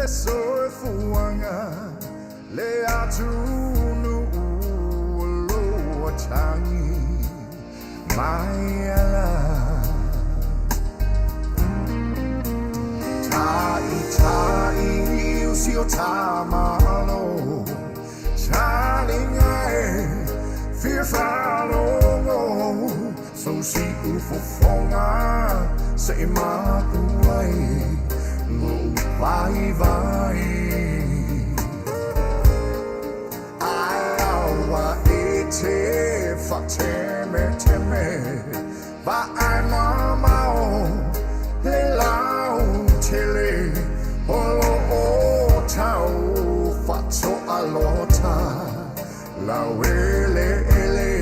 so fuanga le atunu lo changi mayala tai usio tamalo chalinga fear follow so see for fonga say ma way lo vai vai awa ete fateme teme ba anama le lao tele olo o tau fatso alota la wele ele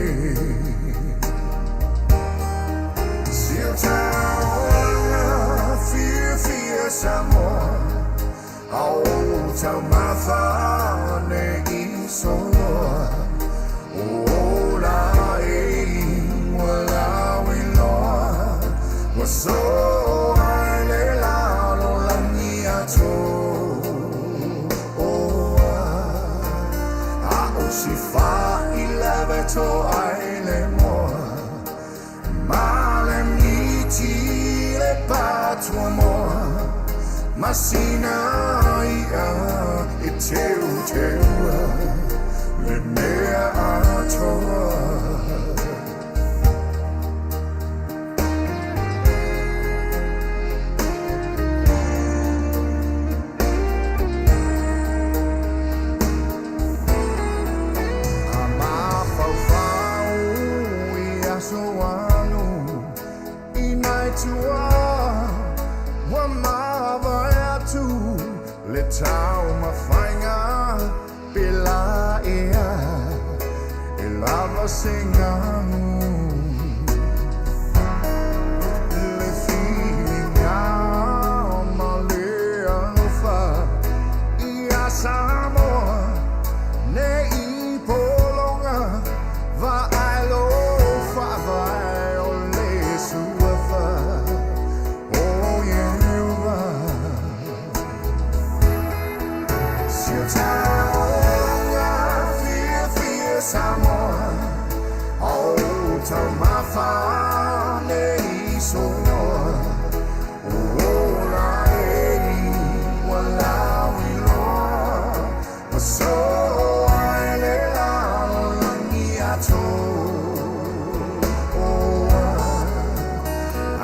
silta fear samor au tau mafane iso o la wala wilo so ale la lo la mia to si fa il veto ai mo male miti le patro mo masina ia e teu le mea ato le tau mafainga pela ea e lava singanu le fininga malea lofa ia samoa ne I polonga va alo fa vai o le suafa oh yeah someone oh to my fane so oh la wala we lo so I le la ni ato oh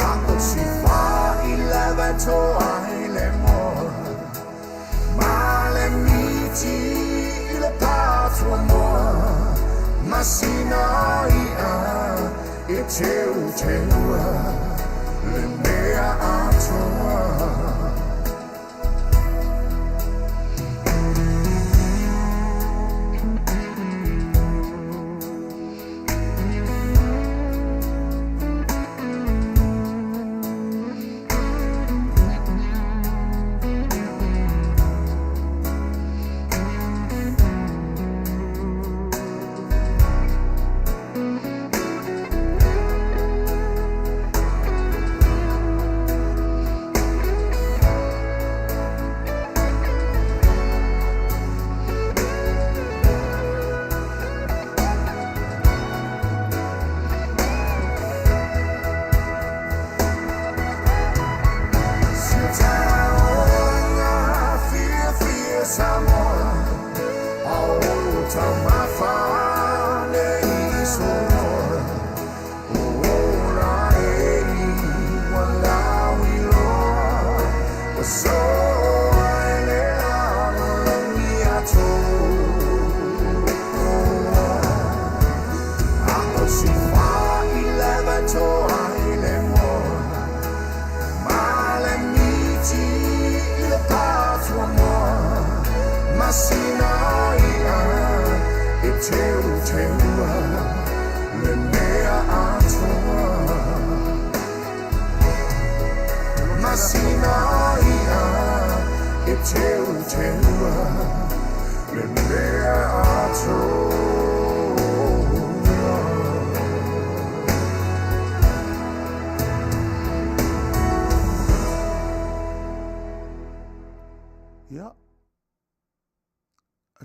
I si fa il levato ai le mo male miti le patro mo masina ia e teu le mea atoa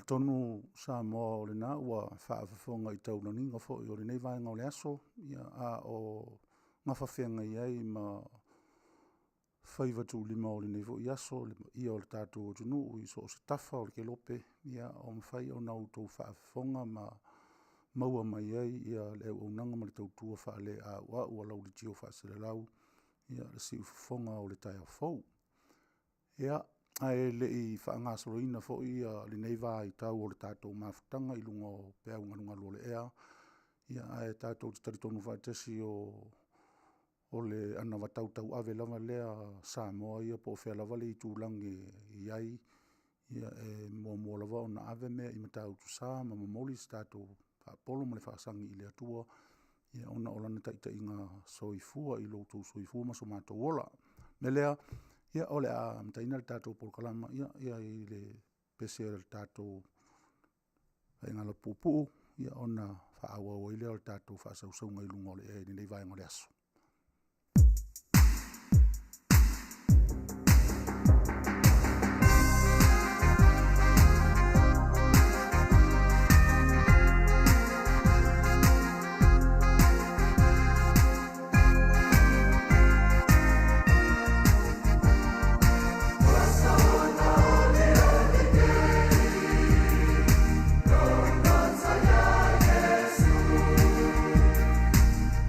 tonu sa mo o le na ua whaafafonga I taulani nga fo I o le nei vaenga o le aso ia a o nga whawhenga iai ma whaiva tu lima o le nei vo I aso ia o le tātou o tunu I so o se tafa o le kelope ia o mwhai o nau tau whaafafonga ma maua mai ai ia le au nanga ma le tautua whaale a ua lau le tio whaasere lau ia le si ufafonga o le tai a fau ia ai le I whaangasoroina fo ia le nei vai tau o le tātou mafutanga I lunga o pea unga lo le ea ia ai tātou te taritonu whaatesi o le ana watau tau ave lava lea Samoa ia po whea lava le I tūlangi iai ia e mua lava o na ave mea I matau tu sa ma mamoli si tātou polo ma le whaasangi I le atua ia ona o lana taita inga soifua I loutou soifua ma so mātou ola me lea ia ole a mtaina le tātou polo kalama ia I le pese le tātou ngala pupu ia ona whaawa o ile o le tātou whaasausaunga I lunga o le e nei vai ngole aso.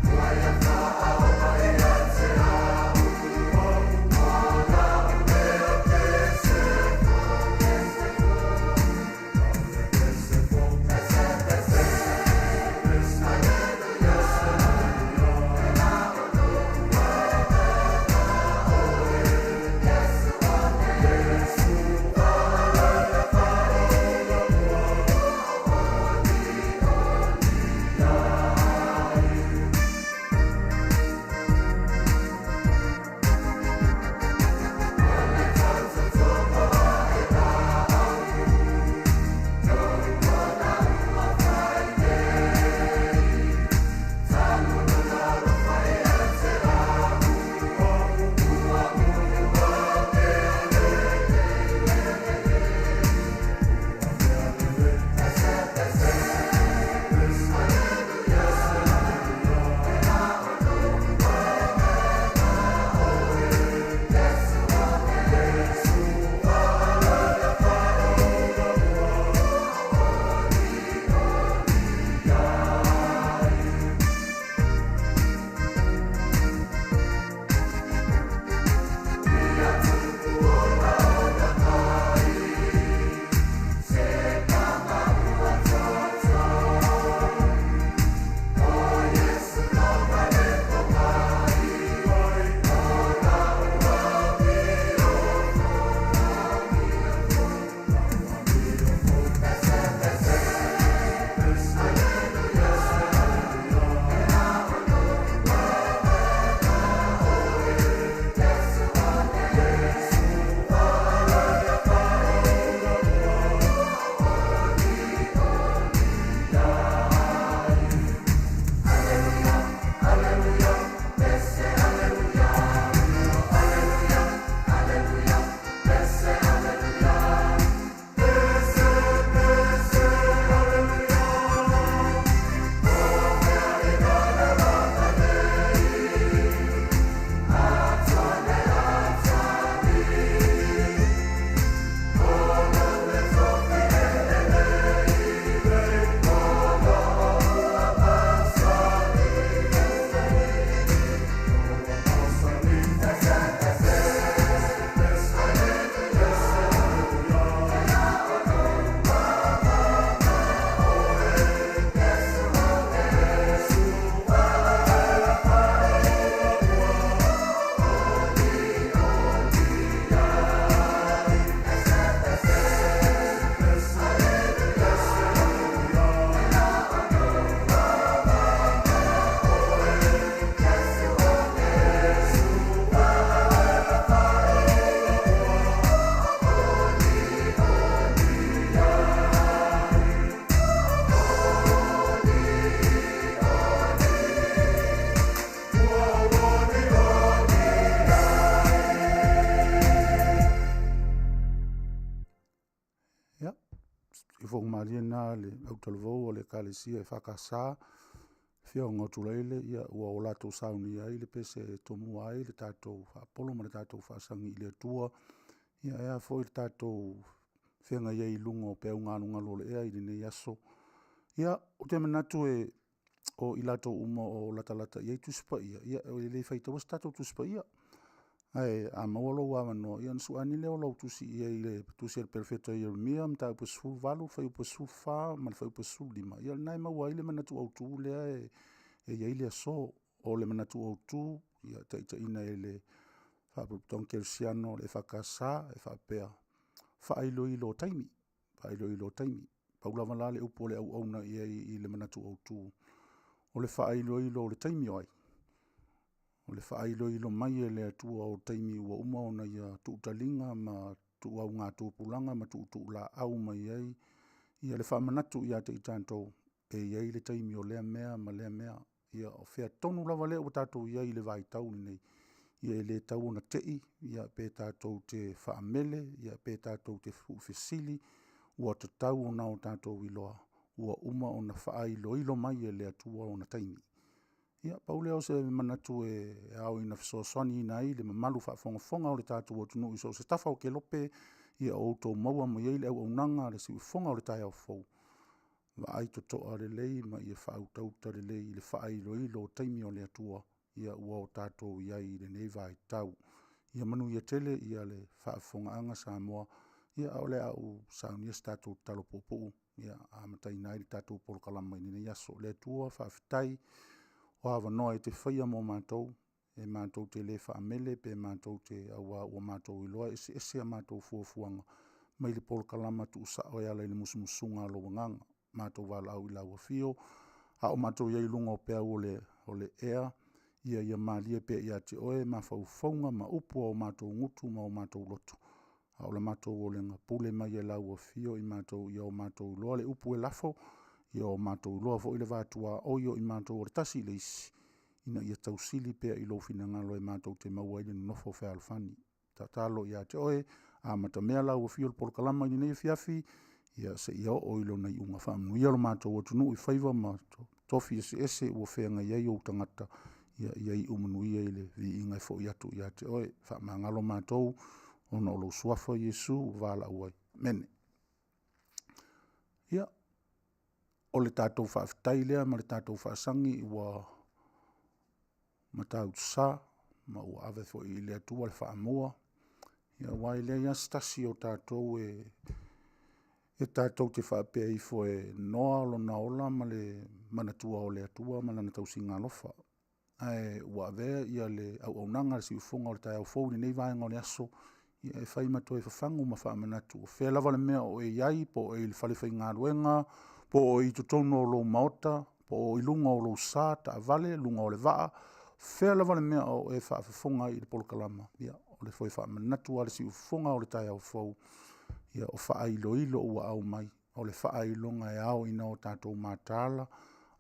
Fire, fire. ina le au talvou o le kalesia e whakasā, whia o ngotu leile, ia ua o lato sauni ai le pese tomu ai le tātou whaapolo ma le tātou whaasangi i le tua, ia ea fo i le tātou whenga iei lungo pe au ngānu ngalo le ea i le nei aso. Ia, o te manatu e o i lato uma o lata iei tuspa ia o le whaitawa sa tātou tuspa ia. Ai, a mawalo wa mano, ia nsu ani leo lau tusi ia i le tusi al perfeto i mia, mta upa su valu, fai upa su fa, man fai upa su lima. Ia nai maua i le manatu au tu lea e ia i le aso o le manatu au tu, ia taita ina e le whapuputong kelsiano, le whakasa, e whapea. Whailo i lo taimi, whailo i lo taimi. Paula la le upo le au auna ia i le manatu au tu. O le whailo i lo le taimi oi. O le whailo i lo mai e le atua o taimi ua uma ona ia tuutalinga ma tu au ngā tūpulanga ma tu la au mai ei. Ia le whamanatu ia te i tātou e iei le taimi o lea mea ma lea mea. Ia o whea tonu lava lea o tātou iei le vai tau ni nei. Ia le tau na tei, ia pe tātou te whaamele, ia pe tātou te fuwhesili, ua te tau o nao tātou iloa. Ua uma o na whailo ilo mai e le atua o na taimi. Ia, pauleo se manatu e au ina fisoswani ina i le mamalu whaafonga o le tātou o tunu iso se tafa o ke lope ia o tau maua mo iei le au nanga le si ufonga o le tai au fau. Wa ai to toa le lei ma ia whautauta le lei le whailo ilo taimi o le atua ia ua o tātou iai le nei vai tau. Ia manu ia tele ia le whaafonga anga Samoa ia au le au saunia se tātou talo popo ia amatai nai le tātou polokalama ini nei aso le atua whaafitai o hawa noa e te whaia mo mātou, e mātou te le whaamele, pe mātou te awa o mātou iloa, ese a mātou fuafuanga, mai le polo kalama tu usa o ala i le musumusunga lo wanganga, mātou wala au i lau a fio, a o mātou iei lunga o pea o le ea, ia maalia pea ia te oe, ma whaufaunga, ma upua o mātou ngutu, ma o mātou loto. A o le mātou o le nga pule mai e lau a fio, i mātou ia o mātou loa le upu e lafo, ia o mātou loa fo i le vātua oio i mātou o le tasi le isi. Ina ia tausili pea i lo fina ngalo e mātou te maua ili nofo whea alfani. Ta talo ia te oe, a mata mea lau o fio le polokalama i nei fiafi, ia se ia o ilo nei unga whaamnu. Ia lo mātou o tunu i whaiva ma tofi ese ua whea ngai ei o tangata, ia i umanu ia i le vi ingai fo i atu ia te oe, whaamangalo mātou, ona o lo suafa Jesu, vala uai. Mene. Ia, o le tātou whaafitai lea, ma le tātou whaasangi ua matau sa, ma ua ave fo i lea tua le whaamua. Ia wai lea ia stasi o tātou e tātou te whaapea i fo e noa lo na ola ma le manatua o lea tua, ma lana tau singa lofa. Ai ua ave ia le au nanga le si ufonga o le tai au fau ni nei vaenga o le aso, ia e whai mato e whafangu ma whaamanatu. O whea lava le mea o e iai, po e le whalewhai ngā ruenga, po o i tutono o lo maota, po o i lunga o lo sā, ta vale, lunga o le waa, whea lava le mea o e whaafafonga i le polokalama. Ia, o le whai whaamanatu a le si ufonga o le tai au fau, ia o whaailo ilo ua au mai, o le whaailonga e au ina o tātou mātala,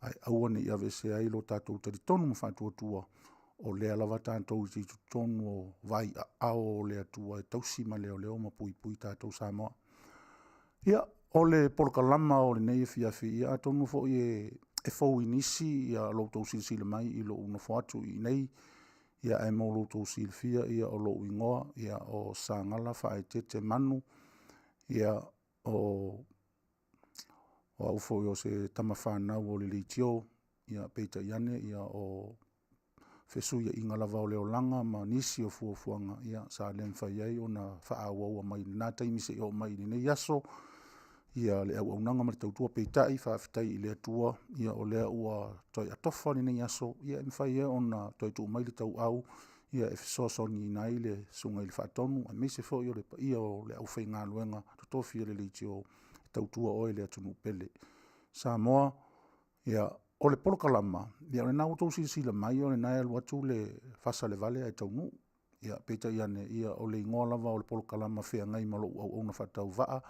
ai auane i avese ailo tātou taritonu ma whātua tua, o lea lava tātou i tutono o vai a ao o lea tua e tausi ma leo ma pui tātou Samoa. Ia, o le polokalama o le nei e fiafi, ia tonu fo i e fau inisi, ia loutou silsile mai i lo una foatu i nei, ia e mo loutou silfia, ia o lo ingoa, ia o sangala whae te manu, ia o au fo i o se tamawhanau o le leitio, ia peita iane, ia o fesu ia inga lava o leo langa, ma nisi o fuafuanga, ia sa len whai ei o na whaaua mai, nā taimi se o mai ni nei aso, ia le au nanga ma le tautua peitai, whaafitai i lea tua, ia o lea ua toi atofa ni nei aso, ia mwhai e o na toi tu mai le tau au, ia e fisoso ni nai le sunga i le whaatonu, a meise fo i o le pa ia o le au whai ngā luenga, totofi le leitio tautua o le atunu pele. Samoa, ia o le polokalama, ia o le nau tau sila mai o le nai alu atu le fasa le vale ai taunu, ia peita iane, ia o le ingoa lava o le polokalama whea ngai malo au na whatau vaa,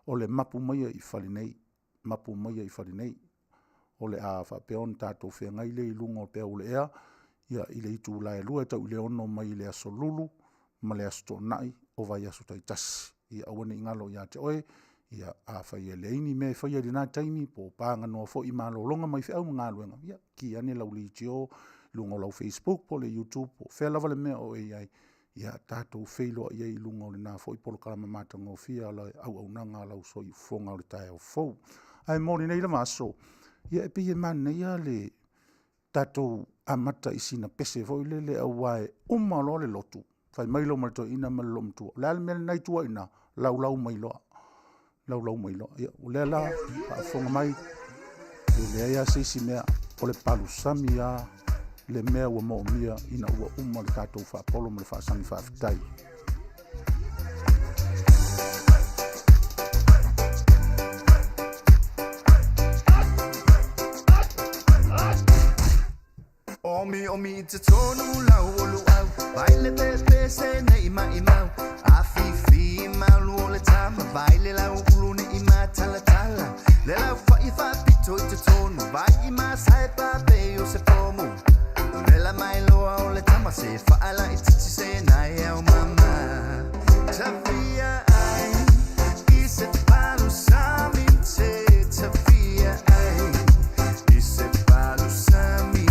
o le mapu maia i whalinei, o le a whapeon tātou whea ngai le i lunga o pea o le ea, ia i le itu lai lua e tau i le ono mai le aso lulu, ma le aso tō nai, o vai aso tai tasi, ia awane ingalo ia te oe, ia a whaia leini me whaia rina taimi po pānga noa fo i mālolonga mai whiau mga luenga. Ia, ki ane lau li tio, lungo lau Facebook po le YouTube po whea lava le mea o AI. Ia tātou wheiloa ia i lungo le nā fo i polo kalama mātanga o whia la au nanga lau so i whonga o le tae o fau. Ai mori nei la maso. Ia e pia man nei a le tātou amata i sina pese fo i le awae umalo le lotu. Fai mailo marito ina malom tua. Lea le mele nei tua ina lau mailoa. Lau mailoa. Ia o lea la whafonga mai. Le lea ia seisi mea o le palu sami a le mea ua mo mia ina ua le tātou whaapolo ma le whaasangi whaafitai. Omi te tonu lau o lu au Baile pepe se nei mai mau A fifi mau o le tama Baile lau ulu ne ima tala tala Le lau whai whapito i te tonu Vai ima sai pape o se pomu Le la mai loa o le tama Se whaala i titi se nai au mama Tawhia ai I se palu sami te Tawhia ai I se palu sami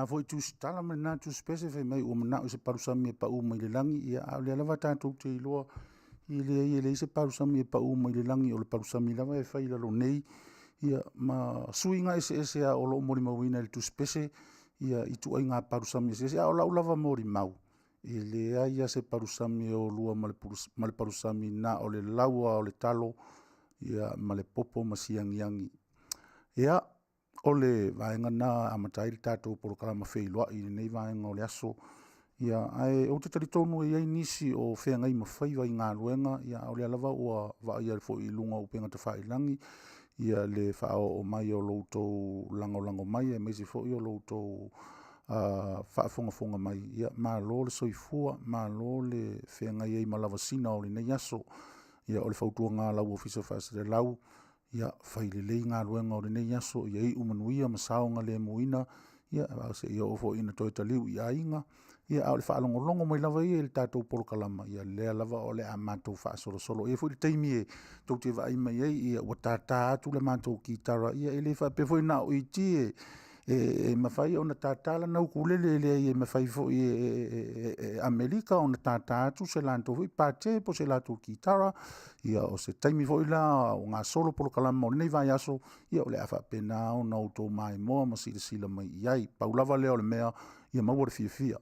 Foi tu stala me na tu spese fe mai o na se parusami pa u mai le langi ia a le lava tanto te lo i le se parusami pa u mai le langi o le parusami lava e fai lo nei ia ma suinga ese a o lo mori mawina le tuspese ia i tu ai ngā parusami ese a o lau lava mori mau. I le aia se parusami o lua ma le parusami na o le laua o le talo ia ma le popo ma siangiangi. Ia o le vaenga na amatai le tātou porokalama wheiloa i nei vaenga o le aso. Ia ai o te taritonu e ai nisi o whengai ma whaiva i ngā luenga. Ia o le alava ua vai al fo i lunga upenga te whailangi. Ia le whao o mai o loutou lango mai e meisi fo i o loutou whaafonga mai. Ia mā lo le soifua, mā lo le whengai ei malavasina o le nei aso. Ia o le whautua ngā lau ofisa whaasere lau. Ia whailelei ngā luenga o le nei aso. Ia i umanuia ma saonga le muina. Ia se ia ofo ina toi taliu i ainga. Ia au le whaalongolongo mai lava ia le tātou porokalama. Ia lea lava o le a mātou whaasolo. Ia fo i teimi e tau te vai mai ei. Ia ua tātā atu le mātou ki tara. Ia ele whapefo i nā o i ti e mawhai o na tātala nau kulele e mawhai fo i Amerika o na tātā atu se lantou fo i pāte po se lantou ki tara. Ia o se taimi fo i la o ngā solo porokalama o nei vai aso. Ia o le a whapena o na utou mai moa ma sila mai iai. Paulava leo le mea ia maua le fia.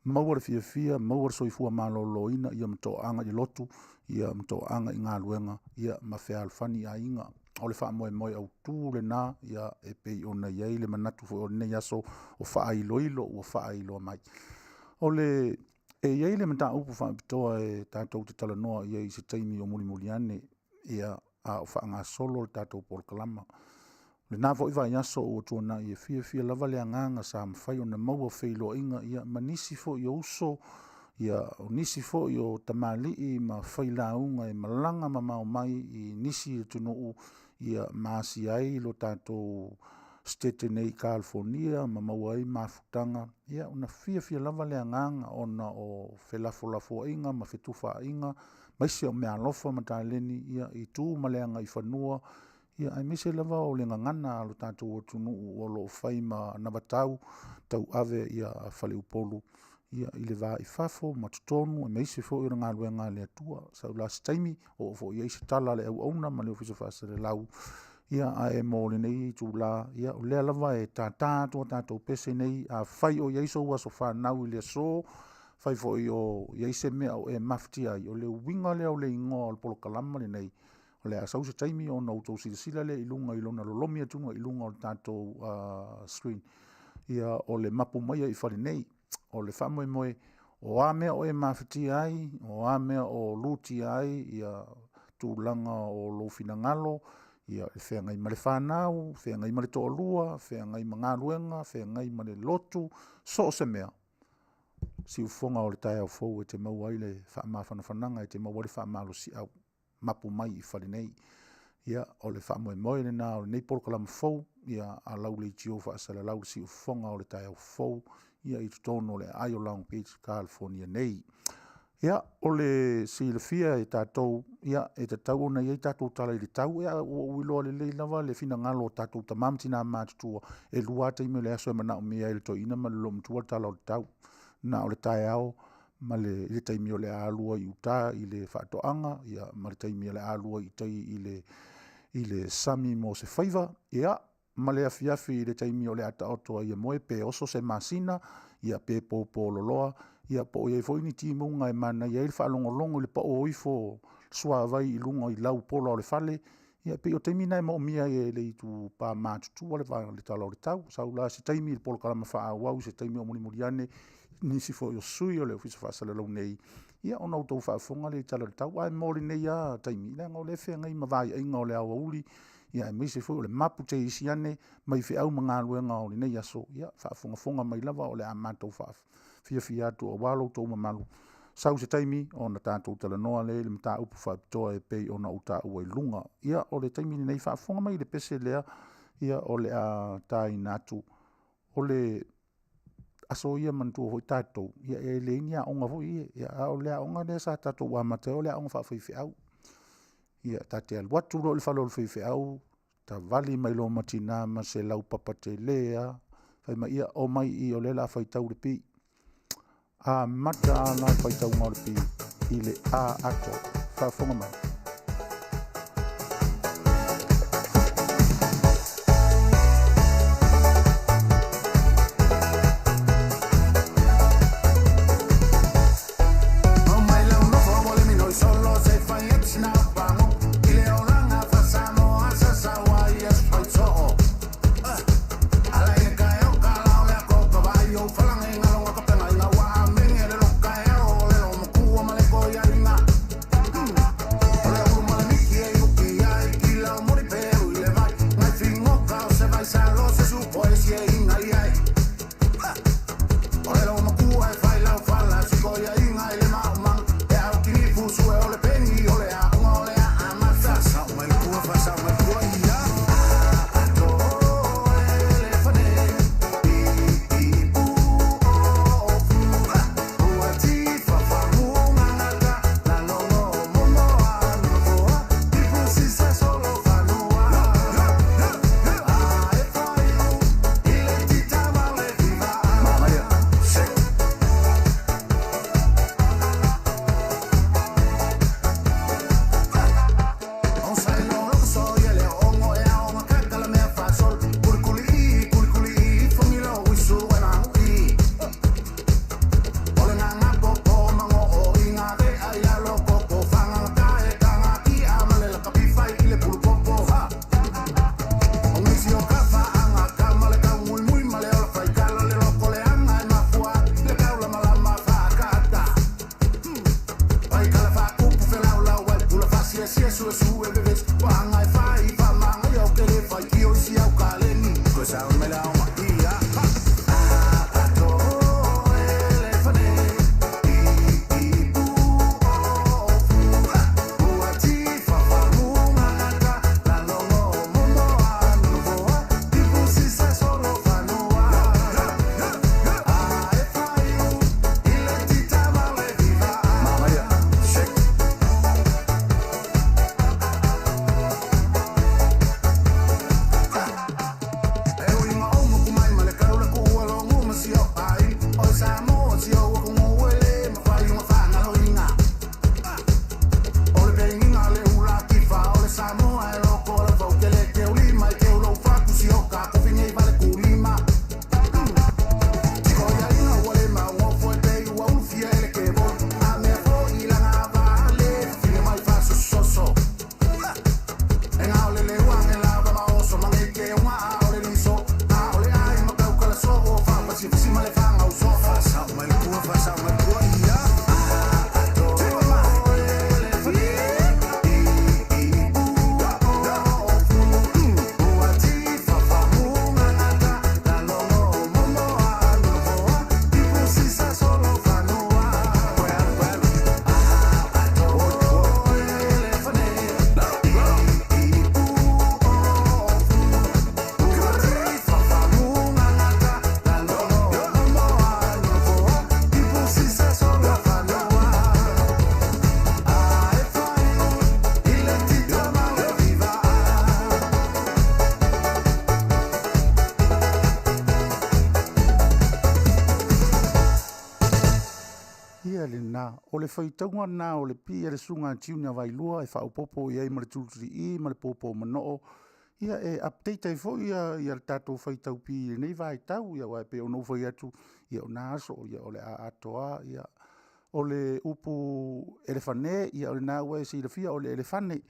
Maua le fia, maua le soifua maloloina, ia matoanga i lotu, ia matoanga i ngā luenga, ia mawhea alfani a inga. O le wha moe au tū le nā, ia e pei o na iei le manatu fo o le nei aso o wha iloilo o wha iloa mai. O le e iei le mata upu wha pitoa e tātou te tala noa iei se taimi o muri ane, ia a o wha ngā solo le tātou porokalama. Le nā fo i vai aso o tuana i e fia lava le anganga sa mwhai o na maua whailo inga ia manisi fo i o uso, ia o nisi fo i o tamali i ma whailaunga e malanga ma mau mai i nisi e tunuu ia maasi ai lo tātou stete nei California ma maua ai mafutanga. Ia una fia lava le anganga o na o whelafo inga ma whetufa inga, maisi o mea lofa ma tāleni ia i tū maleanga i whanua. Ia ai mise lava o le ngangana lo tātou o tunu o lo whaima nabatau tau ave ia whale upolu. Ia i le vā i whafo matutonu e meise fo i ngā luenga le atua. Sau la staimi o fo i eise tala le au auna ma le ofisa whaasere lau. Ia a e mo le nei tū la. Ia o lea lava e tātou pese nei a whai o ieiso ua so whanau i le so. Whai fo i o iese mea o e mafti ai. O le winga lea o le ingoa o le polokalama le nei. O le asau se taimi o na utou sila le ilunga ilona lolomi atunga ilunga o le tātou screen. Ia o le mapu mai i whare nei. O le whamoe o a mea o e mawhiti ai, o a mea o luti ai, ia tūlanga o lo finangalo, ia e whengai ma le whanau, whengai ma le toolua, whengai ma ngā luenga, whengai ma le lotu, so se mea. Si ufonga o le tai au fau e te mau ai le whananga e te mau le whamalo si au. Mapu mai i whare nei. Ia o le whamoe le nā o le nei porokalama fau, ia a lau le tio whaasala lau le si ufonga o le tai au fau, ia i tutono le Ayo Long Beach, California nei. Ia o le si le fia e tātou, ia e tātou ona ia i tātou tala i le tau, ia o uiloa le lava le fina ngalo o tātou tamamtina mātutua, e luata i me le aso e mana o mea i le toina ma le lomtua tala o le tau, na o le tai au, ma le taimi o le alua i uta i le whaatoanga, ia ma le taimi o le alua i tai i le sami mo se whaiva, ia ma le afiafi i le taimi o le ata otoa ia moe pe oso se masina, ia pe po loloa, ia po ia i foini ti munga e mana, ia i le whaalongolongo i le pa o ifo sua vai i lunga i lau pola o le whale, ia pe o taimi nai mo mia e le i tu pa mātutu o le whanga le tala o le tau, sau la se taimi i le polo kalama wha awau, se taimi o muriane, nisi fo i o sui o le ofisa whaasala lau nei. Ia o nau tau whaafonga le tala le tau, ai mori nei a taimi, lenga o le whenga i mawai ainga o le awa uli, ia e meise fo o le mapu te isi ane, mai whi au mga luenga o le nei aso, ia whaafonga mai lava o le a mātou fia atu o walo tau mamalu. Sau se taimi o na tātou tala noa le mta upu whaapitoa e pei o na uta ua i lunga. Ia o le taimi nei whaafonga mai le pese lea, ia o le a tai natu, o le aso ia mantua hoi tātou, ia e le ini a onga hoi, ia o le a onga le sa tātou wa mate o le a onga whawhiwhi au. Ia tate al watu lo le whalo le whawhiwhi au, ta vali mai lo matina ma se lau papate lea, whai ma ia o mai i o le la whaitau le pi. A mata a la whaitau ngā le pi, i le a ako, whaafonga mai. ia le nā. O le whaitaunga nā o le pia le sunga tiunia vai lua e whaupopo i ei ma le tuluturi i ma le popo manoo. Ia e update ai fo ia le tātou whaitau pi nei vai tau ia wai pe ono whai atu ia o nā aso ia o le a atoa ia o le upu elefane ia o le nā ua e si fia o le elefane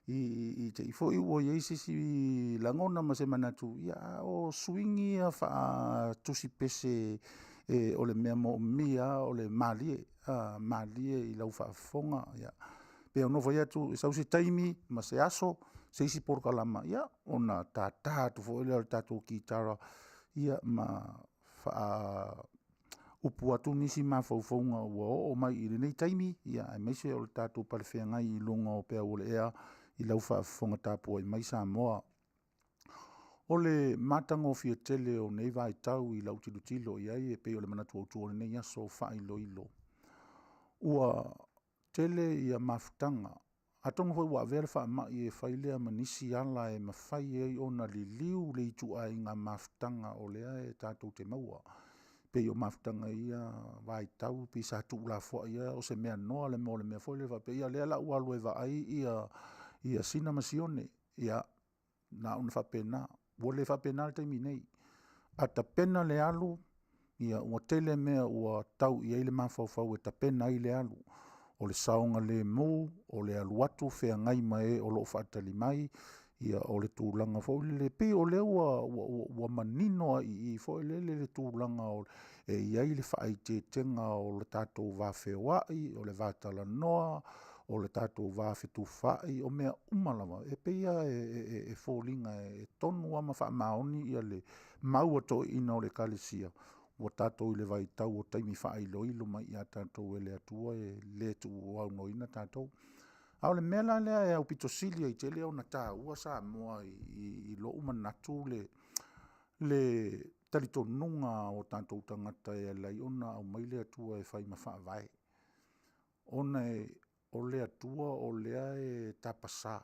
i te ifo i ua iei sisi langona ma se manatu ia o swingi ia wha tusi pese o le mea mo mia o le malie i lau whaafonga ia pe ono whai atu sau se taimi ma se aso se isi porkalama ia ona tātātu fo ele o le tātou ki tara ia ma wha upu atu nisi ma faufaunga ua o mai i nei taimi ia ai meise o le tātou palewhia ngai i lunga o pea o le ea i lau whaafonga tāpua i mai Samoa. O le matango fia tele o nei vai tau i lau tilo i ai e pe o le manatu au tuo nei aso wha ilo. Ua tele ia mafutanga. Atonga hoi wa vere wha ma i e whailea manisi ala e mawhai ei ona li liu le itu ai ngā mafutanga o lea e tātou te maua. Pe o mafutanga ia vai tau pi sa tu la fo ia o se mea noa le mo le mea fo le va pe ia lea la ua lue va ai ia sina masione ia na una fa pena wo le fa pena te minei ata pena le alu ia ua tele mea ua tau ia ile mafau e ta pena i le alu o le saonga le mo o le alu atu fea ngai mai o lo fatali mai ia o le tūlanga fo le pe o le ua manino i fo le tūlanga o e iai le whaai te tenga o le tātou wāwhewai o le vātala noa o le tātou wāwhetu whai o mea umalawa e pe ia e fōlinga e tonu ama wha maoni ia le maua to ina o le kalesia o tātou i le vai tau o taimi whaai loilo mai ia tātou e le atua e le tu au noina tātou au le mela lea e au pitosilia i te leo na tā ua sa moa i lo umanatu le talitonunga o tātou tangata e lai ona au mai le atua e whai mawha vai. Ona e o le atua o lea e tapasa.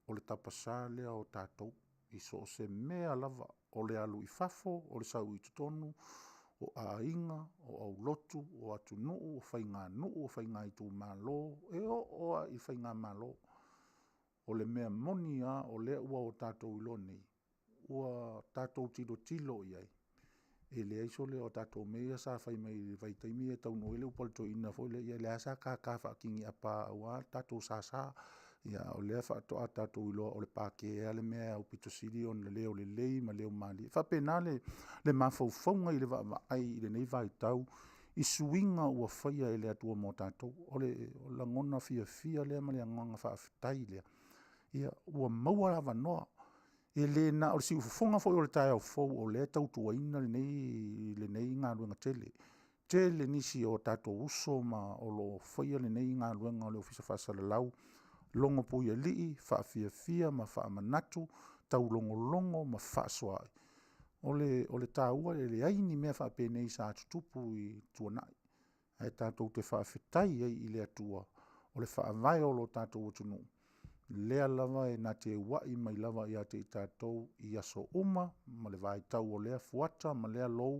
O le tapasa lea o tātou i so se mea lava o le alu i fafo o le sau i tutonu o a inga, o au lotu, o atu nuu, o whainga nuu, o whainga i tū malo, e o a i whainga malo. O le mea moni a o lea ua o tātou ilo nei. Ua tātou tilo iai. E le aiso lea o tātou mea sa whai mai vai taimi e tau noele upalto ina fo le ia le asa ka whakingi apa ua tātou sa. Ia o lea whaatoa tātou ilo o le pāke ea le mea au pitosiri o le leo le lei ma leo mali. Whapena le mawhauwhaunga i le ai i le nei vai tau i suinga ua whaia e le atua mō tātou. O la ngona fia lea ma le angonga whaafitai lea. Ia ua maua rawa noa. E le na o le si ufufonga fo i o le tae au fau o le tautua ina le nei ngā luenga tele. Tele nisi o tātou uso ma o lo whaia le nei ngā luenga o le ofisa whasala lau. Longo pui e lii, whaafia ma whaamanatu, tau longo ma whaasoai. O le tāua le aini mea whaapenei sa tutupu i tuanai. E tātou te whaafetai i le atua. O le whaavai o lo tātou utunu. Lea lava e nā te wai mai lava i ate i tātou i aso uma, ma le vai tau o lea fuata, ma lea lou,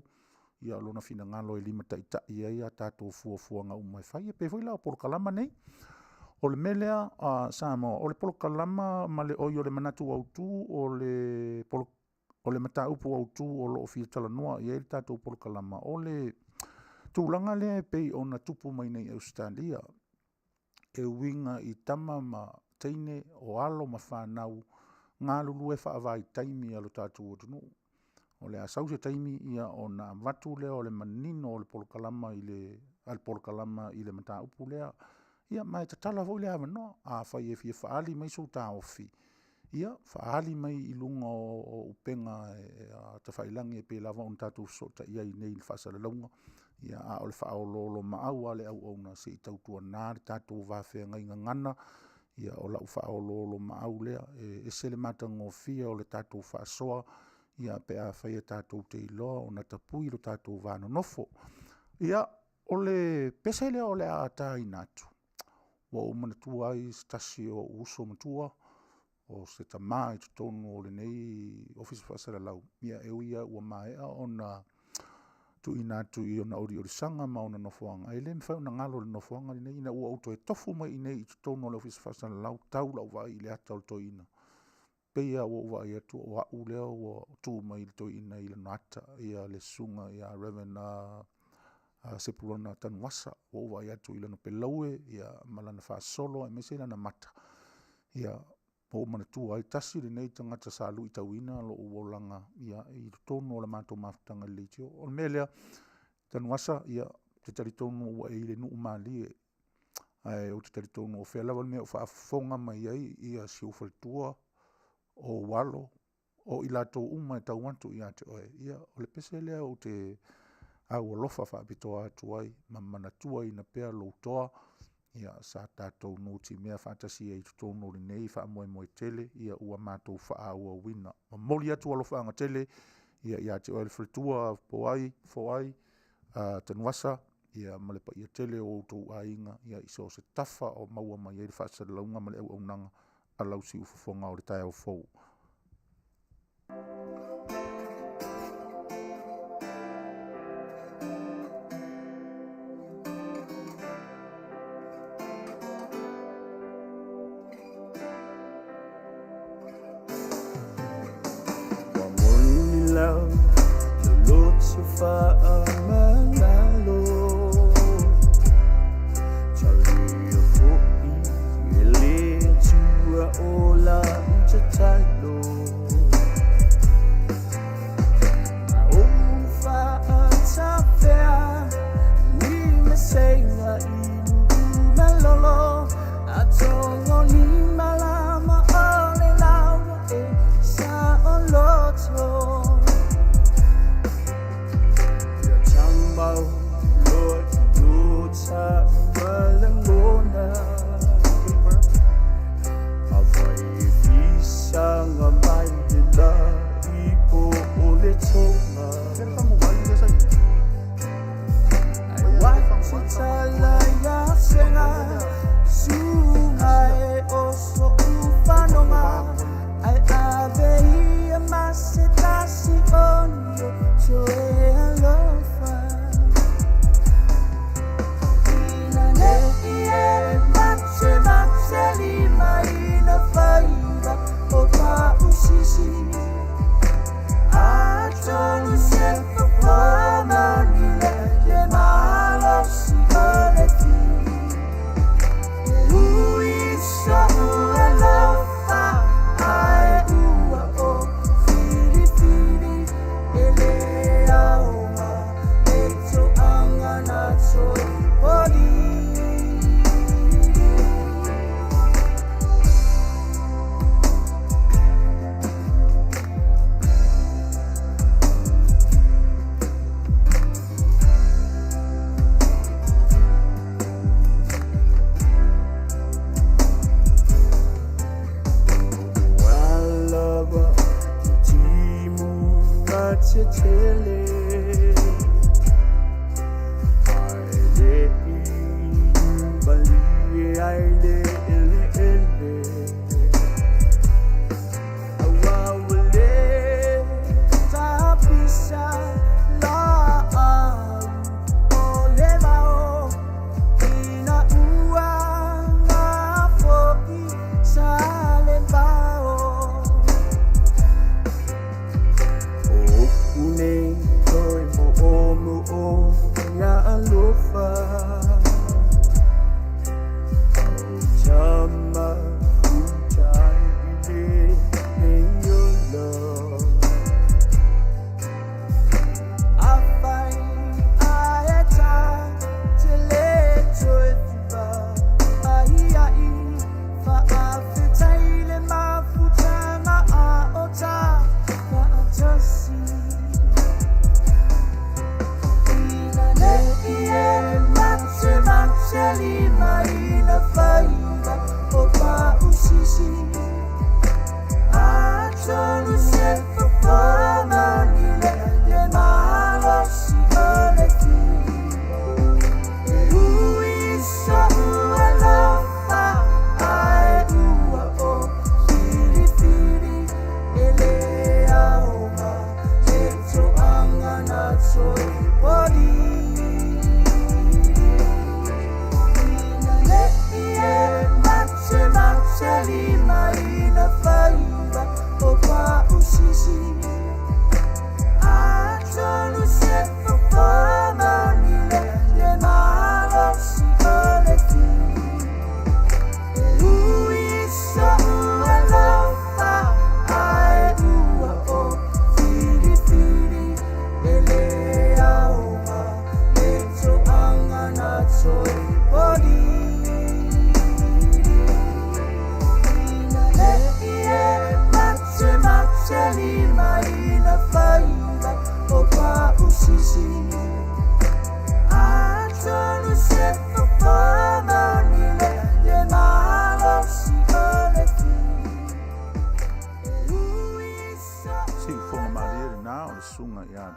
i alona fina ngalo e lima taita i a tātou fuanga uma e whai. E pe fwoi lao porokalama nei. O le melea Samoa, o le polokalama ma le oi o le manatu autu, o le mata upu autu o lo ofia talanoa i e tātou polokalama. O le tūlanga lea pei o na tupu mai nei Australia, e winga i tama ma teine o alo ma whanau, ngā lulu e whaavai taimi alo tātou o tunu. O le asau se taimi ia o na watu lea o le manino o le polokalama i le mata upu lea, ia mai te tala vo le ava no a fai e fia faali mai so ta ofi ia faali mai i lunga o upenga te failangi e pe lava on tatu so ta ia i nei fasala longa ia a o le fa o lo ma au ale au ona se tau tua na tatu va fe ngai ngana ia o la fa o lo ma au le e se le mata ngo fia o le tatu fa soa ia pe a fai e tatu te lo ona tapui lo tatu va no nofo ia o le pesele o le ata inatu wa o manatua ai stasi o uso matua o se tamā i tutonu o le nei office fasala lau ia e uia ua maea ona tu ina tu i ona ori sanga ma ona nofoanga. E le mwhau na ngalo le nofoanga ni nei ina ua auto e tofu mai i nei i tutono le ofisi fasana lau tau lau vai i le atau to ina. Peia ua ua i atu o au leo ua tu mai to ina i le nata ia le sunga ia Reverend Sepulona Tanuasa ua ua i atu i le no pelaue ia malana wha solo e mese na mata. Ia o mana tu ai tasi le nei tangata sa lu i tauina lo uolanga ia i tono le mato mafutanga le tio. O le melea Tanuasa ia te taritono ua e le nuu mali o te taritono o whea lawa le mea o whaafonga mai ai ia si ufaltua o walo o i lato uma e tau antu i ate oe. Ia o le pese lea o te au alofa whaapitoa atu ai ma manatua i na pea lo utoa ia sa tātou nōti mea whaatasi e i tutono le nei wha moe moe tele ia ua mātou wha aua wina. Ma moli atu alofa anga tele ia i ate oe le fritua po ai Tanuasa ia malepa ia tele o utou a inga ia iso se tafa o maua mai e le whaasa launga male au nanga a lausi ufufonga o le tai au fau.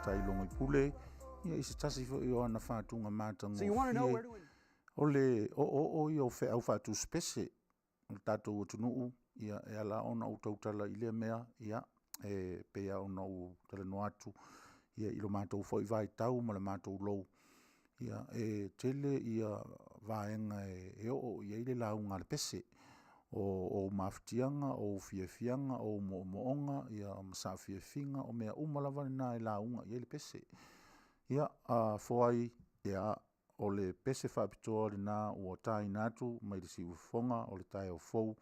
tailonga I pule ia I se tasi fo I o ana whātunga mātango So you want to know where to invest. o le o I o whe au whātu spese o tātou o tunuu ia e ala ona o tautala I lea mea ia pea ona o tala no atu ia I lo mātou fo I vai tau ma le mātou lou ia tele ia vaenga o ia I le launga le pese o maftianga o fiafianga o moonga ia masafiafinga o mea umalava na launga ia le pese ia foai ia o le pese whapitoa le nā ua tai nātu mai le si ufonga o le tai o fou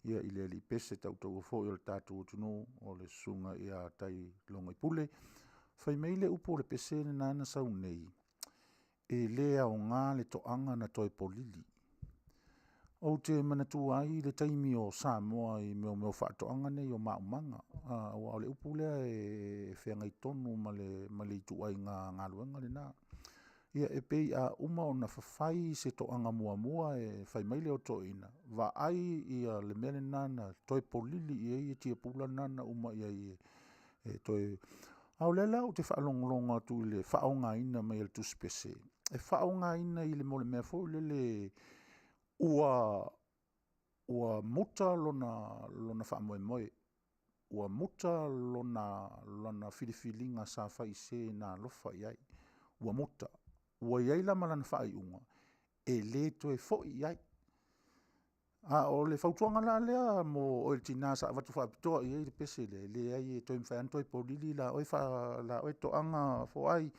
ia I le li pese tau fou I o le tātou tunu o le sunga ia tai longa I pule whai meile upo le pese le nāna sau nei e lea o ngā le toanga na toi polili o te manatu ai le taimi o Samoa I meo whaatoanga nei o maumanga o le upo lea e whenga I tonu ma le itu ai ngā luenga le nā ia e pei a uma o na whawhai se toanga mua e whai maile o toina wa ai ia le mele nana toi polili I tia pula nana uma ia e toi au lela o te whaalonglonga tu le whaonga ina mai el tu spese e whaonga ina I le mole mea fo le ua muta lona whaamoe ua muta lona filifilinga sa whai se na lofa iai ua muta ua iai la malana whai unga e le toe foi iai o le whautuanga la lea mo o le tina sa watu whapitoa iai le pese le ai e toi mwhaiantoi polili la oi toanga fo ai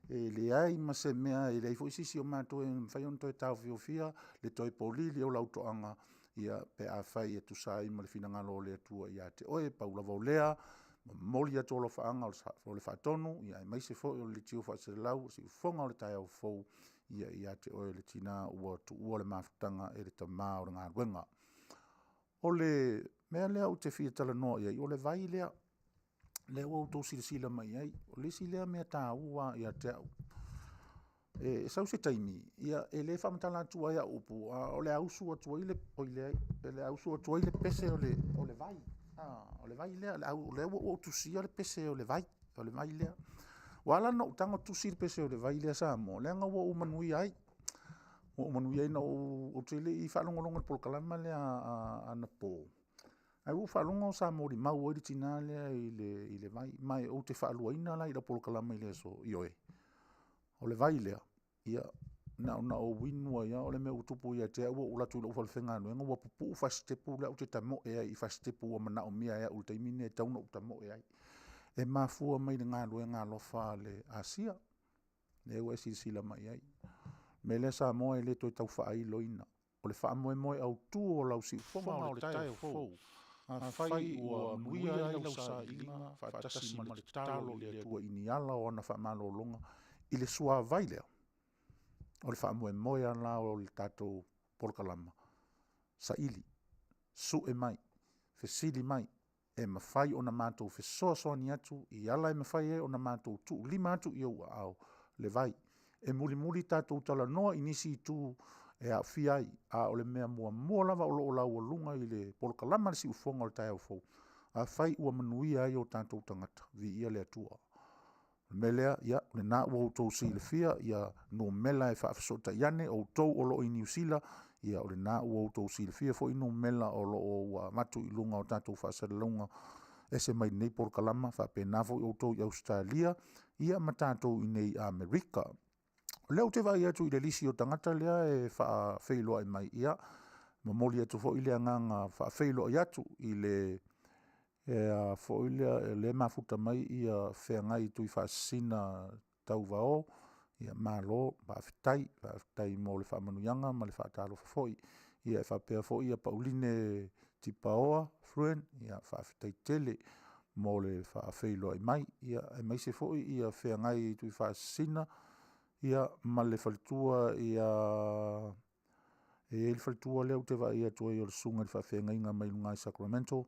le ai ma se mea le ai fo isisi o mātou e mwhaion toi tau fiofia le toi polili o lau toanga ia pe a whai e tu sai ma le finangalo le atua ia te oe paula vaulea moli atu o lo whaanga o le whaatonu ia e maise fo o le tio whaase lau si ufonga o le tai au fou ia te oe le tina ua tu ua le mafutanga e le tamā o le ngā ruenga o le mea lea o te fia tala noa ia o le vai lea le ua utou sila mai ai o le si lea mea tā ua ia te au sau se taimi ia e le whamatala atu ai a upu o le ausu atu ai le ausu atu ai le pese o le vai o le vai lea le ua tusia o le pese o le vai lea wala no tango tusi le pese o le vai lea sa mo le nga ua umanui ai na o tele I whalongolonga le polkalama lea ana po ai u whalonga o sa mo li mau o le tina lea I le vai mai o te whaaluaina la I la polkalama I lea so ioe o le vai lea ia na o winua ia o le mea utupu ia te ua ulatu I la ufalwhenga anuenga ua pupu whastepu lea o te tamo e ai I whastepu ua mana o mia ea ul taimine e tauna o tamo e ai e mafua mai le ngā luenga lofa le Asia le ua sila mai ai me le sa moa e le toi tau whaai loina o le wha moe au tu o lau si ufonga o le tai o fou a whai ua nuia ai lau sa ilinga whaatasi ma le talo le atua ini ala o ana wha malo longa I le sua vai lea o le wha moe ala o le tatou polkalama sa ili su e mai fesili mai e mawhai o na mātou fesoa ni atu I ala e mawhai o na mātou tu lima atu I ua au le vai e muli tātou tala noa inisi tu e a fiai a o le mea mua lava o loo lau o lunga I le polkalama le si ufonga o le tai au fou a whai ua manuia ai o tātou tangata vi ia le atua melea ia le na ua outou silafia ia no mela e whaafasota iane outou o loo I New Zealand ia o le na ua outou silafia fo ino mela o loo ua matu I lunga o tātou whaasalalunga e se mai nei polkalama whapena fo outou I Australia ia ma tātou I nei Amerika leo te vai atu I le lisi o tangata lea e whaafeiloa I mai ia ma moli atu fo I le anganga whaafeiloa I atu I le fo le mafuta mai ia whengai tui whaasina tau vao ia malo whaafitai mo le whaamanuianga ma le whaatalo whafoi ia e whapea fo ia Pauline Tipaoa Fruen ia whaafitai tele mo le whaafeiloa I mai ia e maise fo ia whengai tui whaasina ia ma le whalitua ia e le whalitua leo te vai ia tua I o le sunga le whaafenga inga mai lunga I Sacramento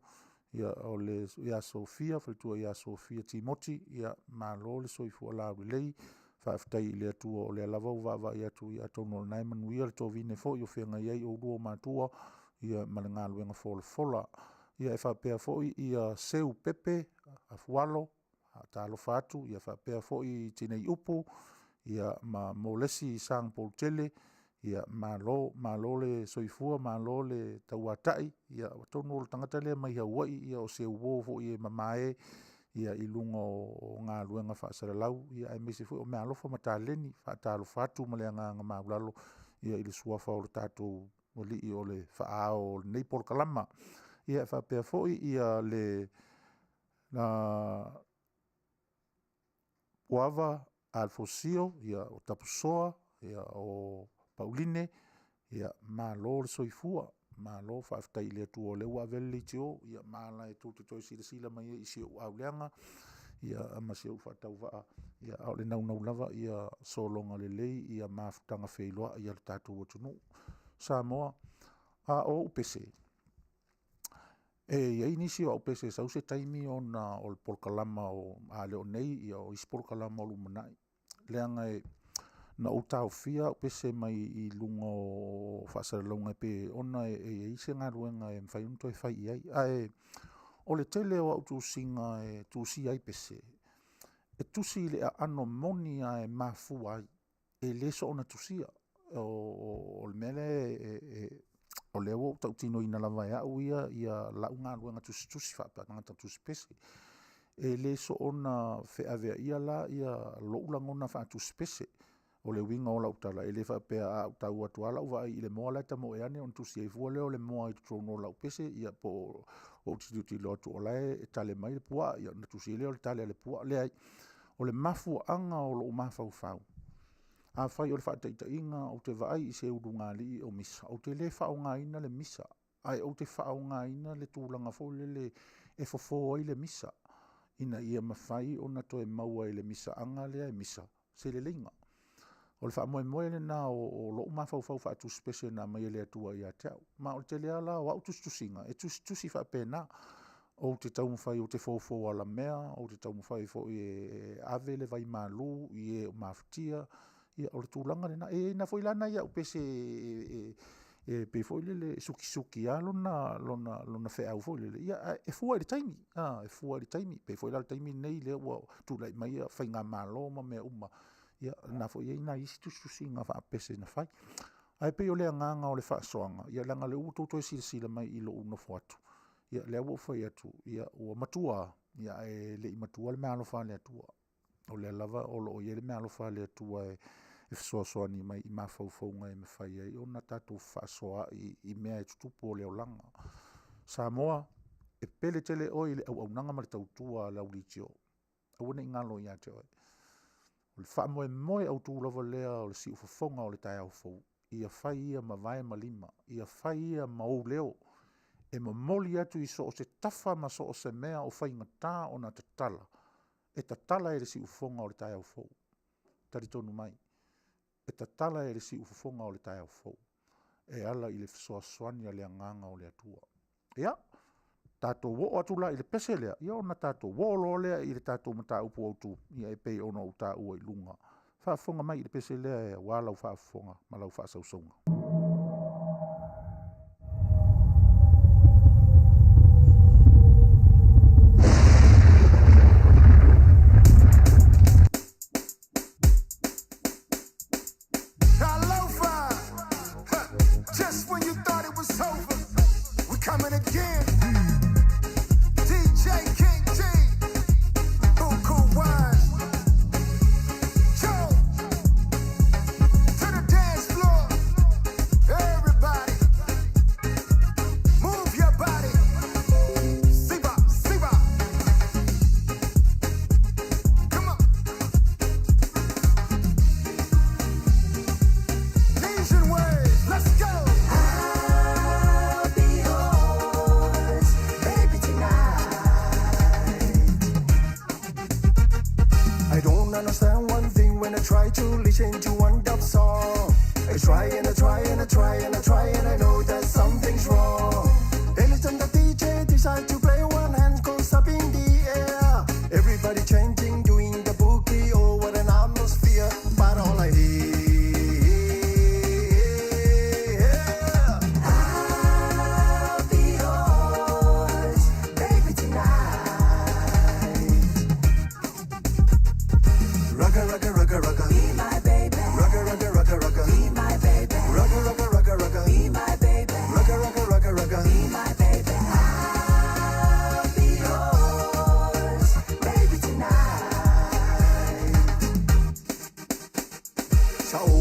ia o le ia Sofia whalitua ia Sofia Timoti ia malo le soifua la relei whaaftai I le atua o le alavau vava ia tu ia tono nai manuia le tovine fo I o whenga iai o rua mātua ia malanga luenga fola ia e whapea fo ia seu pepe a fualo talofa atu ia faapea foʻi tinei upu ia ma molesi sang poltele ia malo le soifua malo le tauataʻi ia tonu o le tagata lea mai hauaʻi ia o se auō foʻi e mamae ia i luga o galuega faasalalau ia e maise foʻi o mea alofa ma taleni faatalofa atu ma le agaga maulalo ia i le suafa o le tatou alii o le faaao o lenei polokalama ia e faapea foʻi ia le na puava alfosio ia o tapusoa ia o pauline ia malo le soifua malo faafetai le atua o le ua avele le itio ia mala e tutotoe silasila mai i se ua auleaga ia ma se ua faatauvaa ia o le naunau lava ia sologa lelei ia mafutaga feiloaʻi ia le tatou atunuu Samoa a o upese e iai nisi o aupese sau se taimi ona o le polokalama o a le o nei ia o isi polokalama o lumanaʻi leaga e na ou taofia upese mai i luga o faasalalauga pe ona e isi galuega e mafai ona toe fai i ai ae o le tele o ʻautusiga e tusi ai pese e tusi i le aano moni ae mafua ai e lē so ona tusia o le mea lea o lea ua taʻutinoina lava e aʻu ia laʻu galuega tusitusi faapeagagata tusi pese e lē so ona feʻaveaʻia la ia loʻu lagona faatusi pese o le uiga o laʻutala e lē faapea aʻu tau atu a laʻu vaai i le moa lae tamoe ane ona tusi ai fua lea o le moa i totonu o laʻu pese ia po o utitilo atu o lae e tale mai le puaʻa ia ona tusi ai lea o le tale a le puaʻa leai o le mafuaaga o loʻu mafaufau afai o le faataʻitaʻiga ou te vaai i se ulugalii o misa ou te lē faaogāina le misa ae ou te faaogāina le tulaga foʻi lele e fofō ai le misa ina ia mafai ona toe maua i le misaaga lea e misa se leleiga o le faamoemoe lenā o loʻu mafaufau faatusi pese na mai le atua iā te aʻu ma o le tele ala o aʻu tusitusiga e tusitusi faapenā ou te taumafai o te fofō ala mea ou te taumafai foʻi e ave le vai malū i e o mafutia ia o le tulaga lenā e na foʻi lana ia upese e pe foʻi lele sukisuki a lona feʻau foʻi lele ia e fua i le taimi e fua i le taimi pe foʻi la le taimi nei lea ua tulaʻi mai ia faiga malo ma mea uma ia na foʻi ai na isi tusitusiga faapese na fai ae pei o le agaga o le faasoaga ia laga le ua toutoe silasila mai i loʻu nofo atu ia lea ua fai atu ia ua matua ia e leʻi matua le mea alofa a le atua o le lava o loo ia le mea alofa a le atua e fesoasoani mai i mafaufauga e mafai ai ona tatou faasoaʻi i mea e tutupu o le aulaga Samoa e pele tele oi i le auaunaga ma le tautua a laulitio aua neʻi galo iā te oe o le faamoemoe autū lava lea o le siʻu fofoga o le taeaofou ia fai ia ma vae ma lima ia fai ia ma ou leo e momoli atu i so o se tafa ma so o se mea o faigatā ona tatala e tatala e le siʻu fofoga o le taeaofou talitonu mai e tatala e le siʻu fofoga o le taeaofou e ala i le fesoasoani a le agaga o le atua ia tatou oo atu la i le pese lea ia ona tatou oo lo lea i le tatou mataupu autu ia e pei ona ou taʻua i luga faafofoga mai i le pese lea e auā lau faafofoga ma lau faasausauga Just when you thought it was over, we're coming again. DJ King G, Buku Wine, Joe, to the dance floor.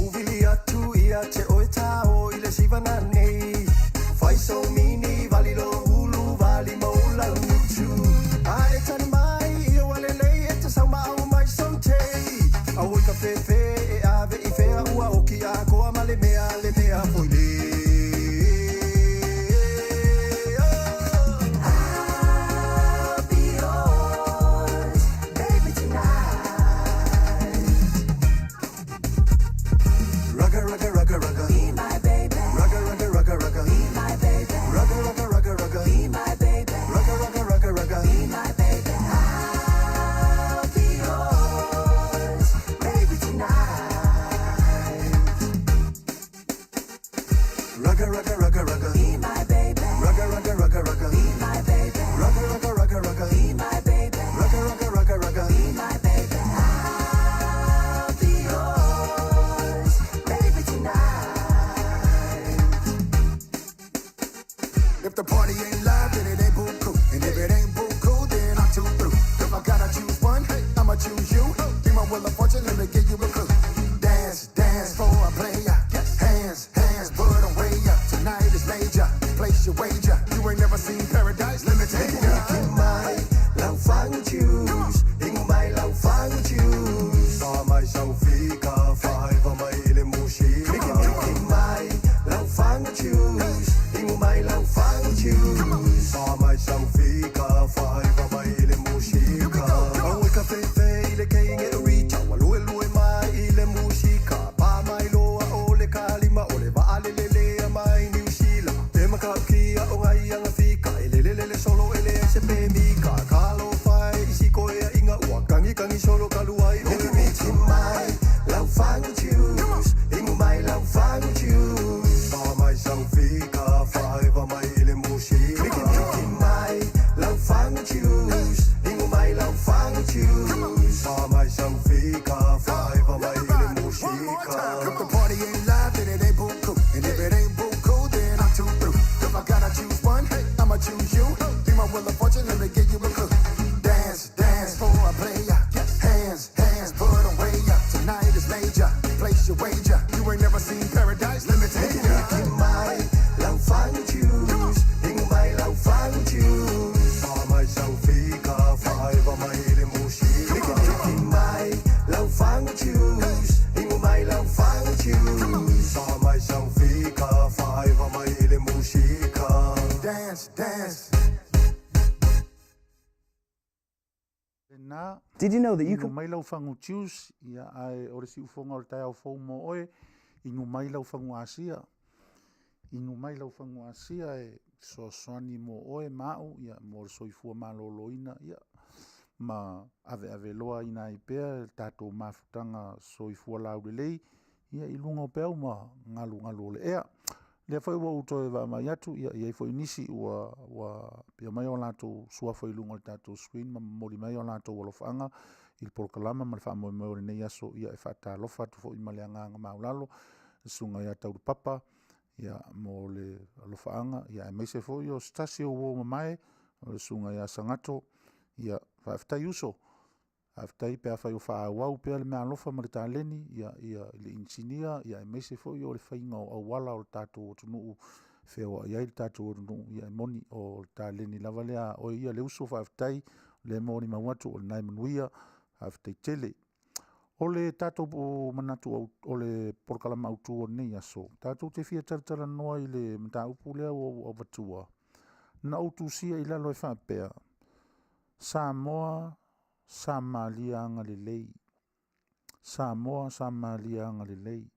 Uvili atu ia te oe tao i le sivana nei. Fai so mini vali lo hulu vali maula nutu. Ae tani mai i o wale lei e te sau mau mai son tei. A oi ka fefe e ave i fea ua oki a koa ma le mea foi le. If the party ain't live, then it ain't buku. And if it ain't buku, then I'm too through. If I gotta choose one, I'ma choose you. Be my wheel of fortune, let me give you a clue. Dance, dance for a player. Hands, hands, put away ya. Tonight is major. Place your wager. You ain't never seen paradise. Let me tell you. Ingumai, lau fang choose. Ingumai, lau fang choose. Sa mai sau fika, fai va mai ile mushi. Ingumai, lau fang choose. Ingumai, lau fang choose. Sa mai sau fika, fai va mai ile mushika. Awe ka fefe ile kei nge richa. Walue lue mai ile mushika. Pa mai loa ole kalima ole va alelele mai New Zealand. Tema ka kia o ngai anga fika. Elelele solo ele se pe mika. Kalo fai isi koe inga ua. Kangi solo kaluai. Ingumiti mai lau fang choose. Ingumai lau fang choose. Sa mai sau fika, fai va mai ile mushika. Ingumiti mai lau fang choose. Ingumai lau fang choose. Sa mai sau fika, fai va mai ile mushika. If the party ain't live, then it ain't buku. And if it ain't buku, then I'm too through. If I gotta choose one, I'ma choose you. Be my wheel of fortune, let me give you a clue. Dance, dance for a player. Hands, hands, put away ya. Tonight is major. Place your wager. You ain't never seen paradise. Let me tell you. Ingumai, lau fang choose. Ingumai, lau fang choose. Sa mai sau fika, fai va mai ile mushika. Ingumai, lau fang choose. Ingumai, lau fang choose. Sa mai sau fika, fai va mai ile mushika. Dance, dance. Nā, Did you know that you inu could? mai lau whangu tius, ia ai ore si ufonga o le tai au fau mo oe, inu mai lau whangu asia. Inu mai lau whangu asia e so soani mo oe mau, ia mo le soifua maloloina, ia ma ave loa ina i pea, tatou mafutanga soifua laurelei, ia ilunga o pea ma ngalu le ea. Lea whai ua utoe wa mai atu, ia i whai nisi ua pia mai o lato sua whai lunga le tato screen, ma mori mai o lato walofanga, il polkalama ma le wha moe moe nei aso, ia e whata alofa tu fo ima le anganga maulalo, sunga ia tauru papa, ia mo le alofaanga, ia e meise fo i o stasi o wo mai, o le sunga ia sangato, ia whaftai uso, aftai pe fa fa wa pe le ma lofa ma ta leni ya le insinia ya e mese fo yo le fainga o wala o tatu tunu fe o ya il tatu no ya moni o ta leni lava le o ia le uso fa aftai le moni ma watu o nai manuia aftai tele o le tatu o manatu o le porkala mautu o nei aso tatu te fia tartara no i le mta upu le o vatua na utu sia i la lo fa pe Samoa Samalia anga le lei. Samoa Samalia anga le lei.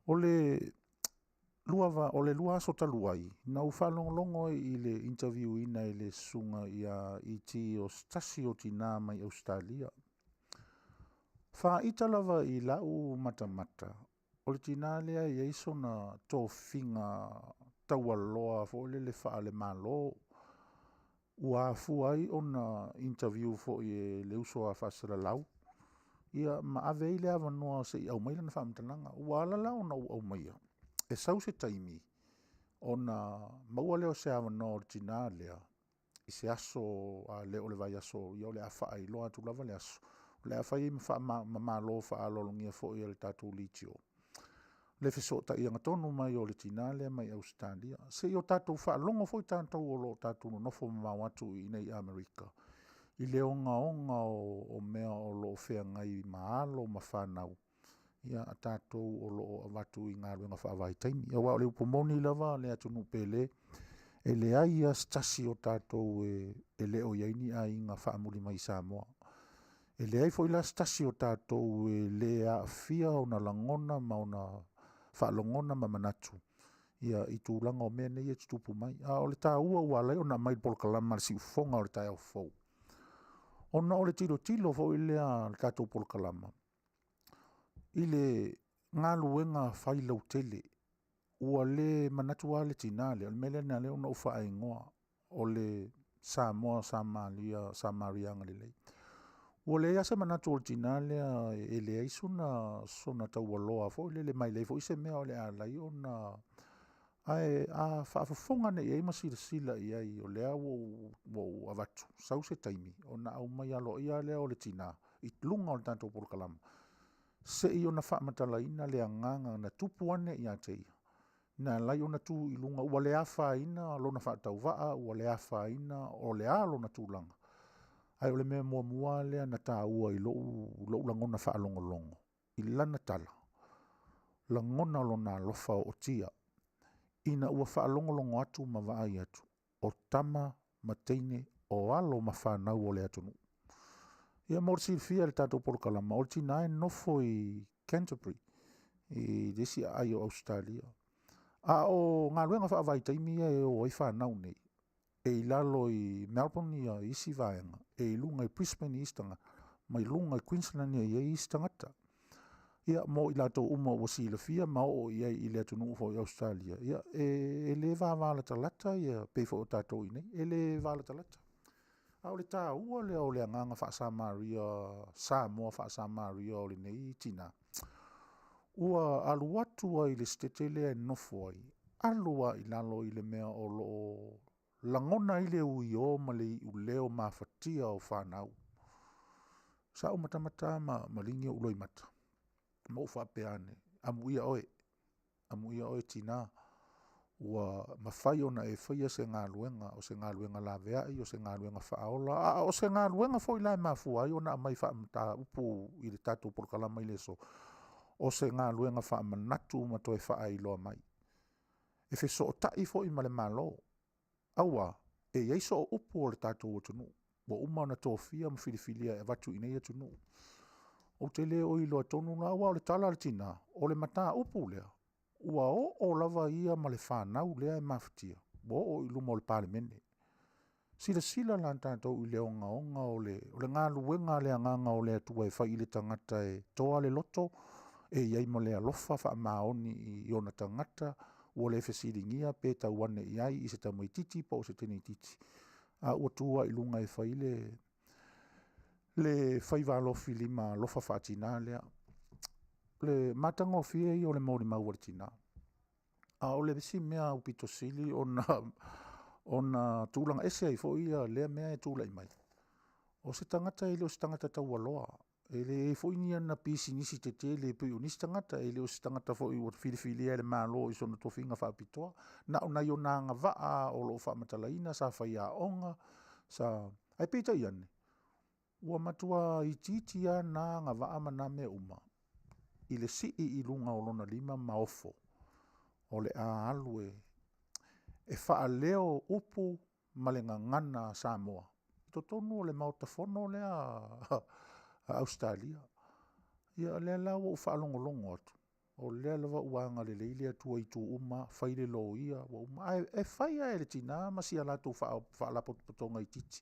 Ole lua so taluai. Na ufalong longo i le interview ina i le sunga ia iti o stasi o tina mai Australia. Fa italava i lau matamata. Ole tina lea i eiso na tō finga taualoa fo le fa ale malo. Ua fuai ona interview fo i le uso a fasira lau. Ia ma ave i le ava noa se i au maila na whamtananga. Ua ala lau na au maia. E sau se taimi. Ona maua leo se ava noa o tina lea. I se aso a leo le vai aso. Ia o le afa ai loa tu lava le aso. Le a whai ma lo wha alolongia fo i le tātou litio. Le fiso ta ianga tonu mai o le tina le mai Australia. Se i o tātou wha longo fo i tātou o lo tātou no nofo mawatu i nei Amerika. I le onga o mea o lo whea ngai maalo ma whanau. Ia a tātou o lo watu i ngā ruenga whaavai taimi. Ia wā o le upomoni lava le atunu pele. E le ai a stasi o tātou e le o iaini a inga whaamuri mai Samoa. E le ai fo ila stasi o tātou e le a fia o na langona ma o na whaalongona ma manatu. Ia i tūlanga o mea nei e tutupu mai. A o le tā ua lei o na mai polkalama si ufonga o le tai au fau. Ona o le tilo fo i le a tātou polkalama. I le ngā luenga whailau tele. Ua le manatu a le tinale, le mele na le ona ufa ai ngoa o le Samoa, Samarianga le lei. Ua le ase manatu o le tinale e le aisuna sona tau aloa fo le mai lei fo ise mea o le alai ona a whaafafonga ne i eima sila i ai o lea wo avatu, sau se taimi, ona au mai alo ia lea o le tina, i lunga o le tātou polokalama. Se i ona whaamatalaina le anganga na tupuane i a teia. Na lai ona tu i lunga ua le awha ina lona whaatau waa, ua le awha ina o le a lona tūlanga. Ai o le mea mua lea na tā ua i lou langona whaalongolongo. I lana tala. Langona lona lofa o tia. Ina ua whaalongolongo atu ma vaai atu. O tama, ma teine, o alo ma whanau o le atunu. Ia morsi fia le tātou polokalama. O tina e nofo i Canterbury. I desi ai o Australia. A o ngā ruenga whaavai taimi e o i whanau nei. E i lalo i Melbourne i isi vaenga. E i lunga i Brisbane i istanga. Ma i lunga i Queensland i istangata. Ia mo i lato uma o si le fia ma o i i le atunu ufo i Australia. Ia e le vāvala talata ia peifo o tātou i nei. E le vāvala talata. A o le tā ua le o le anganga whaasamaria Samoa whaasamaria o le nei tina. Ua aluatua i le stetele e nofo ai. Alua i lalo i le mea o lo langona i le ui o ma le i uleo ma fatia o whanau. Sa o matamata ma lingi o uloi mata. Ma ufa peane. Amu ia oe tina. Ua mawhai ona e whaia se ngā luenga. O se ngā luenga la veai, o se ngā luenga whaola. O se ngā luenga fo i lai mafua ai. Ona mai whaamata upu i le tātou polokalama i le so. O se ngā luenga whaamanatu ma toi whaai loa mai. E whi so o tai fo i male malo. Aua, e iei so o upu o le tātou o tunu. Wa uma na tō fia ma whiliwhilia e watu i nei tunu. O te leo o i loa tonu na awa o le tala le tina. O le mata upu lea. Ua o lava ia ma le whanau lea e mawhitia. Wa o i luma o le palemene. Sila lan tātou i le onga o le ngā luenga le anganga o le atua e whai i le tangata e toa le loto. E iai mo le alofa wha maoni i ona tangata. Ua le whesiringia pe tau wane i ai i se tamai titi pa o se tene titi. A ua tua i lunga e whai le whai walofi lima lofa whaatina lea. Le matanga o fia i o le mauri maua tina. A o le visi mea upito sili ona tūlanga ese ai fo ia lea mea e tūla i mai. O se tangata ele o se tangata tau aloa. Ele e foi ni ana pisi nisi te tele pe o nisi tangata ele o tangata foi o fili ele malo i sono tofinga fa pitoa na ona yo na nga va o lo fa matalaina sa fa ia onga sa ai pita iane ua matua i titia na nga va mana me uma ile si i lunga o lona lima maofo o le a alue e fa leo upu malenga ngana Samoa totonu le mautafono le a Australia. Ia lea lawa u whaalongolongo atu. O lea lawa uanga le leile atua i tū uma, whaile lo ia, wa uma. E whaia e le tina, masi ala tū whaalapototonga i titi.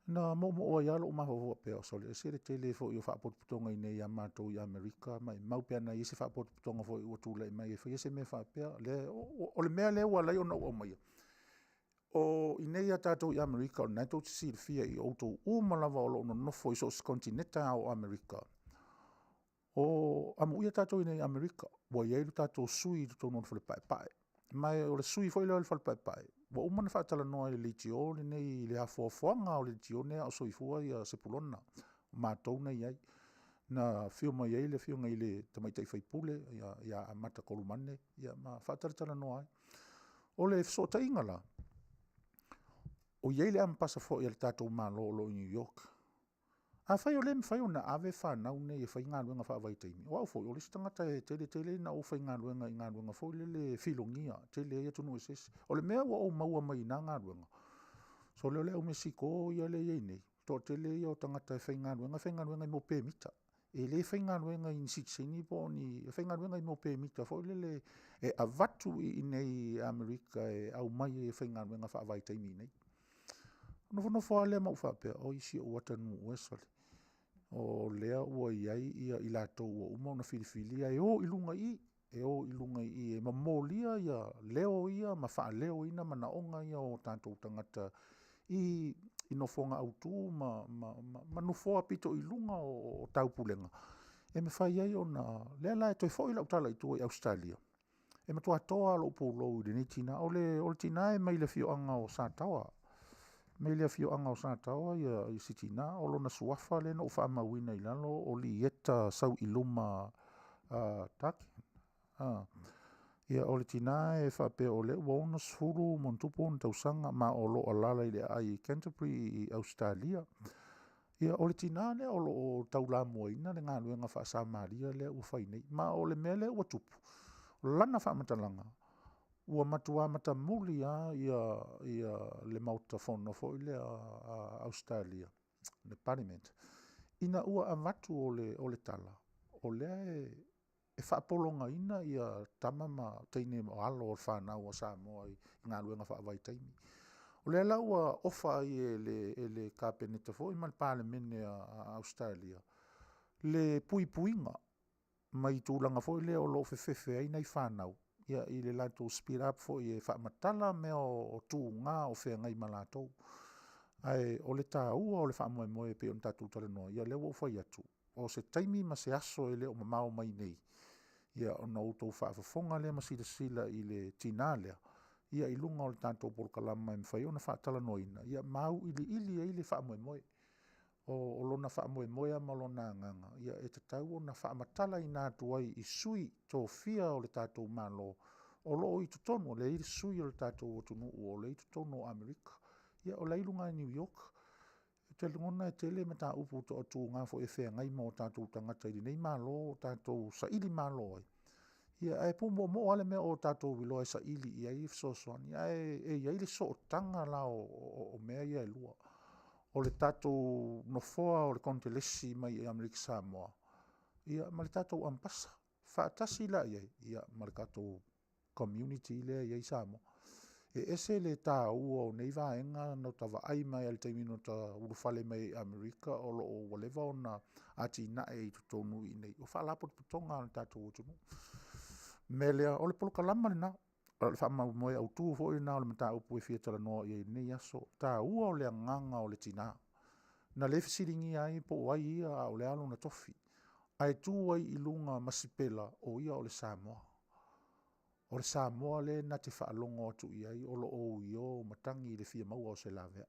Na mo o ialo uma hoa pēo sole. E sere tele fo i o whaapototonga i nei a mātou i Amerika, mai maupea na i se whaapototonga fo i o tūla i mai e whaia se me whaapea. O le mea lea ua lai o na ua mai. O i nei a tātou i Amerika, o nei tō te sirfia i outou umalawa o loo nofo i so kontineta o Amerika. O amu ia tātou i nei Amerika, wa ieiru tātou sui i tō non whale pae. Mai o le sui fo i leo le whale pae. Wa umana whaatala noa i le litio, le nei le hafoafoanga o le litio nea o soifua i a sepulona. mātou nei ai. Na whio mai ai le whio ngai le tamaitai whaipule, ia amata kolumane, ia ma whataratara noa ai. O le fsota inga la, o iei le ampasa fo i le tātou mālo lo i New York. A whai o le mwhai o na ave whanau nei e whai ngā luenga wha vai teimi. O au fo, o le stangata e tele na o whai ngā luenga i ngā luenga fo le whilongia, tele e atunu e sesi. O le mea wa o maua mai nā ngā luenga. So leo le au Mexico ia le iei nei. Tō tele i o tangata e whai ngā luenga i mo pē mita. E le whai ngā luenga i nisitsini po ni, whai ngā luenga i mo pē mita. Fo le e avatu i nei Amerika e au mai e whai ngā luenga wha vai teimi nei. Nofo a lea mau whapea, o isi o watanu uesale. O lea ua iai ia i lato ua uma na filifili e o ilunga i, e mamolia ia leo ia, ma wha leo ina, ma naonga ia o tātou tangata i nofonga autu, ma nofoa pito ilunga o taupulenga. E me whai iai o na, lea la e toi fo i lau tala i tua i Australia. E ma tua toa lo polo i dene tina, o le tina e mai le fio anga o Sātawa. Mei lea fio anga o Sātawa i sitina, o lona suafa le no wha mawina i lalo o li eta sau iluma taki. Ia o le tina e whape o le uona sfuru montupo na tausanga ma o lo alala i le ai Canterbury i Australia. Ia o le tina le o lo taula moina le ngā luenga wha sa Maria le ua whainei. Ma o le mea le ua tupu. Lana wha matalanga. Ua matua matamuli ia le mauta fono fo i le Australia, le parliament. Ina ua amatu o le tala. O lea e whaapolonga ina ia tama ma teine o alo o whanau o Samoa i ngā luenga whaavai taimi. O lea la ua ofa i e le kāpeneta fo i ma le parliament a Australia. Le puipuinga mai tūlanga fo i lea o lo fefefe ai nei whanau. Ia i le lato speed up fo i e whaamatala mea o tū ngā o whea ngai malatou. Ai o le tā ua o le whaamoe moe pe on tātou tala noa. Ia leo o whai atu. O se taimi ma se aso e leo mamao mai nei. Ia o na utou whaafafonga lea masida sila i le tina lea. Ia i lunga o le tātou porkalama e mwhai o na whaatala noa ina. Ia mau ili e le whaamoe moe. O lona whaamoe moea ma lona nganga. Ia e te tau o na whaamatala i nātu ai i sui tō whia o le tātou malo. O loo i tutono, le i sui o le tātou o tunu o le i tutono o Amerika. Ia o leilunga i New York. Te lungona e tele me tā upu to atu ngā fo e whea ngai mo o tātou tangata i nei malo o tātou sa ili malo ai. Ia e pumo mo ale mea o tātou wilo e sa ili i ai fsosoani. Ia e iai le so o tanga la o mea ia e lua. O le tātou nofoa o le kontelesi mai i Amerika Samoa. Ia ma le tātou ampasa. Whaatasi la iai. Ia ma le tātou community le iai Samoa. E ese le tā ua o nei vaenga no tawa ai mai al teimino ta urufale mai Amerika o lo o waleva o na ati na e i tutonu i nei. O whaalapo te putonga le tātou utunu. Melea o le polo kalama le na. O le whaama moe au tū fo i na o le mata upu e whiatala noa i nei aso. Tā ua o le nganga o le tina. Na le fisiringi ai po wai ia o le alo na tofi. Ai tū ai i lunga masipela o ia o le Samoa. O le Samoa le na te whaalongo atu i ai o lo o i o matangi i le fia maua o se lawea.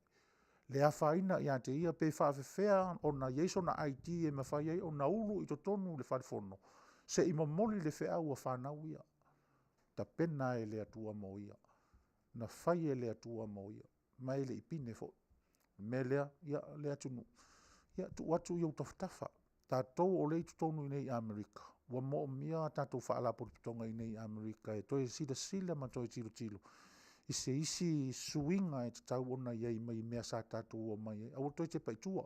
Le awhaina i ante ia pe whaafewhea o na yeiso na IT e mawhai ai o na ulu i to tonu le wharifono. Se i mamoli le whea ua whanau ia. Ta pena e le atua mo ia. Na whai e le atua mo ia. Mai le ipine fo. Me lea, ia le atunu. Ia tu watu iau taftafa. Tātou o le i tutonu i nei Amerika. Wa mo mia tātou whaalapo putonga i nei Amerika. E toi sila ma toi tilo. I se isi suinga e te tau ona iei mai mea sa tātou o mai. Awal toi te paitua.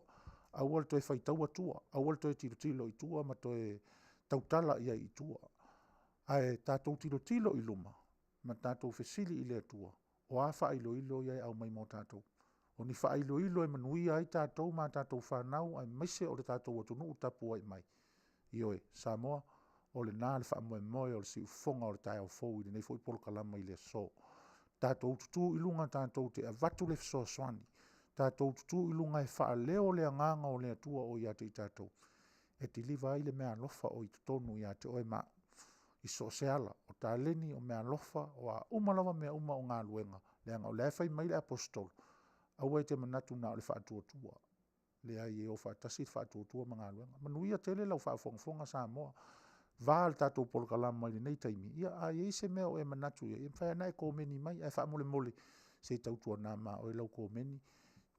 Awal toi whaitaua tua. Awal toi tilo i tua ma toi tautala iei i tua. Ai tātou tilo i luma. Ma tātou fesili i le atua. O a whailo iai au mai mo tātou. O ni whailo e manui ai tātou ma tātou whanau ai maise o le tātou atunu utapu ai mai. Ioe, Samoa, o le nā le whaamoe moe o le si ufonga o le tai au fōu i nei fōi polo kalama i le so. Tātou tutu ilunga tātou te avatu le fso swani. Tātou tutu ilunga e wha leo le anganga o le atua o ia te i tātou. E ti liva ai le mea lofa o i tutonu ia te oe ma. I so se ala, o tā leni o mea lofa o a umalawa mea uma o ngā luenga. Le anga o le whai mai le apostol. Aua te manatu na o le whaatua tua. le ai o whaatasi whaatotua mga luenga. Manuia tele lau whaafonga Samoa. Vāle tātou polokalama mai le nei taimi. Ia a iei se mea o e manatu ia. Ia mwhai anai kōmeni mai. Ai wha mole se tautua nā mā o e lau kōmeni.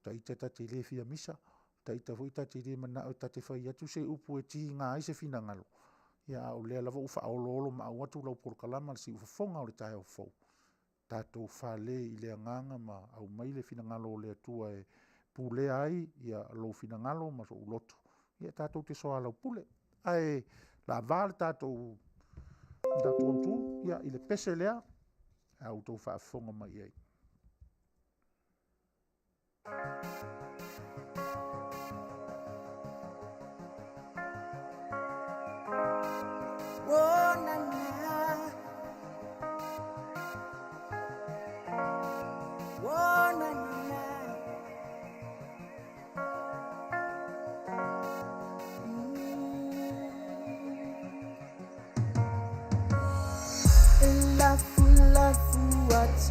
Ta ita tate le fia misa. Ta ita fo ita te le mana o tate whai atu se upu e ti ngā ai se fina ngalo. Ia o lea lava ufa olo ma au atu lau polokalama si ufa fonga o le tae o fau. Tātou whale i lea nganga ma au mai le fina ngalo o lea tua e pule ai. Ia lo fina ngalo ma so uloto. Ia tātou te soa lau pule. Ai la vale tātou tu, ia i le pese lea, au tau whaafonga mai ei.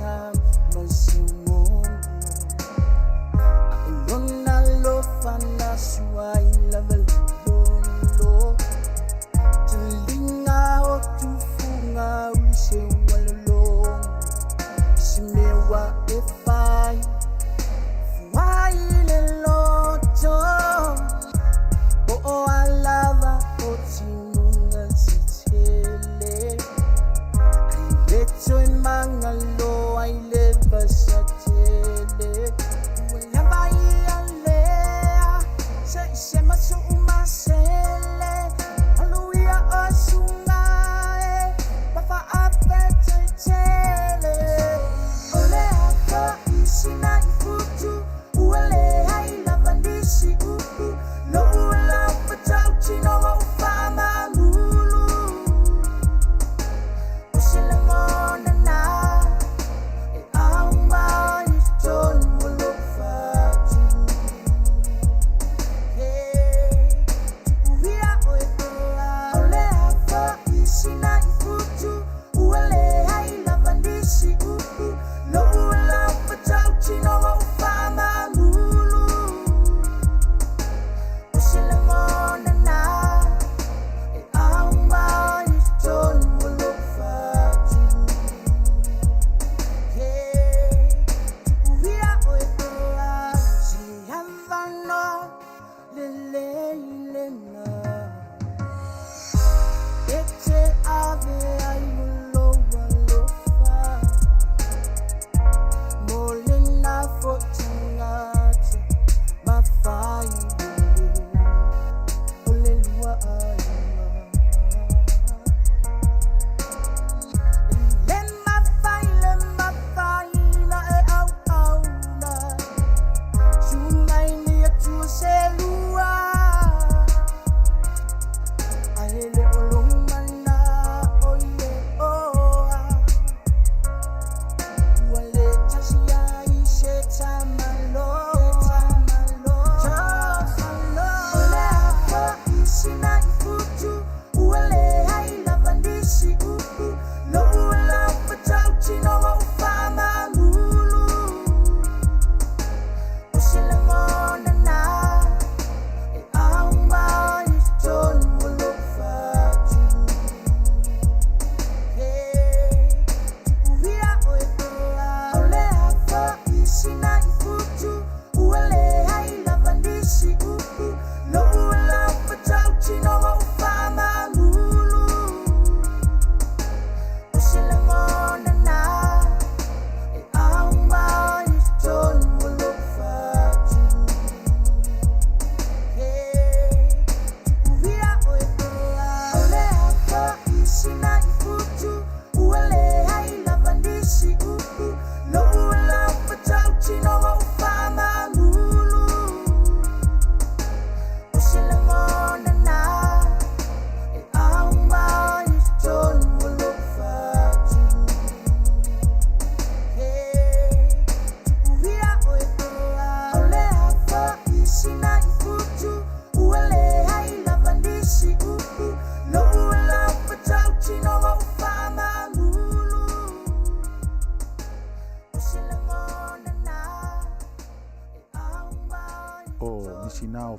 Time masimo alona lo fana suai level lo tulinga o tufunga ulise walolo simewa e fai why le loto o alava o tinunga sitele leto mangalo I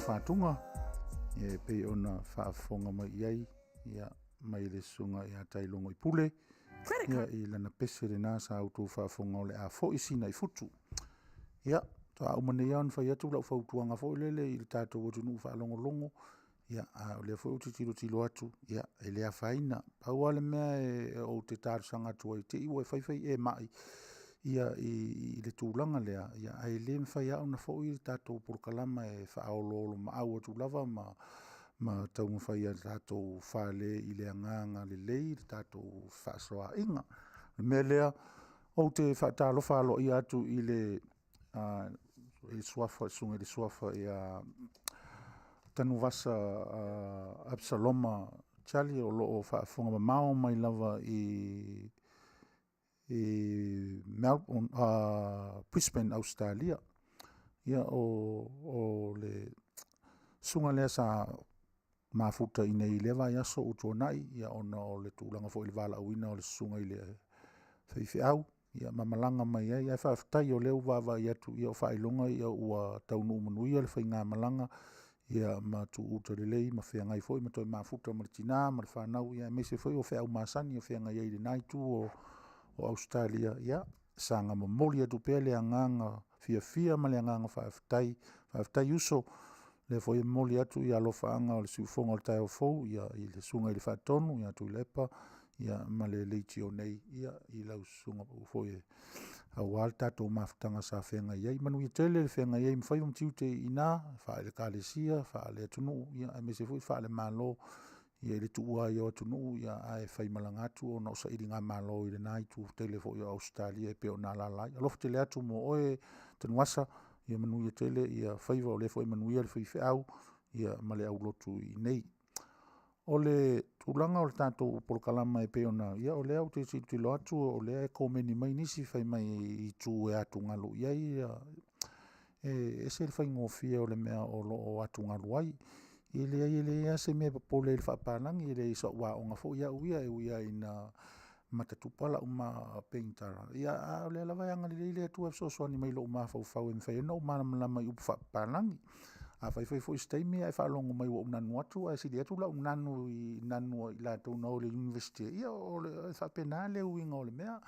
whātunga e pe ona whaafonga mai iai ia mai le sunga ia tailongo I pule ia I lana pese le nasa auto whaafonga o le a fo isina I futu ia toa umane ian whai atu lau whautuanga fo lele I le tātou o tunu whaalongolongo ia o le fo uti tilo atu ia e lea whaina paua le mea o te tātusanga tua I te iwa whaiwhai e mai ia I le tūlanga lea ia ai le mwhai au na fo I le tātou purkalama e whaaololo ma au atu lava ma tau mwhai a tātou whale I le anganga le lei le tātou whaasoa inga me lea o te whaatalofa alo I atu I le e suafa sunga le suafa ia tanu vasa Absaloma Charlie o loo whaafonga mao mai lava I Melbourne, Brisbane, Australia. Ia o le sunga lea sa mafuta I nei lewa ia so utuanai ia ona o le tūlanga fo I le wala awina o le sunga I le whaiwhi au. Ia mamalanga mai ia whaafitai o leo wawa I atu ia o whailonga ia ua taunu umanuia le whainga malanga ia ma tu uta le lei ma whea ngai fo I matoi mafuta ma le tina ma le whanau ia mese fo I o whea au masani o whea ngai ai le naitu o Australia ia sanga mamoli atu pea le anganga fia ma le anganga whaafitai uso le foi moli atu ia alofa anga o le siufonga o le tae o fou ia I le sunga I le whaatonu ia tu lepa ia ma le leiti o nei ia I lau sunga o foi a wal tato mafutanga sa whenga iai manu I tele le whenga iai mwhai mtiute ina wha le kalesia wha le atunu ia a mese foi wha le malo ia le tuua ia atunu ia ai whai malanga atu o na osa iri ngā malo I le nai tu tele fo ia Australia e peo nā lalai alofa tele atu mo oe tanuasa ia manu ia tele ia whaiva o le fo manu ia le whaiwhi au ia male au lotu I nei o le tūlanga o le tātou polokalama e peo na ia o le au te tilo atu o le e komeni mai nisi whai mai I tū e atu ngalo ia e se le whai ngofia o le mea o lo o atu ngalo ai Ile se me pole le whapalangi ile isa wa o ngafo ia uia e uia ina matatupala uma paintara ia le lava anga le tu so so ni mai lo ma fau e mfai no ma la mai up whapalangi a fai fo stay me e whalongo mai o nanu atu a si le tu la nanu I la tu no le university ia o le whapenale uinga o le mea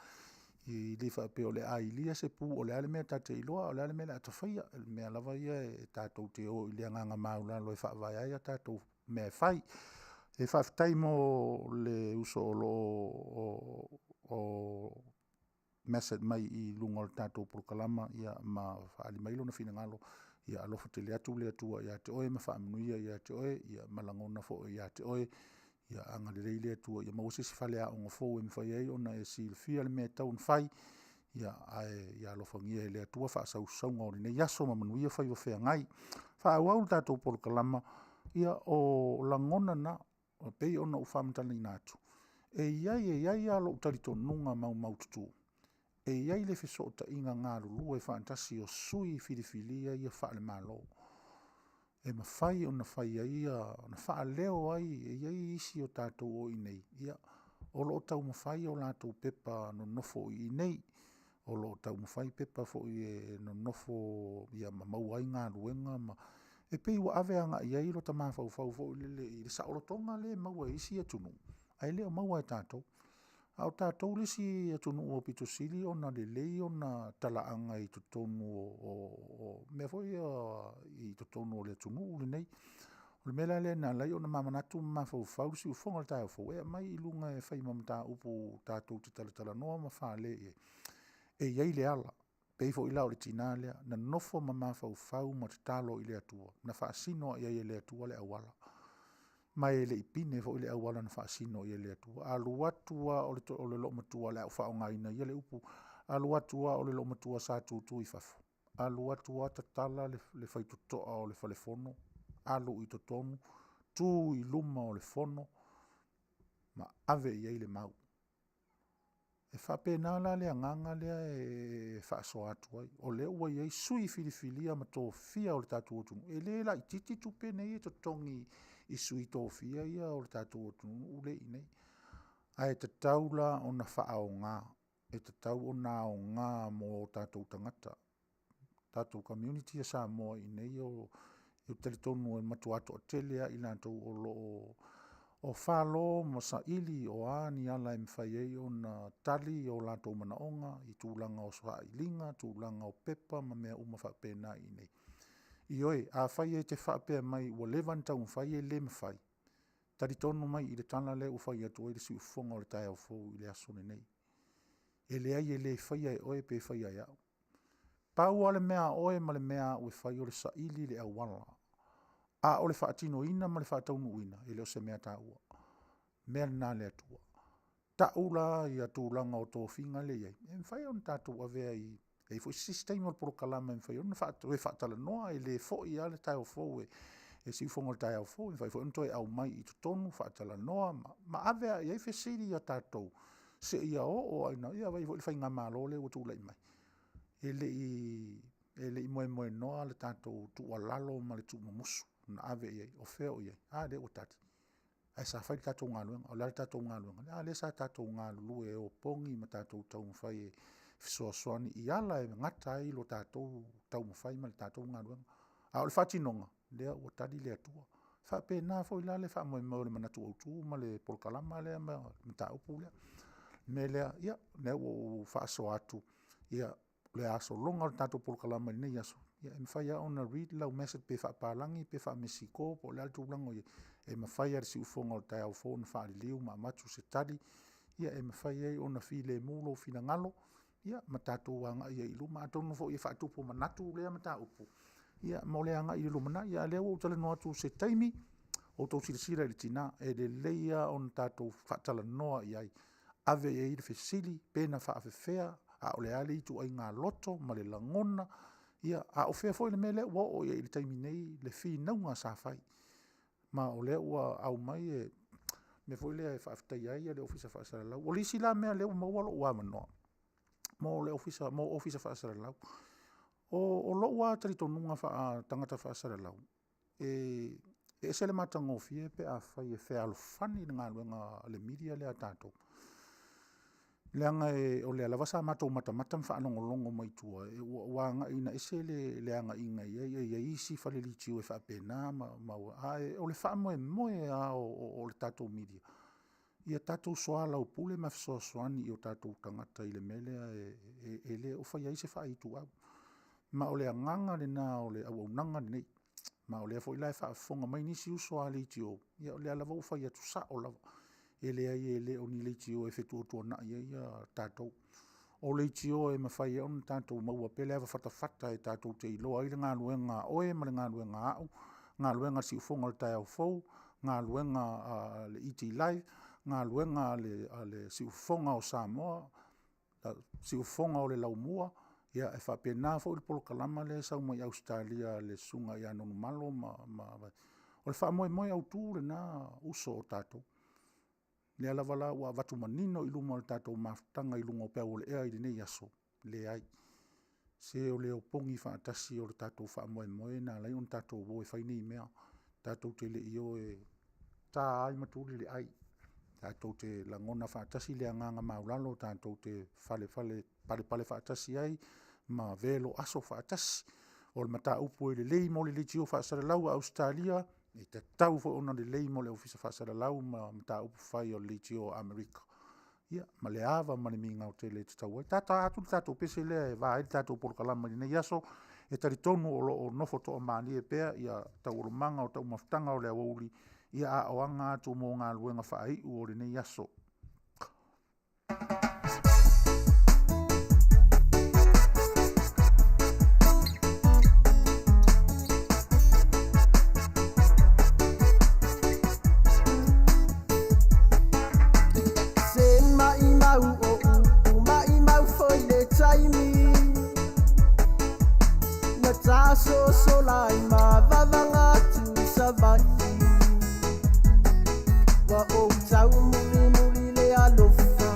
I le whape o le ai lia se pu o le ale mea tate iloa o le ale mea la atawhaia le mea lava ia e tātou te o I le anganga maula lo e whaavai ai a tātou mea whai e whaafitai mo le uso o lo o mesed mai I lunga o le tātou pulukalama ia ma whaali mailo na whina ngalo ia alofa te le atu le atua ia te oe ma whaamnuia ia te oe ia malangona fo ia te oe ia anga le reile atua ia mawasisi whale a onga fōu e mwhai ai ona e silfia le mea taun whai ia ae ia alofangia le atua wha sau saunga o le nei aso ma manuia whai wa whea ngai wha au au tātou polokalama ia o langona na o pei ona u whamatala I nātu e iai alo utarito nunga mau tutu e iai le whisota inga ngā rulu e whaantasi o sui whirifilia ia wha le malo e mawhai o na whai ia na wha leo ai e iai isi o tātou o I nei ia o lo tau mawhai o lātou pepa no nofo I nei o lo tau mawhai pepa fo I e no nofo ia mau ai ngā ruenga ma e pei wa ave anga iai lo ta mawhau fo le I le saorotonga le mau isi e tunu ai leo mau ai tātou au tātou lisi atunu o pito sili o na lelei o na talaanga I totonu o mea foi I totonu o le atunu le nei o le mela le na lai o na mamanatu mafau si ufonga le tae fau e mai I lunga e whai mamata upu tātou te talatala noa ma whale e iai le ala pei fo ila o le tina lea na nofo ma mafau ma te talo I le atua na whaasino iai le atua le awala mai le ipine fo le awala na whaasino I le atua alu atua o le lo matua le au whaongaina I le upu alu atua o le lo matua sa tutu I fafu alu atua tatala le whaitutoa o le whalefono alu I totonu tu I luma o le fono ma ave I le mau e whapena la le anganga lea e whaaso atu ai o le ua iei sui filifilia ma tō fia o le tātou otunu e le la I titi tupe nei e totongi I sui tō fia ia o le tātou otunu ule I nei a e tatau la o na whaao ngā e tatau o na o ngā mo tātou tangata tātou community a sa moa I nei o e tali tonu e matu ato o telea i lātou o lo o whalo ma sa ili o ani ala e mwhai ei o na tali o lātou manaonga i tūlanga o swa i linga, tūlanga o pepa ma mea uma whapena i nei. I oe, a whai e te whapea mai ua levan tau mwhai e le mwhai. Tari tonu mai i le tana le u whai atu e le si ufonga o le tai au fōu i le asone nei. E le ai e le whai ai oe pe whai ai au. Pau ale mea oe ma le mea ue whai o le sa ili le au wala. A o le whaatino ina ma le whaataunu ina, e leo se mea tā ua. Mea nā le atua. Ta ula i atūlanga o tō whinga le iei. E mwhai on tātou avea i, e fo sistema o porokalama e mwhai on whaatala noa e le fo i ale tai au fōu e si ufonga le tai au fōu, e mwhai fo onto e au mai i tutonu whaatala noa, ma avea i eife siri a tātou. Se ia o aina, ia vai fo i whai ngā mālo le o tūlai mai. E le i moe noa le tātou tua lalo ma le tūma musu. Na ave iei, o feo iei, le o tati. Ai sa whai tātou ngā luenga, o lare tātou ngā luenga. Le sa tātou ngā lue e o pongi ma tātou tau mwhai e fisoasoani i ala e ngata i lo tātou tau mwhai ma le tātou ngā luenga. O le whatinonga, lea o tadi lea tua. Whape nā fo i la le wha moe le manatu au tū ma le polkalama lea ma tā upu lea. Me lea, ia, lea o whaaso atu, ia, le aso longa o tātou polkalama i nei aso. Ia, e mwhaia ona read lau message pe whaapalangi, pe whaamesiko, po le altulango ia. E mwhaia resi ufonga o tai au fōu na whaari liu, ma matu se tadi. Ia, e mwhaia i ona while mulo whina ngalo. Ia, ma tātou wanga ia ilu, ma atonu fo ia whaatupo manatu lea ma tā upu. Ia, mo lea anga i lumana, ia lea o tale noa tu se taimi, o tau sira ili tina, e le leia on tātou whaatala noa iai. Ave e i le fesili, pena whaafefea, a o le ale i tu ai ngā loto, ma le langona. Ia, a o fea foi le mele, wa o ia i le taimi nei, le fi naunga sa fai. Ma o lea ua au mai e, me foi lea e whaafetai ai le ofisa whaasara lau. O lisi la mea lea maualo ua manoa. Mo le ofisa whaasara lau. O lo ua taritonunga tangata whaasara lau. E se le matango fie pe a fai e whea alofani ngā luenga le media lea tātou. Leanga o le alavasa matou matamata whaanongolongo mai tua. Wanga ina ese leanga inga ia isi whaleli tiu e whaapena o le whaamoe moe o le tātou media. Ia tātou soa lau pule ma fisoa soani i o tātou tangata i le melea e le o whai aise wha itu au. Ma o le anganga le nā o le au nanga nei. Ma o le afo ilai whaafonga mai nisi usoa le tiu. Ia o le alava o whai atu sa o lava. Ele ai ele o ni leitio e fetu to na ia tātou. O leitio e mawhai on tātou maua pele ava whatawhata e tātou te iloa i le ngā luenga oe ma le ngā luenga au, ngā luenga si ufonga le tai au fou, ngā luenga le iti live, ngā luenga le si ufonga o Samoa, si ufonga o le laumua, ia e whapena fo i le polokalama le sau mai Australia le sunga i anonu malo o le whamoe au tū le nā uso o tātou. Le alavala ua watu manino i luma o le tātou mafutanga i lunga o pea o le ea i le nei aso, le ai. Se o le o pongi whaatasi o le tātou whaamoe nā lai on tātou o e whaini i mea, tātou te le i o e tā ai maturi le ai. Tātou te langona whaatasi le anganga maulalo, tātou te pale whaatasi ai, ma velo aso whaatasi. O le mata upu e le lei mo le litio whaasara lau a Australia, e te tau fo ona le lei mo le ofisa whaasara lau ma mata upu whai o le litio Amerika. Ia, ma le awa ma le minga o te le te tau ai. Tata atu le tātou pese lea e vaa e tātou polokalama ni nei aso, e taritonu o nofo toa maani e pea, ia tau o manga o tau mafutanga o le awauri, ia a oanga atu mo ngā luenga whaai o le nei aso. So solai ma vavanga tu savai wa o tau muli le alofa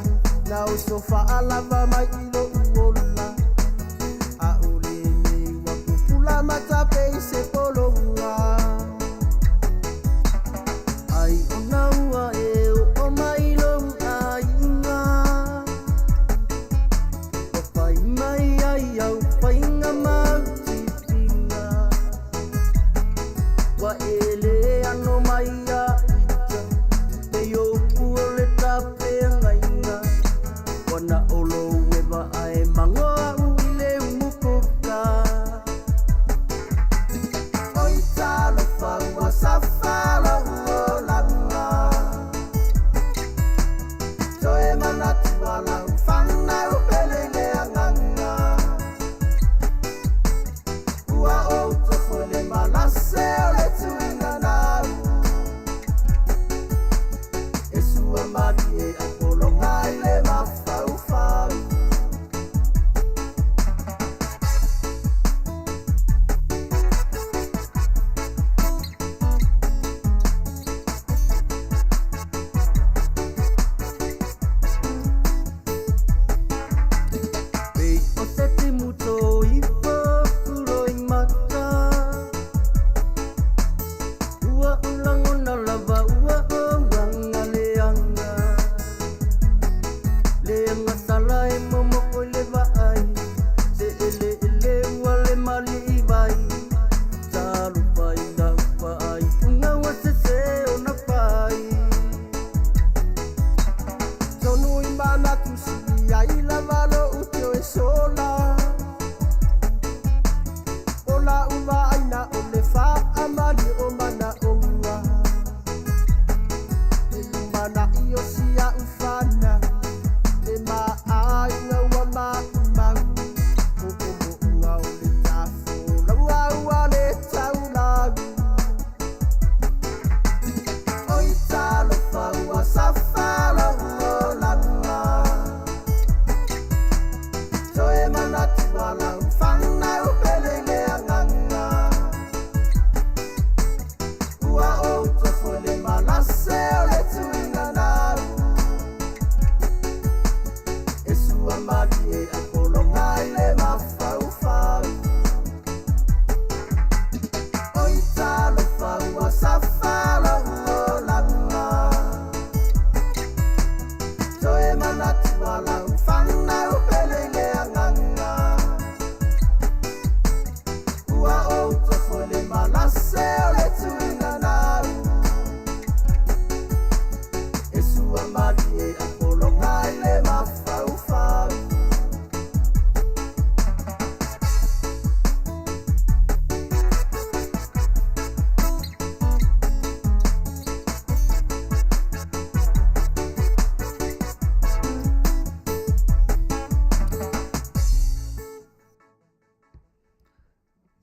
na o sofa alava mai ilo uola a ule me wa pupula mata pe se polonga ai ona ua e o mai lo ainga o pai mai ai au pai nga ma mana tuala ufana upelele anganga ua o tofole malase ole tuina nau esua mali e apolonga ile mafaufau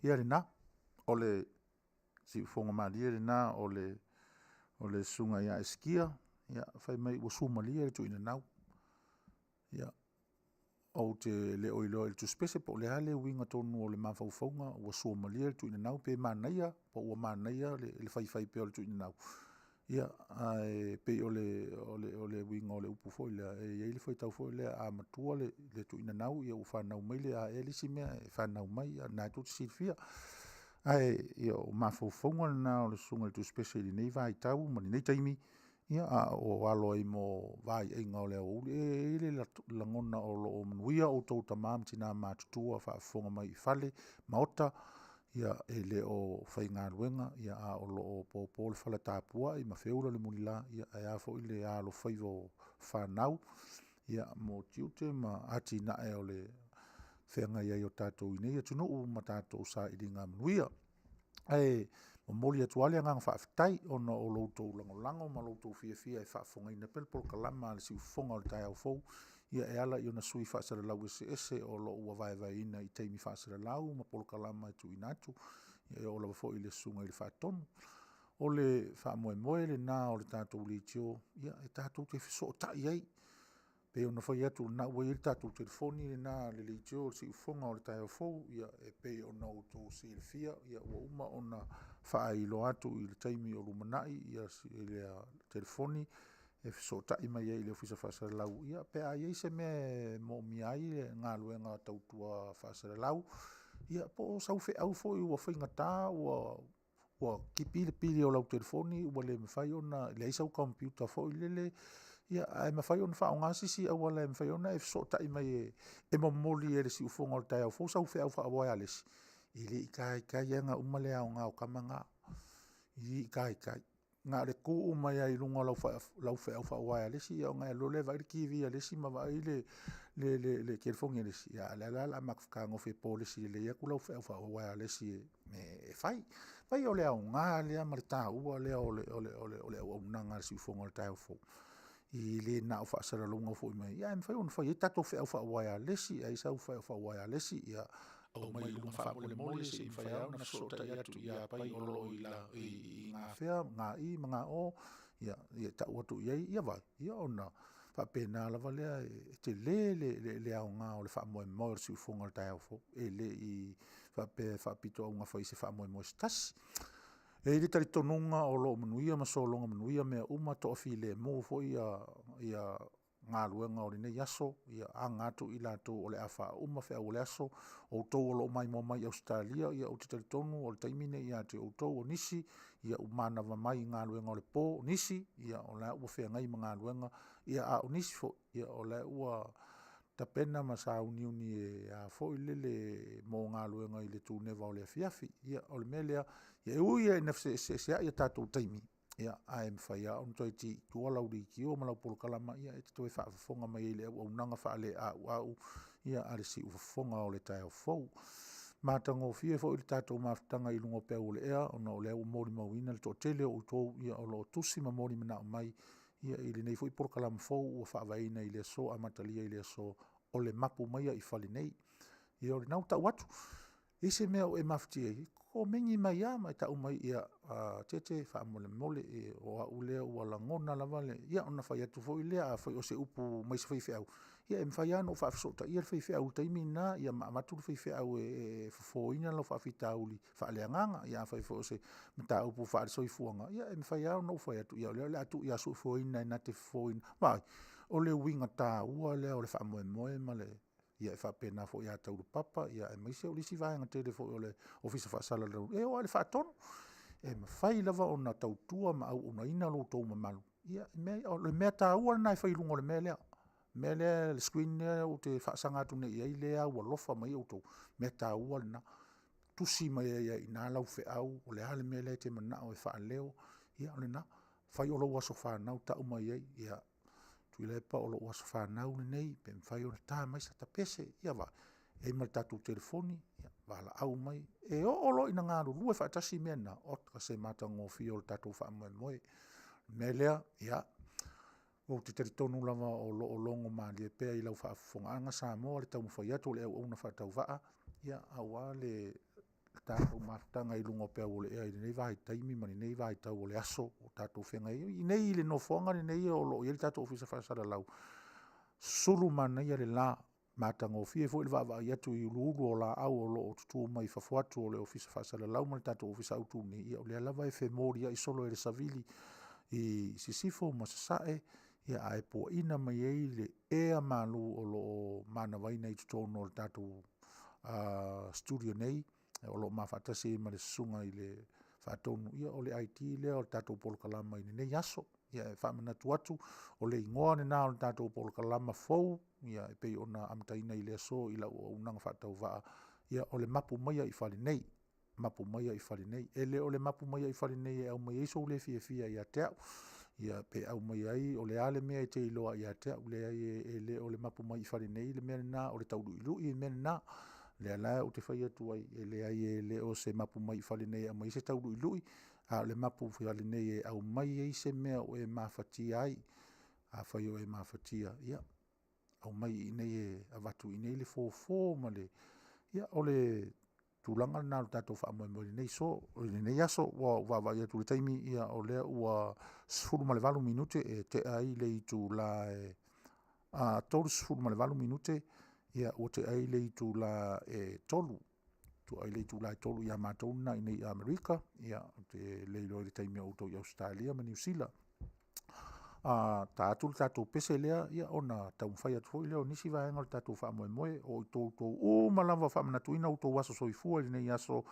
Ia rena, o le si ufonga malia rena, o le sunga ia eskia, ia fai mai ua suma lia le tuina nau. Ia, o te le oilo le tu spese, po le hale winga tonu o le mawhauwhaunga, ua suma lia le tuina nau, pe manaia, po ua manaia le fai pe o le tuina nau. Ia, pe o le winga o le upu foi, e le foi tau foi le a matua le tuina nau, ia u whanau mai le a elisi mea, e whanau mai, na tuti silfia. Ia o mawhauwhaunga na o le sunga le tu spese li nei vai tau, mani nei taimi, ia o alo ai mo vai e ngau le au, le langona o lo o manuia o tau tamam tina matutua, whaafonga mai i fale, maota, ia le o fai ngā ruenga, ia o lo o popo le whala tāpua, i mawheura le munila, ia a fo i le alo whaivo whanau, ia mo tiute ma ati na o le whenga ia o tātou i nei, atunu u ma tātou sa i ngā manuia. O moli atuale ngang whaafitai, ono o loutou lango, ma loutou fia e whaafonga ina pelpol kalama le si ufonga o le tai au fou, ia e ala i ona sui whaasara lau ese o lo ua vai ina i teimi whaasara lau, ma polo kalama i tu inatu, ia e o lawa fo i le sunga i le whaatonu. O le whaamoe le nā o le tātou li tio, ia e tātou te fiso o tai ei, pe ona fai atu na ua i le tātou telefoni le nā le li tio si ufonga o le tai au fou, ia e pe ona o tō si le fia, ia ua uma ona whaailo atu i le taimi o lumanai, ia si le telefoni, e fiso tai mai e le ofisa whaasara lau. Ia pe a iei se me mo miai ngā luenga tautua whaasara lau. Ia po sau fe au fo i ua whaingatā, ua kipi le pili o lau telefoni, ua le mawhai ona, le isau computer fo i lele, ia e mawhai ona wha o ngasisi au le mawhai ona e fiso tai mai e mamoli e le si ufonga o le tai au fo sau fe au wha awa alesi. I le ikai anga umale au ngā o kamanga. I ikai. Ngā re ko o mai ai lunga lau fe au wha awa alesi, ia o ngā lo le vai kiwi alesi, ma vai le kelfongi alesi. Ia la makfaka ngofe po lesi le ia ku lau fe au wha awa alesi e fai. Fai o le au ngā lea marita ua lea o le au nanga si ufonga o le tai au fo. I le na o whaasara longa fo i mai. Ia, mwhai on whai, e tato whea wha waia lesi, e sau whea wha waia lesi, ia, au mai lunga wha mole mole se i whai au, na sota i atu ia pai o lo i la, i ngā whea, ngā i, mga o, ia, ta uatu iei, ia vai, ia ona, wha pēnā lava lea, e te le au ngā o le wha moe moe si ufonga le tai au fo, e le i wha pito au ngā whai se wha moe moe stasi. E le tari tonunga o lo manuia ma so longa manuia mea uma to afi le mo fo ia ngā luenga o rine yaso ia angatu i lato o le awha uma whea o le aso o tau o lo mai mo mai Australia ia o te tari tonu o le taimine ia te o tau o nisi ia umana wa mai ngā luenga o le po o nisi ia o le ua whea ngai ma ngā luenga ia a o nisi fo ia o le ua ta pena ma sa uniuni e a fo i lele mo ngā luenga i le tū neva o le afiafi ia o le melea ia ui e nefse se ia tātou taimi ia a em whaia on toi ti tua lauri ki o malau polo kalama ia e te toi whaafafonga mai ele au nanga whaale au ia a le si ufafonga o le tai au fau mātango fie fo i le tātou maftanga i lungo pēu o le ea ona o le au mori mauina le tō tele o tō ia o lo tusi ma mori mana o mai ia i le nei fo i polo kalama fau o whaavaina i le so a matalia i le so o le mapu maia i whali nei ia o le nau ta watu ese mea o e maftia i ko mengi mai ia mai ta umai ia tete fa mole mole e o a ule o la ngona la vale ia ona fa ia tu foi le a foi o se upu mai se foi au ia em fa ia no fa sota ia foi au taimi na ia ma tu foi au e fo ina lo fa fitauli fa le nganga ia fa fo se mta upu fa so ifuanga ia em fa ia no fa tu ia le atu ia so fo ina na te fo ina vai o le winga ta ua le o le fa moe male ia e whapena fo ia tauru papa, ia e maise o lisi vaenga tere fo o le ofisa whaasala rau. E o ale whaatonu, e ma whai lava o na tautua ma au una ina lo tau ma malu. Ia le mea tā ua nai whai lungo le mea lea. Mea lea le screen lea o te whaasangatu ne ia i lea ua lofa mai o tau. Mea tā ua na tusi mai ia i nā lau whe au, o le hale mea lea te mana o e wha leo. Ia o le na, whai o lo waso whanau ta umai ia, ia tui lepa o lo waso whanau le nei, pe mwhai o le tā mai sa ta pese, ia wa, e mai tatu telefoni, ia, wala au mai, e o lo ina ngāru, lue whaatasi mea na, o ka se mata ngofi o le tatu whaamue moe, me lea, ia, o te teritonu lava o lo o longo maa lia pea i lau whaafonga anga sa moa le tau mwhai atu le au una whaatau waa, ia, awa le tātou mātanga i lungo pea o le ea i nei vahi taimi mani nei vahi tau o le aso o tātou whenga i nei le no whonga ni nei o lo i le tātou ofisa whaasara lau suru mana i le la mātanga o fie fo i le vava i atu i ulu o la au o lo o tutu mai whawhatu o le ofisa whaasara lau mani tātou ofisa autu ni ia o le alawa e whe mori i solo e le savili i sisifo ma sasae ia a e po ina mai e le ea malu o lo mana waina i tutono o le tātou studio nei o lo mafatasi ma le sunga i le whaatonu ia o le IT lea o le tātou polo kalama i nei aso ia e whamanatu atu o le ingoa ne nā o le tātou polo kalama fau ia e pei ona amtaina i le aso i la o unanga whaatau waa ia o le mapu maia i whali nei mapu maia i whali nei e le o le mapu maia i whali nei e au mai eiso le fia ia te au ia pe au mai ai o le ale mea i te iloa ia te au le ai e le o le mapu mai i whali nei le mea nā o le tauru ilu i mea nā le ala o te whai atu ai e le ai e le o se mapu mai whale nei a mai se tauru i lui a le mapu whale nei e au mai e se mea o e mawhatia ai a whai o e mawhatia ia au mai i nei e avatu i nei le fō ma le ia o le tūlanga nā o tātou wha mai nei so o le nei aso wa vai atu le taimi ia o lea ua sfuru ma le 8 minute e te ai le i tū la e a tolu sfuru ma le 8 minute ia o te ai le tu la e tolu tu ai le tu la tolu ia matona i nei Amerika ia te le lo le taimi o to Australia ma New Zealand tātou pese lea ia ona tau whai atu leo nisi vaenga o tātou wha moe o to o malawa wha manatuina o to waso soifua i nei aso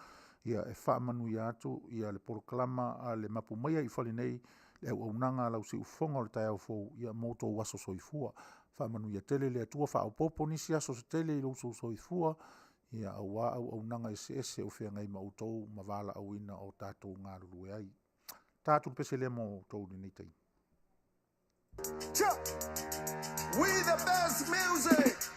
ia e wha manu i atu ia le poroklama a le mapu maia i whali nei le au aunanga lau si ufonga o le tai au fau ia mo to waso soifua whamanu ia tele le atua wha au popo nisi aso se tele i louso soifua ia au au nanga ese o whea ngai mautou ma wala au ina o tātou ngā rurue ai. Tātou pese le mo tau ni nei tai. We the best music!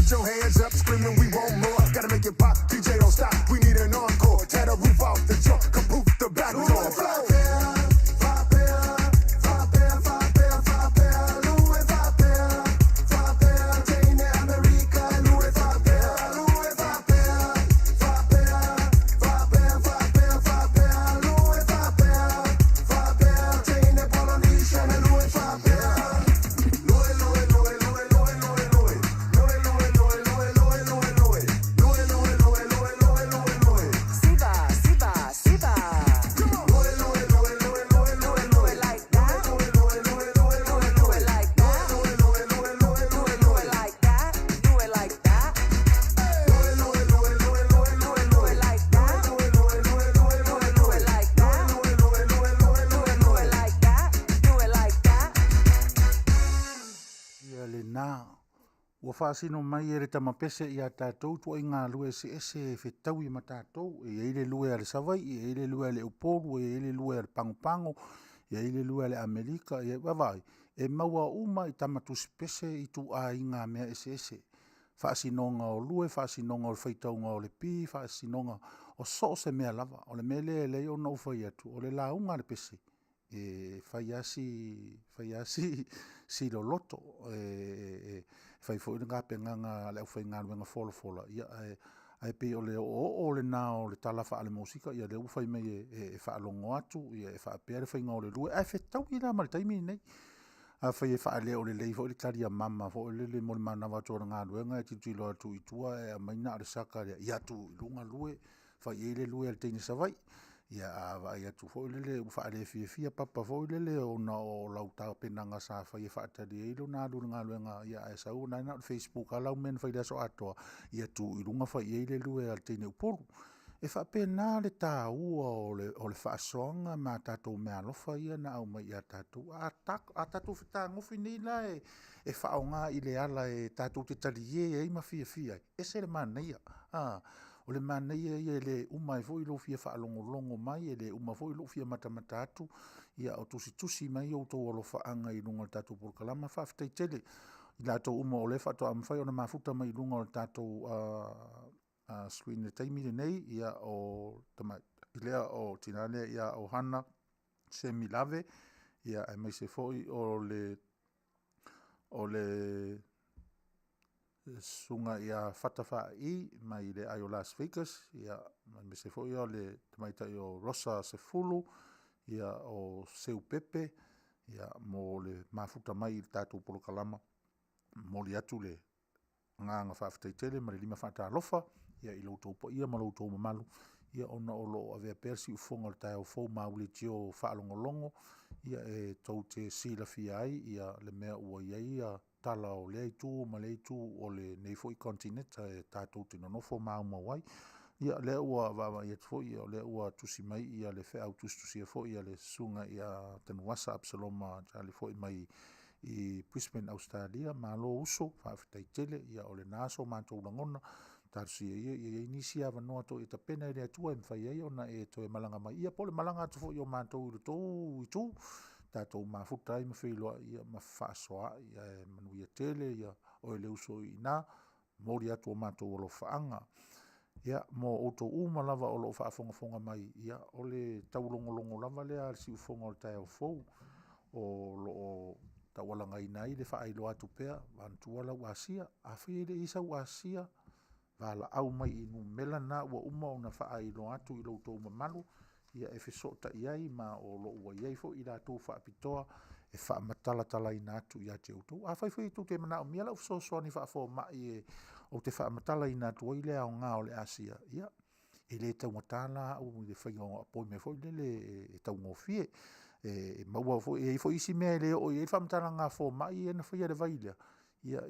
Put your hands up, screaming we want more. Gotta make it pop, DJ don't stop. We need an encore. Tear the roof off the jump, kapoof the back door. Ua whaasino mai e re tamapese i a tātou tua i ngā lue se ese whetau i ma tātou e eile lue ale Savai, e eile lue ale Uporu, e eile lue ale Pangopango, e eile lue ale Amerika, e wawai, e maua uma i tamatusi pese i tu a i ngā mea ese ese. Whaasinonga o lue, whaasinonga o whaitaunga o le pi, whaasinonga o so se mea lava, o le mele e leo no whai atu, o le launga le pese. E whaiasi si lo loto, fai fo nga penganga le fai nga wenga fola ia ai pe o le na o le talafa ale musika ia le fai me e fa longo atu ia e fa pe fai nga o le lue ai fe tau ina mal taimi nei a fai fa le o le fo le taria mama fo le mo mana va to nga wenga ti lo atu i tua e maina le saka ia tu lunga lue fai ele lue al tini Savai ia ava ia tu fo le fa le fia papa fo le ona o lauta penanga sa fa ia fa tadi e na lu nga luenga ia e sa una na Facebook ala men fa ia so ato ia tu ilunga fa ia le lu e altine Uporu e fa pena le ta o le fa songa ma tato me alo fa ia na o mai ia tato a fita ngo finila e fa nga ile ala e tato te tali e ma fia e se le man ia o le mana ia le umai foi lo fia fa longo mai le uma foi lo fia mata atu ia o tusi mai o to lo fa anga i lunga tatu por kalama fa ftai tele ila to uma o le fa to am fai ona mafuta mai lunga tatu screen le taimi nei ia o tama ile o tinale ia o hana se milave ia ai mai se foi o le sunga ia fatafa i mai le ai o Las Vegas ia me se foi o le tamaita o Rosa Sefulu ia o Seu Pepe ia mo le mafuta mai tatu polo kalama mo li atu le nganga whawhataitele ma le lima whatalofa ia i loutou po ia ma loutou mamalu ia ona o lo ave persi ufonga le tai o fou maule tio whaalongolongo ia e tau te sila fia ai ia le mea ua ia tala o le tu ma le tu o le nei foi continent e tātou te nonofo mawai ia le ua wawa ia foi ia le ua tusi mai ia le whea tusi foi ia le sunga ia tenuasa Absaloma tali foi mai i Brisbane Australia ma lo uso whawhataitele ia o le naso mātou langona tarsi ia inisi ava noa to i tapena i le atua e mwhai ai ona e to e malanga mai ia po le malanga atu foi o mātou i tō i tū tātou mafuta ai mawhiloa ia mawhaasoa ia e manuia tele ia o e leuso i nā mori atu o mātou o lo whaanga ia mo oto uma lava o lo whaafonga mai ia o le taulongolongo lava lea si ufonga o le tai o fou o lo tawalanga i nai le whaailoa atu pea vantuala uasia a whi le isa uasia vala au mai inu mela na ua uma o na whaailoa atu i loutou mamalu ia e fesota iai ma o lo ua iai fo i rātou whaapitoa e whaamatala i nātu i a te utou. A whai tu te mana o mia lau soani whaafo mai o te whaamatala i nātu i lea o ngā o le Asia. Ia, e le tau matala o le whai o apoi me fo i le e tau ngofie. E maua fo e fo isi mea le o i whaamatala ngā fo mai e na whai a le vailea. Ia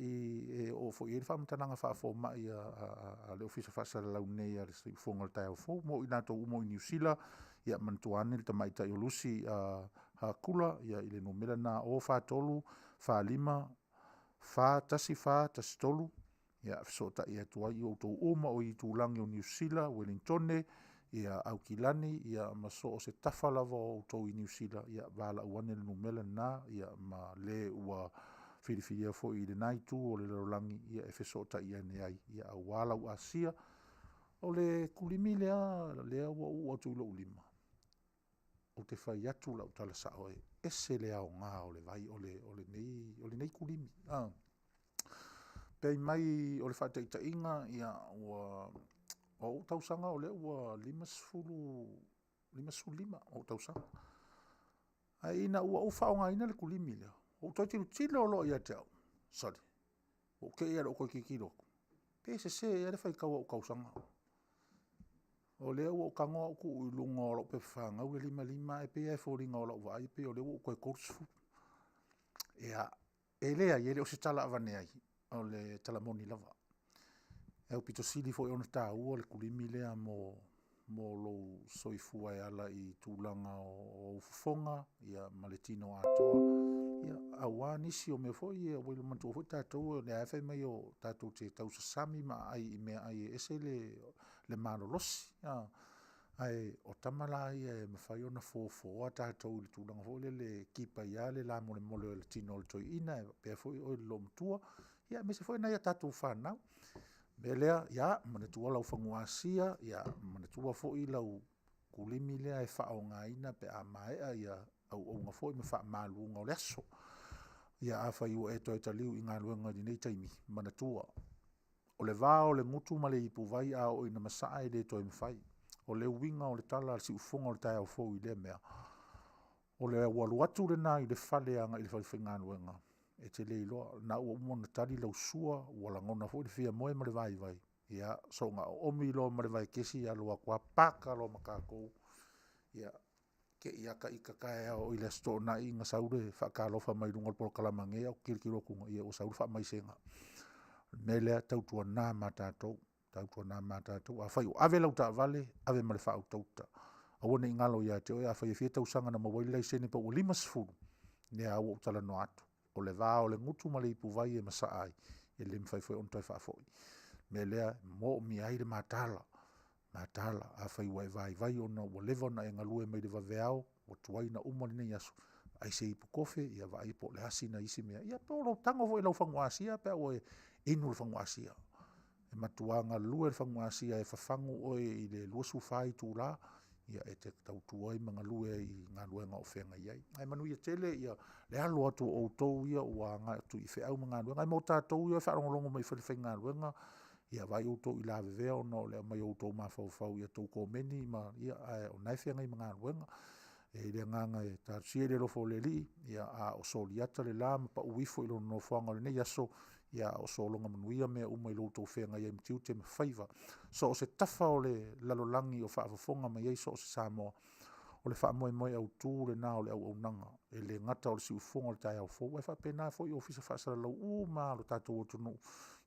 o fo i whaamatala ngā whaafo mai a le ofisa whasa lau nei a le whonga le tai o fo mo i nātou umo i New Zealand ia mantuane le tamaita i o lusi ha kula ia i le numera na o whātolu, whālima, tasi tolu ia sota ia tua i o tō uma o i tūlangi o New Zealand, Wellingtone ia Aukilani ia maso o se tawhalawa o tō i New Zealand ia wala uane le numera na ia ma le ua whiwhia fo i le nai tū o le larolangi ia e whesota ia ne ai ia a wala u asia o le kulimi lea ua tu lo ulima o te whai atu lau tala sa oe ese lea o ngā o le vai o le nei kulimi pei mai o le whateita inga ia ua o tausanga o le ua 5 o tausanga ai ina ua ufa o ngā ina le kulimi lea o toi tilo lo ia te au sorry o ke ia o koe kikiro pe se ia le whai kaua o kausanga o lea ua o kangoa o ku ui lunga o lo pe whanga ule 5 e pe e fōringa o lo vai pe o lea ua o koe korsfu ia e lea i ele o se tala avane ai o le talamoni lava e o pito sili fo e ona tā ua le kulimi lea mo lo soifua e ala i tūlanga o ufufonga ia maletino atoa ia awa nisi o me fo ia wailu mantua fo tātou le awhai mai o tātou te tausasami ma ai i mea ai ese le malolosi ai o tamala ia e mawhai ona fōfoa tātou i tūlanga fo le kipa ia le la mole mole o le tino o le toi ina pia fo i o le lomtua ia me se fo ina ia tātou whanau me lea ia manatua lau whanguasia ia manatua fo i lau kulimi lea e whao ngā ina pe a maea ia au ngā fo i me wha māluunga o le aso ia a whai ua e toi taliu i ngā luenga di nei taimi manatua o le vā o le ngutu ma le ipu vai a o ina masaa e le toi mwhai o le uinga o le tala al si ufunga o le tai au fo i le mea o le walu atu le nā i le whale anga i le whai ngā luenga e te leiloa na ua umona tali lau sua wala ngona fo i le fia moe ma le vai ia so ngā omi lo ma le vai kesi ia loa kua paka lo makakou ia ke ia ka i kakae o i le sto na i ngā saure whakalofa mai runga polo kalamange au kirkirokunga ia o saure wha mai senga me lea tautua nā mātātou a whai o ave lau tā vale ave ma le wha au tauta a wane i ngalo ia te oe a whai e fia tausanga na mawailai sene pa o 5 ne a o tala no atu o le vā o le ngutu ma le ipu vai e masa ai e le mwhai fwoi on toi whaafoi me lea mo mi ai le mātala a whai wai vai ona ua lewa na e ngalue mai le vaveao o tuai na umari nei asu ai se ipu kofe ia vai po le hasi na isi mea ia pe o tango fo i lau whanguasia pe o e inu le whanguasia e matuanga lue le whanguasia e whafangu oe i le luasu whai tūra ia e te tautua i mga lue i ngā luenga o whenga iai. Ai manu ia tele ia le alo atu o tau ia ua ngā atu i wheau mga luenga. Ai mo tātou ia wharongo mai whare ngā luenga ia vai o tau i la vevea o no lea mai o tau mawhau ia tau komeni ma ia o nai whenga i mga luenga. E le nganga e tātua le rofo le li ia a o soli ata le la ma pa uifo i lono no whanga le nei aso ia o solonga manuia mea umai loutou whenga ia mtiu te mawhaiva. So o se tafa o le lalolangi o whaafafonga mai so o se Samoa o le whaamoe au tū le nā o le au nanga e le ngata o le si ufonga o le tai au fōu e whapena fōi ofisa whaasara lau maa lo tātou o tunu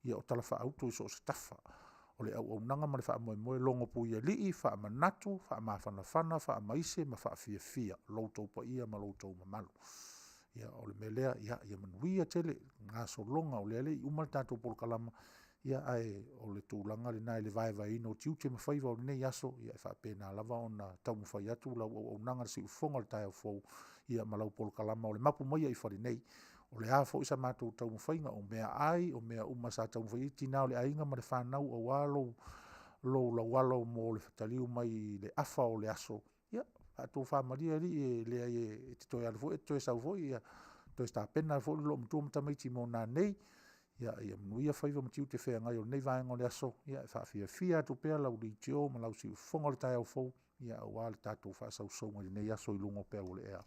ia o tala whaautu i so o se tafa o le au nanga ma le whaamoe longo pu ia lii whaamanatu, whaamawhanawhana, whaamaise ma whaafia loutou pa ia ma loutou ma malu. Ia o le melea ia manuia tele ngā solonga o le ale i umar tātou polo kalama ia ai o le tūlanga le nai le vai ino tiu te mawhaiva o le nei aso ia e whapena lava o na tau mwhai atu lau o nanga si ufonga le tai au fōu ia ma lau polo kalama o le mapu maia i whare nei o le hafo isa mātou tau mwhainga o mea ai o mea uma sa tau mwhai tina o le ainga ma le whanau o walo la walo mo le whataliu mai le afa o le aso ia ato whamaria li e lea e te toi alfo e toi sau fo ia toi sta pena fo lo mtua mtamaiti mo nā nei ia mnuia whaiva matiu te whea ngai o nei vaenga o le aso ia e whaafia fia tu pea lau li tio ma lau si ufonga le tai au fōu ia au wale tātou whaasau saunga nei aso i lungo pea o le ea.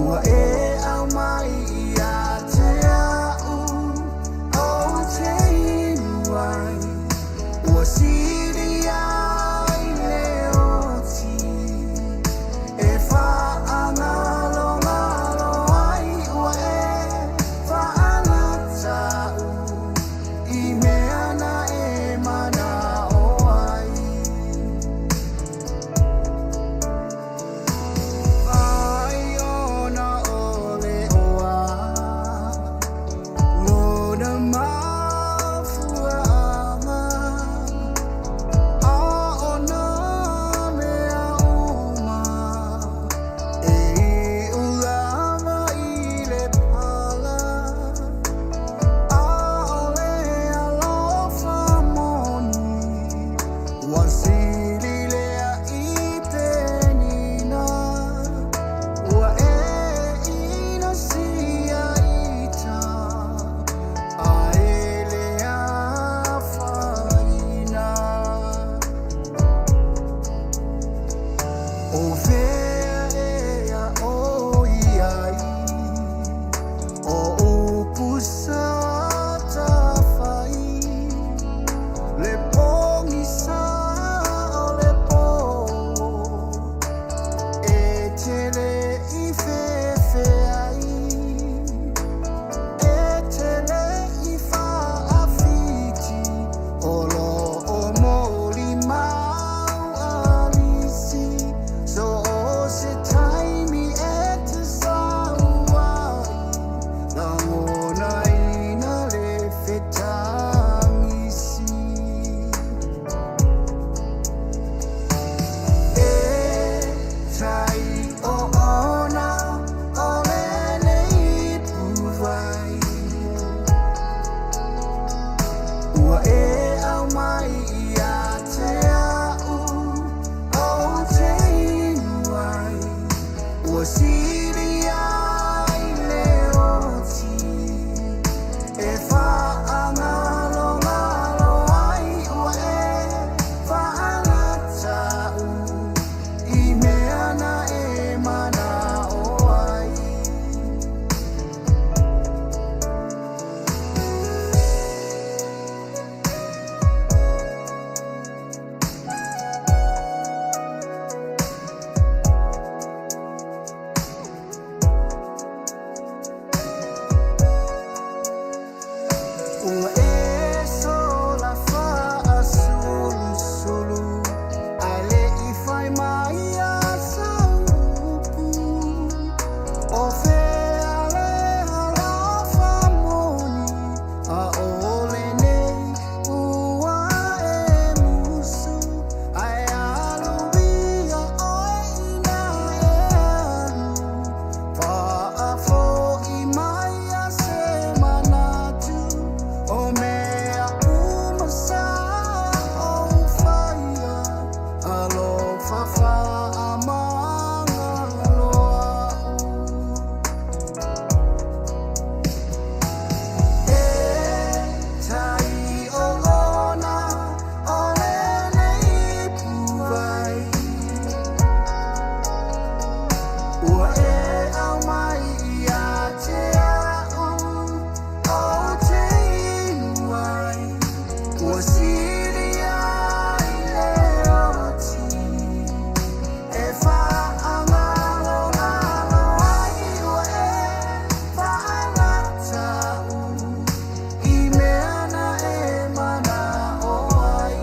Ua e au mai ia te au Ua siria I le oti e whaangaro ngaro ai ua e whaangata I mea na e mana o ai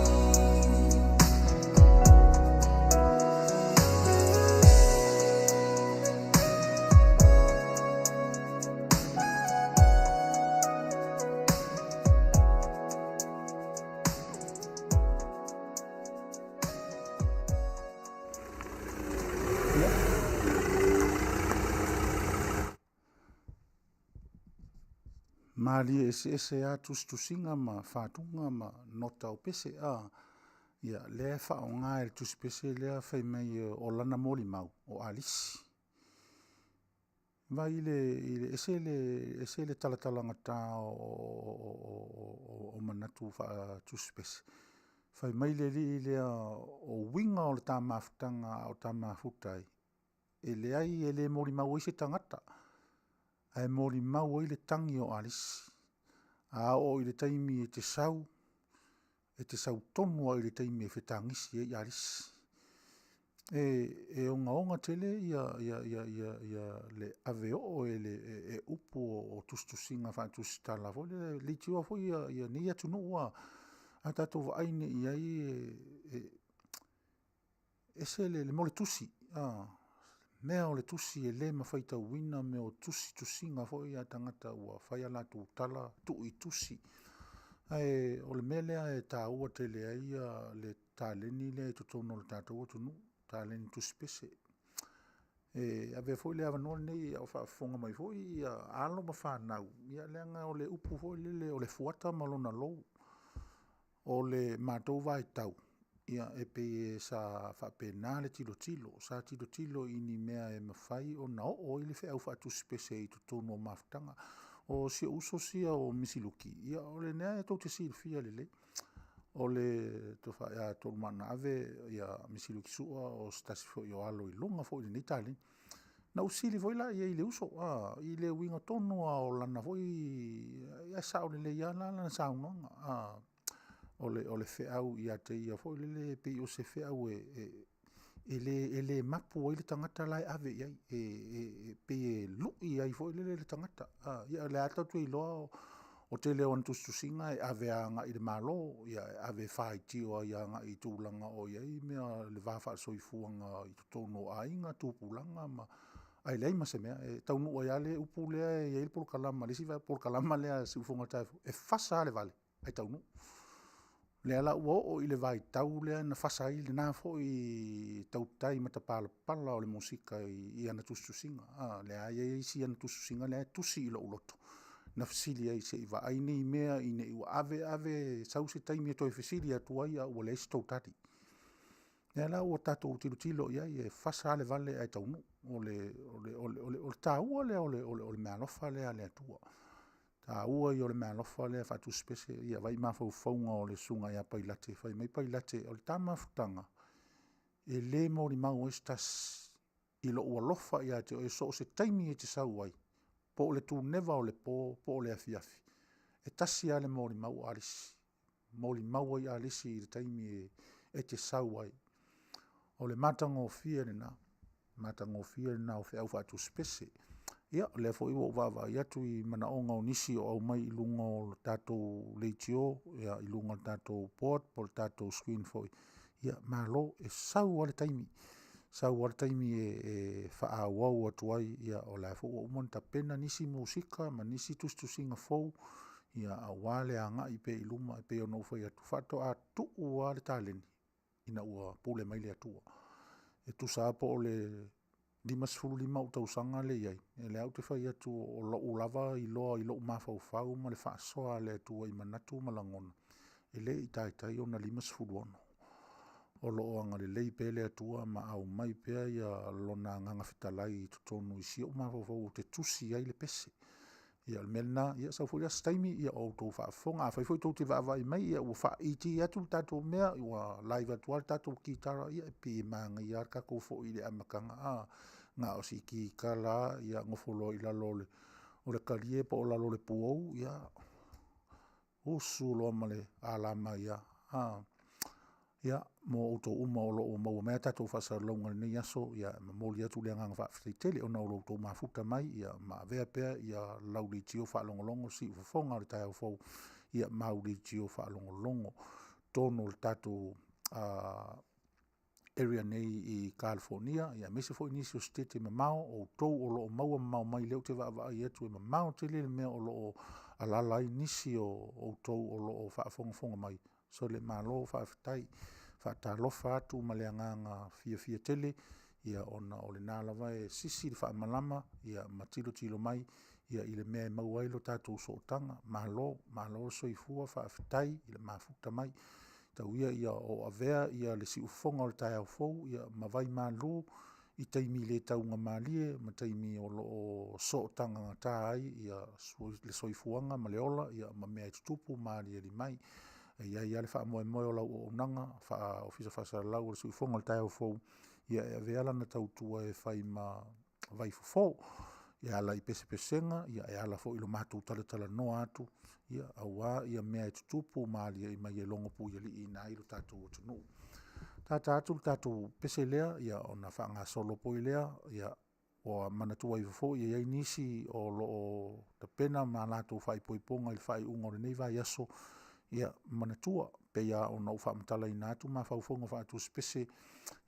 Mali ese a tustusinga ma whātunga ma nota o pese a ia lea wha o ngā e tus pese lea whai mai o lana mori mau o alisi. Vai ese le talatalanga tā o manatu wha tus pese. Whai mai le li lea o winga o le tā mawhutanga o tā mawhutai. E leai e le mori mau i se tangata. Ai mori mau i le tangi o alisi. A o i le taimi e te sau tonu i le taimi e whetangisi e alisi. E onga tele ia le ave o e le upu o tustusinga wha tustala fo le tua fo ia ni atu noa a tato wa aine i ai e se le mole tusi mea o le tusi e le mawhaita wina me o tusinga fo ia tangata ua whaia la tu tala tu I tusi. O le melea e tā ua te lea ia le tāleni le tutono le tātou atunu, tāleni tusi pese. Ave fo le avanol nei au whaafonga mai fo ia alo ma whanau. Ia leanga o le upu fo le o le fuata malona lou. O le mātou vai tau. Ia e pe sa whapena le tilo. Sa tilo ini mea e mawhai o na o ili whi au whaatusi pese I tutono o mawhtanga. O sia uso sia o misiluki. Ia o le nea e tau te sir fia lele. O le tofa ia tolu mana ave ia misiluki sua o stasi fo I o alo I lunga fo I ni tali. Na usili fo ila ia I le uso. I le winga tonu o lana fo ia sao le ia lana sao nonga. O le feau ia te ia fo le pe o se feau ele mapu o le tangata lai ave ia pe lu ia fo le tangata ia le ata tu ilo o te le on tustusinga ave anga I le malo ia ave fai ti o ia nga I tūlanga o ia I mea le wafa soifuanga I tono ainga tūpulanga ma ai lei ma se mea taunu o ia le upu lea ia il polkalama le siva polkalama lea si ufonga tai e fasa le vale ai taunu le ala o I le vai tau le na fasa I le na fo I tau tai mata pala o le musika I ana tustusinga le ai isi ana tustusinga le tusi I lo uloto na fasili ai se I va ai nei mea I nei ave sau se taimi to fasili atu ai o le sto tati le ala o tato tilo ia e fasa le vale ai taunu o le tau le o le malofa le ale atua a ua I o le mea lofa le whatu spese ia vai mawhauwhaunga o le sunga ia pailate whai mai pailate o le tamawhutanga e le mori mau estas I lo ua lofa ia te o e so o se taimi e te sau ai po o le tu neva o le po o le afiafi e tasi a le mori mau alisi mori mau ai alisi I le taimi e te sau ai o le matango fia le na o fe au whatu spese ia le fo iwo vava ia tu I manaonga o nisi o au mai I lunga o tatou leitio ia I lunga o tatou port po tatou screen fo ia malo e sau ale taimi e whaawau atu ai ia o la fo o monta pena nisi musika ma nisi tustusinga fo ia a wale anga I pe iluma I pe ono fo ia tu fato a tu ua le taleni ina ua pule mai le atua e tu sa po o le Dimas fulu lima o tausanga le iai. E le au te whai atu o lo ulava I lo mawhauwhau ma le whaasoa le atu I manatu malangona. E le I tai o na limas fulu ono. O lo anga le lei pele atua ma au mai pea ia lona nganga fitalai I tutonu I si o mawhauwhau te tusi ai le pese. Ia le melna, ia sa fulia staimi ia o tau whaafonga. A whaifoi tau te waawai mai ia ua wha iti atu tatou mea ua live atu tatou kitara ia pi maanga ia kako fo I le amakanga nga o si ki kala ia ngofolo I lalo le o le kalie po o lalo le puou ia usu loa male alama ia ia mo auto uma o loo maua mea tatou whasaralonga nei aso ia mamoli atu lea nganga whaafitaitele o na o lautou mafuta mai ia maavea pea ia lauri tio whaalongolongo si ufafonga o le tai au fau ia mauri tio whaalongolongo tono le tatou area nei i California ia mese fo inisi o stete mamao o tou o loo maua mamao mai leo te vaa i atu e mamao te le mea o loo alala inisi o tou o loo whaafonga mai so le malo whaafitai whaatalofa atu ma le nganga fia tele ia ona o le nalawa e sisi le whaamalama ia matilo mai ia i le mea e mauailo tatou sootanga malo soifua whaafitai i le mafuta mai tau ia o avea ia le si ufonga o le tai au fou ia mawai malu i taimi le taunga malie ma taimi o loo sootanga ngata ai ia le soifuanga ma le ola ia ma mea tutupu malie li mai ia le wha moe o lau o nanga wha ofisa whasara lau o le si ufonga o le tai au fou ia e avea lana tautua e whai ma vai fufo ia ala i pesenga ia e ala fo ilo mātou tala noa atu ia aua ia mea e tutupu maali i mai e longo pu ia li i nā ilo tātou o tunu. Tātou pese lea ia o na whaanga solo po i lea ia o manatua i fo ia nisi o loo ta pena ma lātou whai poiponga i whai ungo le nei vai aso ia manatua pe ia o na uwha matala i nātu ma whaufonga wha atu spese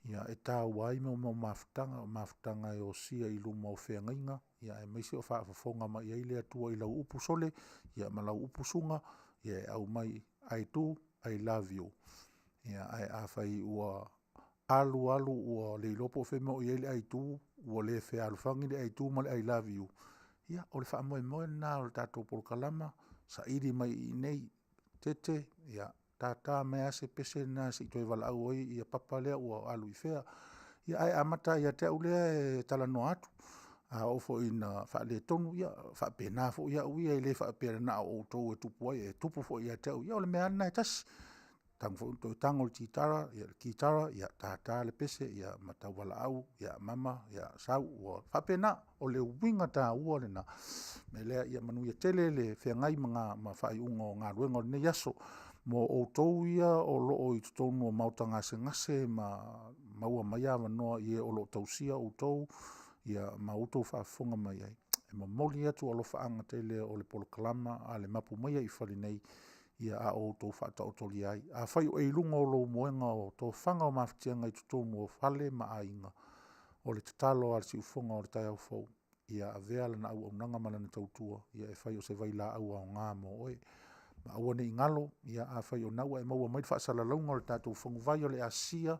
ia e tā wai me o mafutanga e o sia i luma o whea ngainga ia e meise o whaafonga ma ia i lea tua i lau upu sole ia ma lau upu sunga ia e au mai I do, I love you ia ai a whai ua alu ua le ilopo whema o ia le I do ua le whea alufangi le I do ma le I love you ia o le wha moe nā o le tātou polokalama sa iri mai i nei tete ia tata mea se pese na se toi wala au oi ia papalea ua alu i whea ia ai amata ia te aulea e tala no atu a ofo ina wha le tonu ia wha pena fo ia ui ai le wha pena na o tou e tupu ai e tupu fo ia te au ia o le mea ana e tas tang fo toi tango le kitara ia tata le pese ia matau wala au ia mama ia sau ua wha pena o le winga ta ua le na me lea ia manu ia tele le whea ngai mga ma whai ungo ngā ruenga o le ne yaso mo o tou ia o loo i tutonu o mauta ngase maua mai awa noa i e o loo tausia o tou ia mautou whaafonga mai ai. E mamoli atu o lo whaanga tele o le polokalama a le mapu mai ai whali nei ia a o tou whaata o toli ai. A whai o eilunga o lo moenga o tō whanga o mawhitianga i tutonu o whale ma ainga o le tatalo al si ufonga o le tai au fau ia a vea lana au au nanga malana tautua ia e whai o se vaila au au ngā mo oe. Ma aua ne ingalo ia a whai o naua e maua mai whaasala launga o le tātou whangu vai o le asia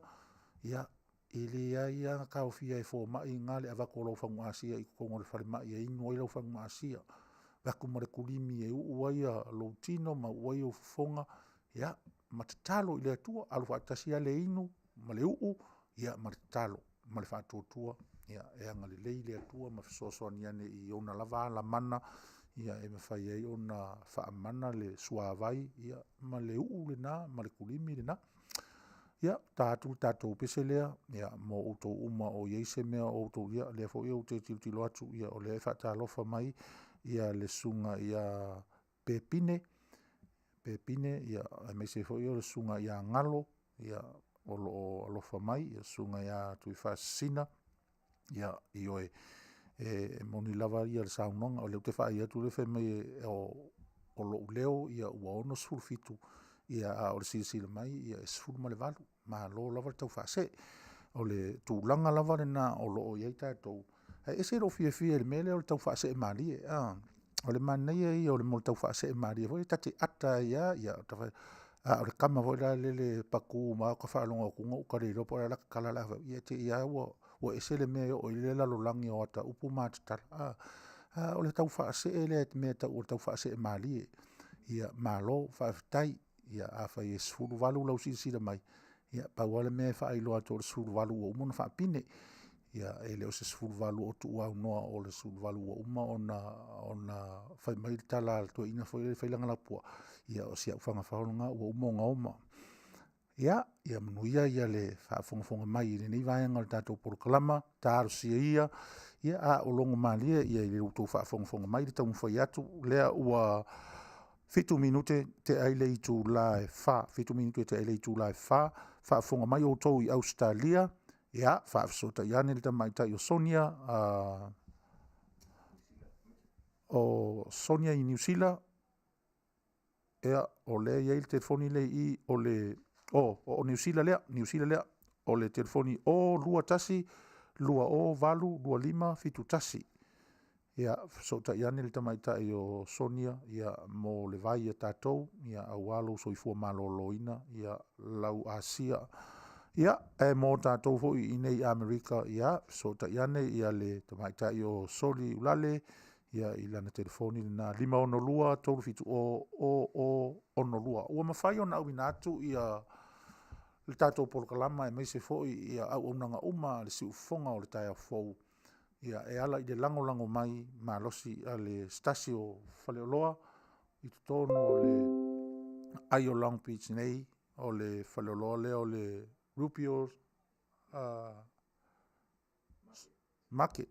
ia ili ia ka ofia e fo mai ngale avako lo whangu asia i kongo le whare mai e inu ilo whangu asia. Waku mare kulimi e uaia lo tino ma uaia o fonga ia matatalo i le atua alu whaatasia le inu ma le uu ia matatalo ma le whaatotua ia e anga le lei le atua ma fisosoani ane i ona lava la mana ia e mawhai ei ona whaamana le suavai ia ma le uu le na ma le kulimi le na ia tātou pese lea ia mo outou uma o ieise mea outou ia lea fo ia o te tilo atu ia o lea whaatalofa mai ia le sunga ia pepine ia e meise fo ia le sunga ia ngalo ia o loo alofa mai ia sunga ia tui whaasina ia i oe e moni lava ia le saunonga o leo te wha ia tu le whemai o loo leo ia ua ono sulfitu ia a o le silasila mai ia e sifuru ma le valu ma lo lava le tau whaase o le tūlanga lava le na o loo iei tātou e se ro fia le mele o le tau whaase e marie o le manei ia o le mo le tau whaase e marie foi tate ata ia o le kama foi la le paku ma ka whaalonga o kunga ukare ropo la kalala ia te ia o e se le mea o i le lalolangi o ata upu mātatara o le tau whaase e le mea o le tau whaase e marie ia malo whaafitai ia a whai e sifuru walu lau sila mai ia pauale mea whaailoa to le sifuru walu o umona whaapine ia e leo se sifuru walu o tu au noa o le sifuru walu o uma ona whai mai tala to ina whailanga lapua ia o sia ufanga whaolonga o umonga oma ia manuia ia le whaafonga mai i nei vaenga le tātou porokalama tāro sia ia a o longo malia ia i le utou whaafonga mai le tau mwhai atu lea ua fitu minute te aile i tū lae wha, fitu minute te aile i tū lae wha, whaafonga mai o tau i Australia, ia, whaafsota i ane le tamaitai o Sonia, o Sonia i New Zealand, ia, o le iei le telefoni le i, o le, o New Zealand lea, o le telefoni o lua tasi, lua o valu, lua lima, fitu tasi. Ia, sota i ane le tamaitai o Sonia, ia, mo le vai a tātou, ia, au alo soifua maloloina, ia, lau Asia. Ia, mo tātou hoi i nei Amerika, ia, sota i ane, ia le tamaitai o Soli ulale, ia, i lana telefoni na 5 tolu fitu o onolua. Ua mawhai o na au minatu, ia, le tātou polokalama e meise foi, ia, au unanga uma, le si ufonga o le tai a fou. Ia, e ala i le lango mai, malosi a le stasio Faleoloa, i tutono o le ai o Long Beach nei, o le Faleoloa lea o le Rupio Market,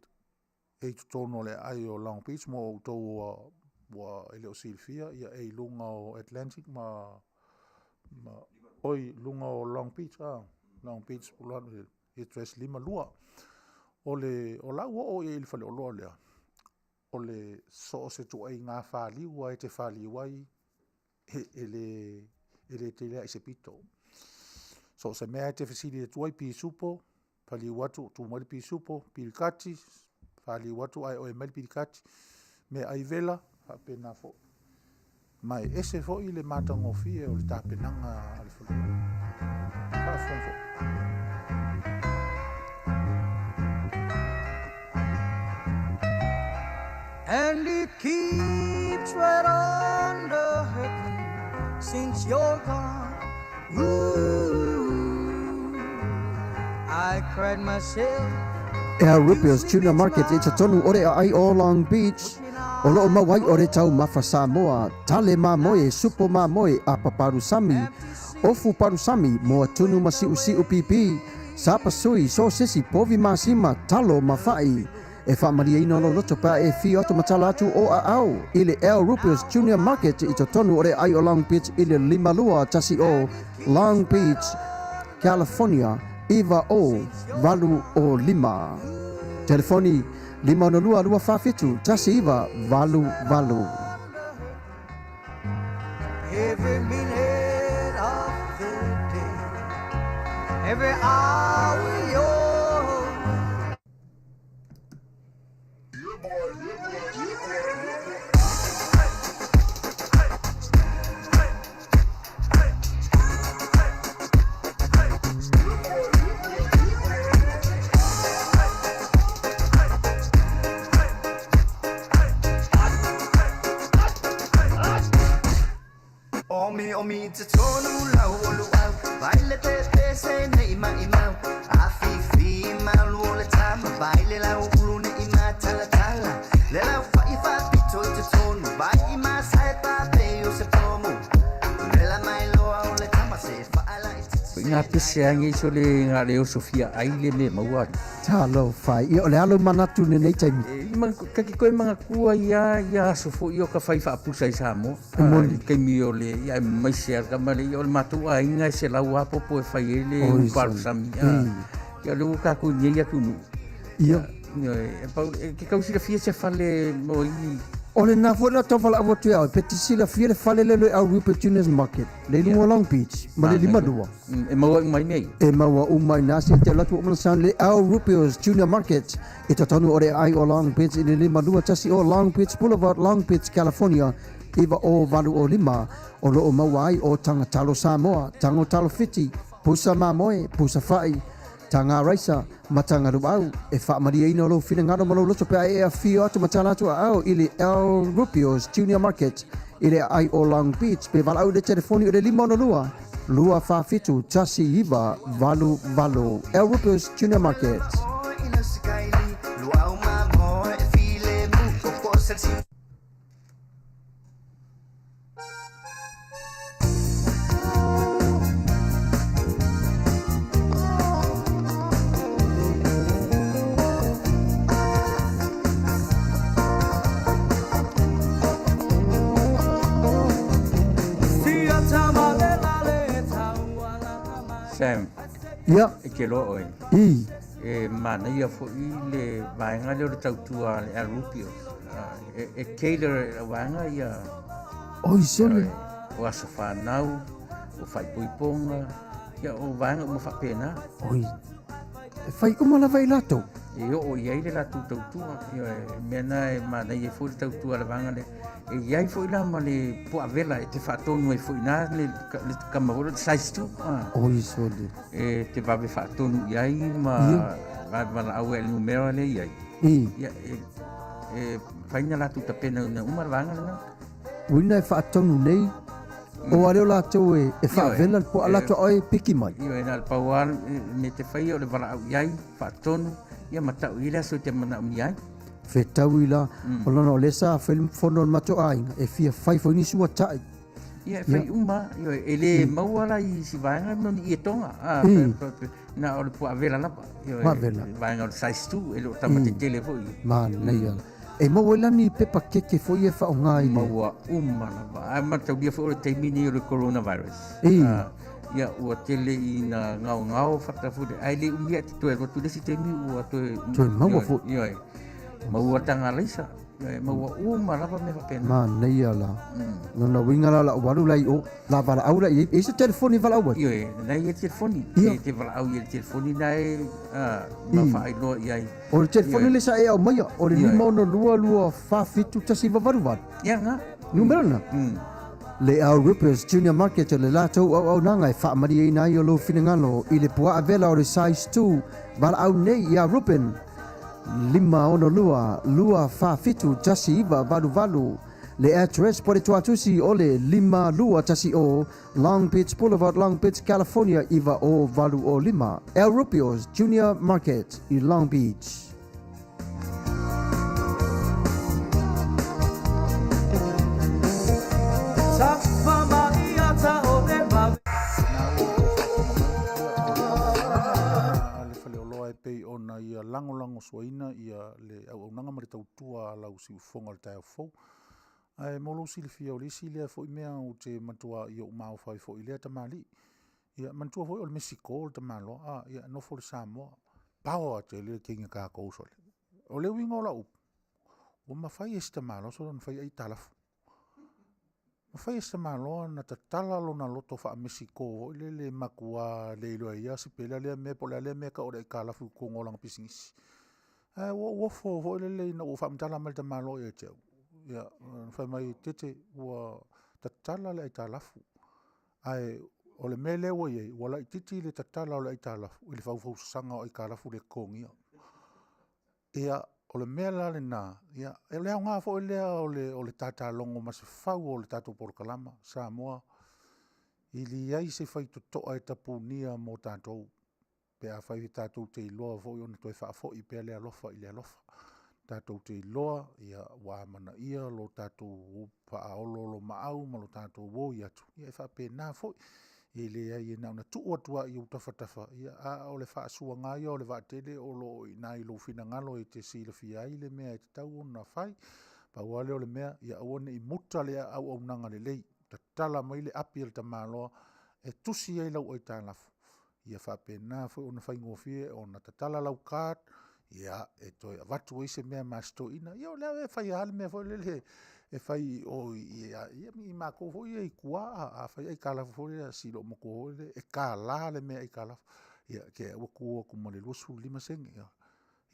e tutono o le ai o Long Beach, mo o tau wa ele o Silvia, ia e lunga o Atlantic, oi lunga o Long Beach, Long Beach, e tres 5 o lau o e il Faleoloa lea. O le so se tu ai ngā whāliu ai te whāliu ai e le te lea i se pito. So se mea te whasiri e tuai pi supo, whaliu watu tu mali pi supo, pirikati, whaliu watu ai o e mali pirikati, me ai vela, hapena fo. Mai ese fo i le matangofi e o le tāpenanga ale Faleoloa. Hafon fo. And it keeps right on the hurting since you're gone. Ooh, I cried myself. Our Rupios Junior Market i te tonu ore ai o Long Beach. O loo mawai ore tau mawha Samoa, tale ma moe, supo ma moe, a paparu sami. Ofu paru sami, moa tunu ma siu pipi. Sapa sui, so sisi, povi ma sima, talo ma fai. E whaamaria ino lo loto pa e fi oto matala atu o a au. Ile El Rupios Junior Market i te tonu ore ai o Long Beach ile 5 tasi o Long Beach, California, iwa o valu o 5. Telefoni 502 tasi iwa valu. Every minute of the day, every hour you're Omi te tonu lau olu au Baile te pese ne ima imau Afifi malu o le tama Baile lau ulu ne ima tala tala Le lau whaifa pito i te tonu Bai ima sae pape o se pomu Le la mai loa o le tama Se whaala i te Ngā pese ange so le ngā leo Sofia aile me mauari. Talo fai, i o le alo manatu ne nei taimi. Kaki koe mga kua ia sofo i o ka whai whaapusa i Samoa. Kei mi o le ia maise arka male i o le matua inga e se lau apopo e whai e le uparu sami. Ia le uka ku nyei atunu. Ia. Ke kausira fia se whale mo i. O le nā fwena tau whala awa tue au, peti sila fia le whale lelo au Rupert Juniors Market. Le lunga Long Beach, ma le 5. E maua umai mei. E maua umai nasi te latu o malasan le au Rupios Junior Market. E tatanu ore ai o Long Beach i le 5 tasi o Long Beach Boulevard, Long Beach, California. Iwa o valu o 5. O loo maua ai o tangatalo Samoa, tangotalo fiti, pusa mamoe, pusa fai. Tanga raisa, matanga ruau, e whaamaria ino lo whina ngaro malo loto pia e a whio atu matala atu au ili El Rupios Junior Market, ili ai o Long Beach, pe walau de telefoni o le 5 lua whawhitu, tasi iwa, valu. El Rupios Junior Market. ina sikaili Luau ma moe e file mu Koko selsi Sam, Ia, ke lo oi. i, Mana ia fo I le vaenga le o le tautua le Arupio. Cater e vaenga ia oi sole. o asa whanau, o whai puiponga, ia o vaenga o mawhapena. Oi. E whai umala vai lato. E o iai le latu tautua, mena e mana ia fo le tautua le vaenga le. E iai fo ila ma le puavela e te whaatonu e fo ina le kamahora, le size tu. Oi sole. E te vave whaatonu iai ma vana au e numero le iai. Ia e whaina latu tapena na umar vanga na. Uina e whaatonu nei. O areo lato e whaavela po alato oi piki mai. Io e nal pauar me te whai o le vana au iai, whaatonu, ia matau ila so te mana umi iai. Whetau i la, o lana o lesa whono mato ainga, e fia whai whaini sua tai. Ia e whai uma, e le mauala I si vaenga no ni tonga. Na o le pua vela lapa. Vaenga o le size 2, e lo tamate tele fo I. Man, nei ala. E mau elani pepa keke foi e whao ngai ne. Maua uma lapa. Ai matau lia fo o le taimini o le coronavirus. Ia ua tele I na ngau whakafude. Ai le umia te toe rotu lesi taimi ua toe. Toe maua fo. Ia maua tanga leisa. Maua uma lapa me whapena. Man, nei ala. Nona winga la waru lai o. La vala au lai. E se telefoni vala au. Ia, nei e telefoni. E te vala au I telefoni nei. Ma whaai loa iai. O le telefoni le sa e au maia. O le lima ono lua whawhitu tasi wavaru varu. Ia ngā. Numero na. Le au Rippers Junior Market le latou au nanga e whaamari e nai o lo finangalo I le pua vela o le size 2 vala au nei I a Rupen lima ono lua whawhitu tasi iwa valu le address pore tuatusi o le lima lua tasi o Long Beach Boulevard, Long Beach, California iwa o valu o lima El Rupios Junior Market I Long Beach. Pei ona ia lango suaina ia le au nanga mare tautua lau si ufonga le tae fou. Ai molo si le fia o le si lea fo I mea o te matua ia o mau fai fo I lea tamali. Ia mantua fo I o le Mexico o le tamalo. Ia no fo le Samoa. Pao a te le kinga ka kousole. O le winga o la upu. O mawhai e si tamalo so na whai ai talafu. Mawhai e si tamalo na ta tala lo na loto wha a Mexico o le makua le iloa ia si pele lea mea po lea mea ka ora I ka lafu kongolanga pisingisi. Wo fo le na ufa mtala mal tamalo e teo. Ia, whai mai tete ua tatala le ai talafu. Ai, o le mele ua iei, wala I titi le tatala o le ai talafu. Ili fau sanga o ai kalafu le kongia. Ia, o le mele le na. Ia, e lea ngā fo lea o le tata longo ma se fau o le tato porokalama. Samoa, ili iai se fai totoa e tapunia mo tatou. Pea fai tatou te iloa fo I ona toi wha fo I pea lea lofa I lea lofa. Tātou te iloa, ia wā mana ia, lo tātou paaolo lo maau, ma lo tātou wō I atu. Ia e whape nā fwoi, e le ai e nauna tuatua I utawhatafa. Ia a o le whaasua ngai o le wātele o lo I nai lo whina ngalo e te sila fia ai le mea e te tau o na whai. Pa wale o le mea, ia awane I muta le au nanga le lei. Ta tala mai le api le tamaloa, e tusi ai lau ai tālafu. Ia whape nā fwoi o na whai ngofie, o na ta tala lau kāt, ia e toi watu se mea masto ina ia le fai hal mea fo le e fai o ia mi ma ko fo ia kua a fai ai kala fo ia si lo mo ko le e kala le mea ai kala ia ke o ko mo le losu lima seng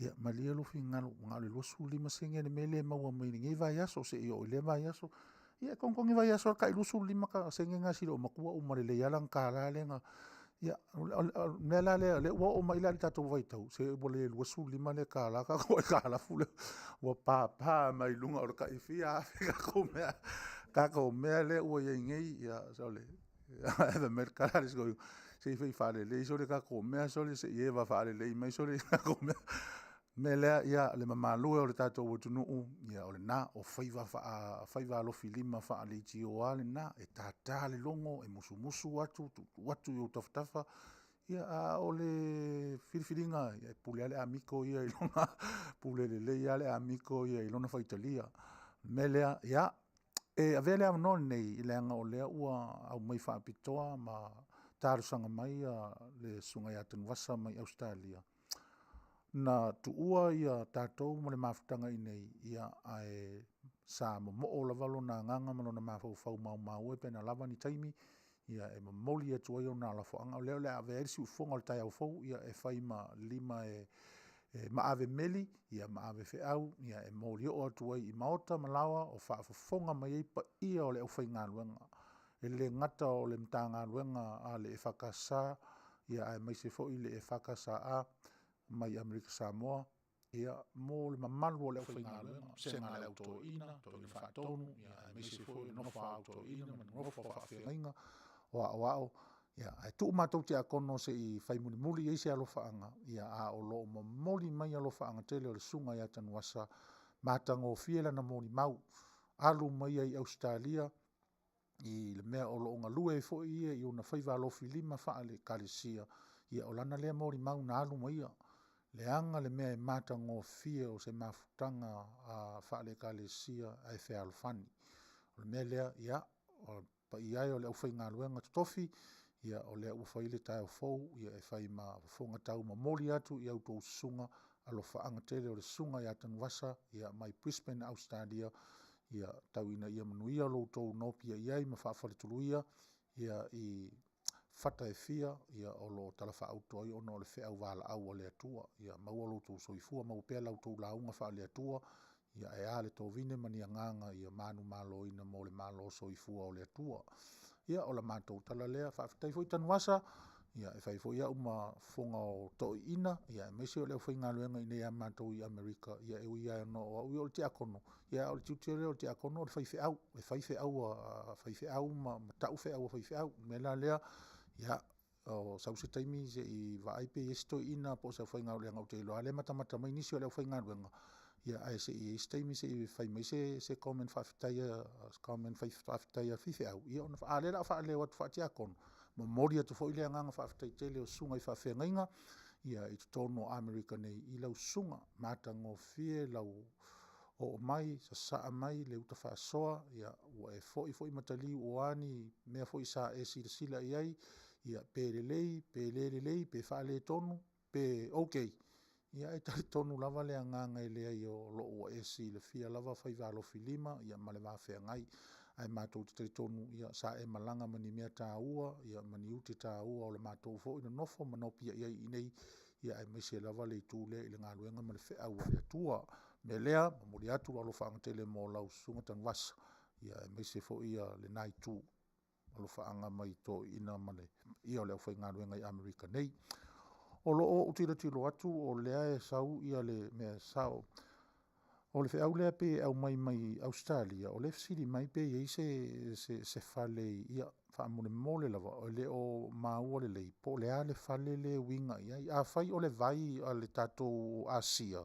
ia ma le lo finga ngalo losu lima seng le mele ma wa mai ngi vai aso se io le vai aso ia kon vai aso ka losu lima ka seng nga si lo mo ko o mo le ya lang kala le nga ia nela le o mai la tato vai tau se bole lo su lima le kala ka ko kala fule o pa mai lunga o ka ifia ka ko me le o ye ngai ia so le the mercado is going se fai fale le so le ka ko me so le se ye va fale le mai so le ka ko me le ia le mamalu o le tato o tunu ia o le na o faiva lo filima fa le ti o ale na e tata le longo e musu atu yo taftafa ia o le filfilinga e pule ale amico ia I longa pule le ale amico ia I lona fa Italia me le ia e avele am non nei le nga o le ua au mai fa pitoa ma tārusaga mai le sunga ia Tanuasa mai Australia. Na tuua ia tātou mo le mafutanga i nei ia ae sa mo lava lona nganga ma lona mafaufau mau e pena lava ni taimi ia e mamoli e tuai o na lafoanga o leo le ave erisi ufonga o le tai au fau ia e whai ma lima maave meli ia maave feau ia e moli o tuai i maota malawa o whaafafonga mai ei pa ia o le au whai ngā luenga. E le ngata o le mta ngā luenga a le e whakasa ia e maise fo i le e whakasa a mai Amerika Samoa ia mo le mamalu o le au whai ngā luenga se ngā le auto ina to i whaatonu ia e maise fo i nofa auto ina man nofa whaafengainga o ao ia e tu matou te akono se i whai muli muli i se alofaanga ia a o lo moli mai alofaanga tele o le sunga ia Tanuasa matango fiela na moli mau alu mai ai Australia i le mea o lo nga lue fo i una whaiva alofi lima wha le kalesia ia o lana lea moli mau na alu mai ia le anga le mea e matango fie o se mafutanga a wha le kalesia ai whea alofani o le mea lea ia o pa iai o le au whai ngā luenga totofi ia o le ua whaile tae o fau ia e whai ma whafonga tau ma moli atu i au tō sunga alo whaanga tele o le sunga ia Tanuasa ia mai Brisbane Australia ia tau ina ia manuia lo tō nopia iai ma whaafale tuluia ia i whata e fia ia o lo talafa autoi ono o le whea au wala au o le atua ia maua lo tō soifua mau pēr lau tō launga wha le atua ia e ale tō vine mani nganga ia manu malo ina mo le malo soifua o le atua ia o la mātou tala lea whaafitai fo i Tanuasa ia e whai fo ia uma fonga o toi ina ia e meisi o leo whai ngā luenga i nea mātou i Amerika ia e ui no o ui o le te akono ia o le tiutere o le te akono o le whai au e whai au ma tau whai au a whai au me la lea ia o sau se taimi se i vaaipe i esto ina po sa whai ngā luenga o te iloa le matamata mai nisi o leo whai ngā luenga ia ai se i staimi se i fai mai se comment whaafitaia fife au ia ona whaalela whaaleo atu whaatiakon ma mori atu fo i lea nganga whaafitai tele o sunga i whaafengainga ia i tono Amerika nei i lau sunga matango fie lau o mai sa saa mai le uta whaasoa ia ua e fo i matali uani mea fo i sa e sila iai ia pelelei pe whaale tonu pe okay ia e tari tonu lava lea nganga i lea i o lo ua esi le fia lava whai valofi lima ia male whawhea ngai ai mātou te tari tonu ia sa e malanga mani mea tā ua ia mani ute tā ua o le mātou fo ina nofo manopia ia i nei ia ai maise lava le i tū lea i le ngā luenga ma le whea ua le atua me lea mamuri atu alo whaangatele mō lau sunga Tanuasa ia ai maise fo ia le nai tū alo whaanga mai tō ina male ia o le au whai ngā luenga i Amerika nei o loo utira tilo atu o lea e sau ia le mea sau o le wheau lea pe au mai Australia o le fsiri mai pe iei se whale ia whaamune mole lava o le o maua le lei po lea le whale le winga ia a whai o le vai a le tatou Asia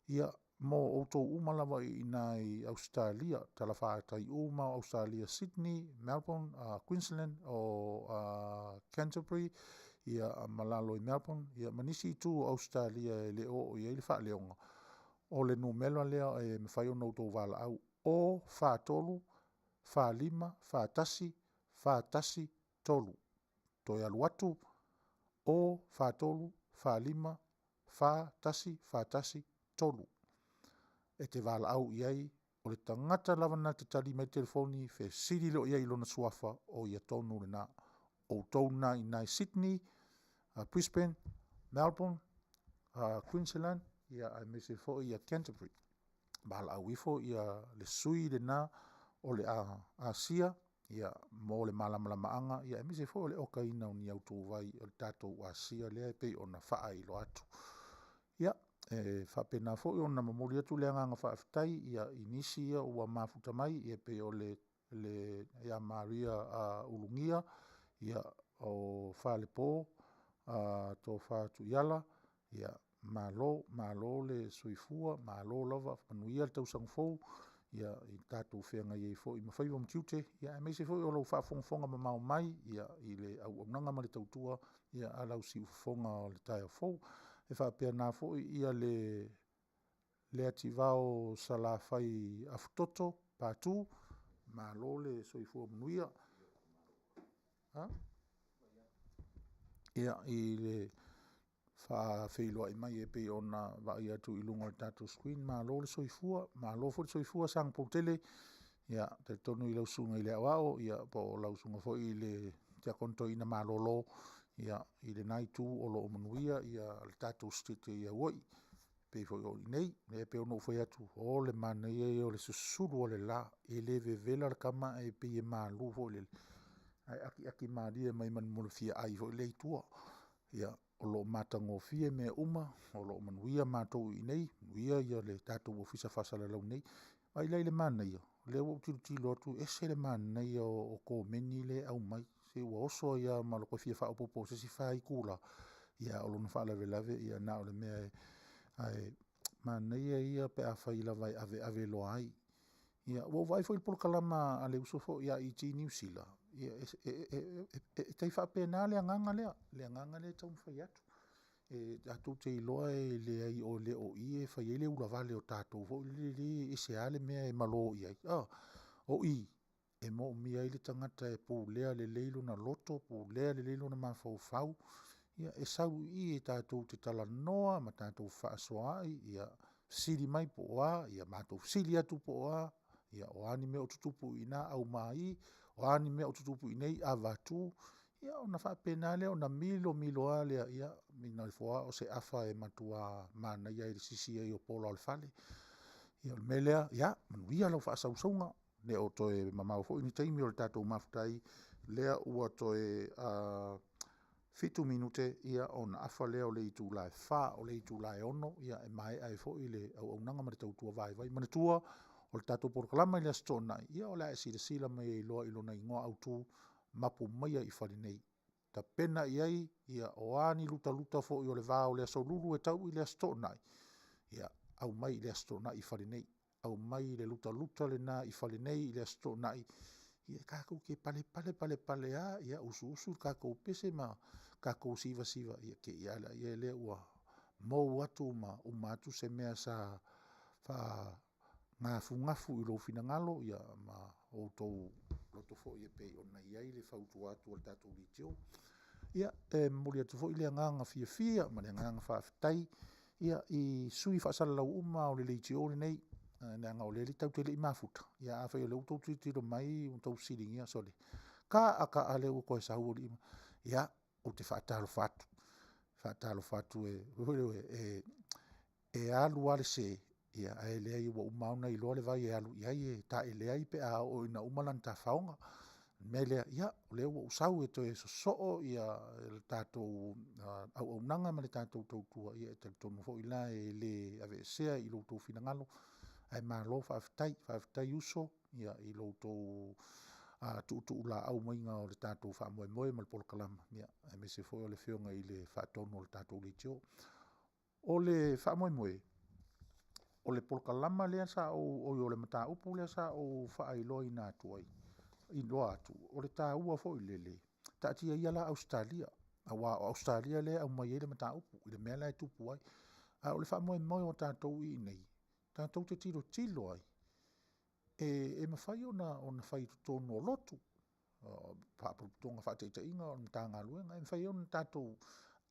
ia mo outou uma lava i nai Australia tala whaatai uma Australia Sydney, Melbourne, Queensland o Canterbury ia malalo i Melbourne ia manisi tu Australia le o ia le fa leonga o le numelo lea e me fai ono to vala au o fa tolu fa lima fa tasi tolu to ia luatu o fa tolu fa lima fa tasi tolu e te vala au iai o le tangata lavana te tali mai telefoni fe siri lo iai lona suafa o ia tonu le na o tona i nai Sydney Brisbane, Melbourne, Queensland, ia ai mese fo ia Canterbury. Bala au ifo ia le sui le na o le Asia, ia mo le malamalamaanga, ia mese fo le oka ina o ni auto vai o le tatou Asia lea pei ona faa ilo atu. Ia, whapena fo i ona mamori atu lea nganga whaafitai, ia inisi ia ua mafuta mai, ia pei o le ia Maria Ulungia, ia o Whalepo, tō whātu iala, ia malo le soifua, malo lava, manuia le tausang fau, ia i tātou whenga iei fo, i mawhaiwa mtiute, ia e meise fo i olau whaafonga ma mau mai, ia i le au nanga ma le tautua, ia alau si ufonga o le taia fau, e whaapea nā fo ia le ativao sa la whai afutoto, pātū, malo le soifua manuia, Ia I le whailoa I mai e pe ona wa ia tu I lunga le tātou screen ma lo le soifua, ma lo fo le soifua sang poutele. Ia te tonu I lausunga I le awao, ia po lausunga fo I le tia konto ina ma lolo, ia I le naitu o lo o manuia, ia le tātou stite ia woi. Pe fo o nei, le pe ono fo atu, o le mana ia o le susuru o le la, e le vevela le kama e pe e malu fo le, aki maria mai man mulu fia ai fo le tua. Ia o lo matango fie me uma, o lo manuia matou I nei, nuia ia le tātou ofisa fasala lau nei, ai le mana ia, le o tilo atu, ese le mana ia o ko meni le au mai, se ua oso ia maloko fia fa opopo, se si fa I kula, ia o lo na fa lave ia na o le mea ai mana ia pe a fai lava ave lo ai ia o vai foi por kalama ale uso fo ia I ti New Zealand ia tai fa pena le nganga le tau fai atu e atu te loa e le ai o le o I e fai le ula vale o tatou fo le se ale me e malo ia o I e mo mi ai le tangata e pu lea le leilo na loto pu lea le leilo na mafau ia e sau I e tātou te tala noa ma tātou whaasoai ia siri mai po oa ia mātou siri atu po oa ia o ani me o tutupu ina au mai o ani me o tutupu inei a vatu ia o na whapena lea o na milo a lea ia mina le foa o se afa e matua mana ia e sisi e o polo al fale ia o melea ia manuia lau whaasausonga le o toe mamau fo ini taimi o le tātou mafutai lea ua toe fitu minute ia ona afa lea o le itu lae fa o le itu lae ono ia e mai ai fo I le au nanga ma le tautua vai ma le tua o le tātou porokalama I le astona ia o le sila mai loa I lona ingoa autu mapu maia I whare nei ta pena iai ia o ani luta fo I o le vā o le asaululu e tau I le astona ia au mai I le astona I whare nei au mai le luta le na I whare nei I le astona ia kākou ke pale a ia usu kākou pese ma kākou siva ia ke ia le ua mou atu ma atu se mea sa fa ngafu I lo fina ngalo ia ma outou loto fo ia pe ona iai le fautu atu o le tātou litio ia muli atu fo I le nganga fia ma le nganga whaafitai ia I sui whaasala lau uma o le litio le nei na nga ole tau te le mafuta ia a fai le utou tiro mai un tau siringia sole ka aka ale o ko sa uli ia o te fatalo fatu e alu ale se ia a le ai o mauna I lo le vai alu ia e ta ele ai pe a o ina umalanta faunga mele ia le o sau e to so ia le tatou au nanga ma le tatou tua ia te tonu fo ila e le ave sea I lo to fina ngalo ai malo whaafitai uso ia I loutou tu la au mainga o le tātou whaamoe ma le polokalama ia ai me se foi o le whionga I le whaatonu o le tātou litio o le whaamoe o le polokalama lea sa o le mata upu lea sa o whaailo I nā tuai I loa atu o le tā ua fo I lele ta tia ia la Australia awa o Australia lea au mai le mata upu I le mea la tupu ai o le whaamoe o tātou I nei tātou te tilo ai e mawhai ona whai tonu o lotu whaaputonga whaateta inga o mtanga luenga e mawhai ona tātou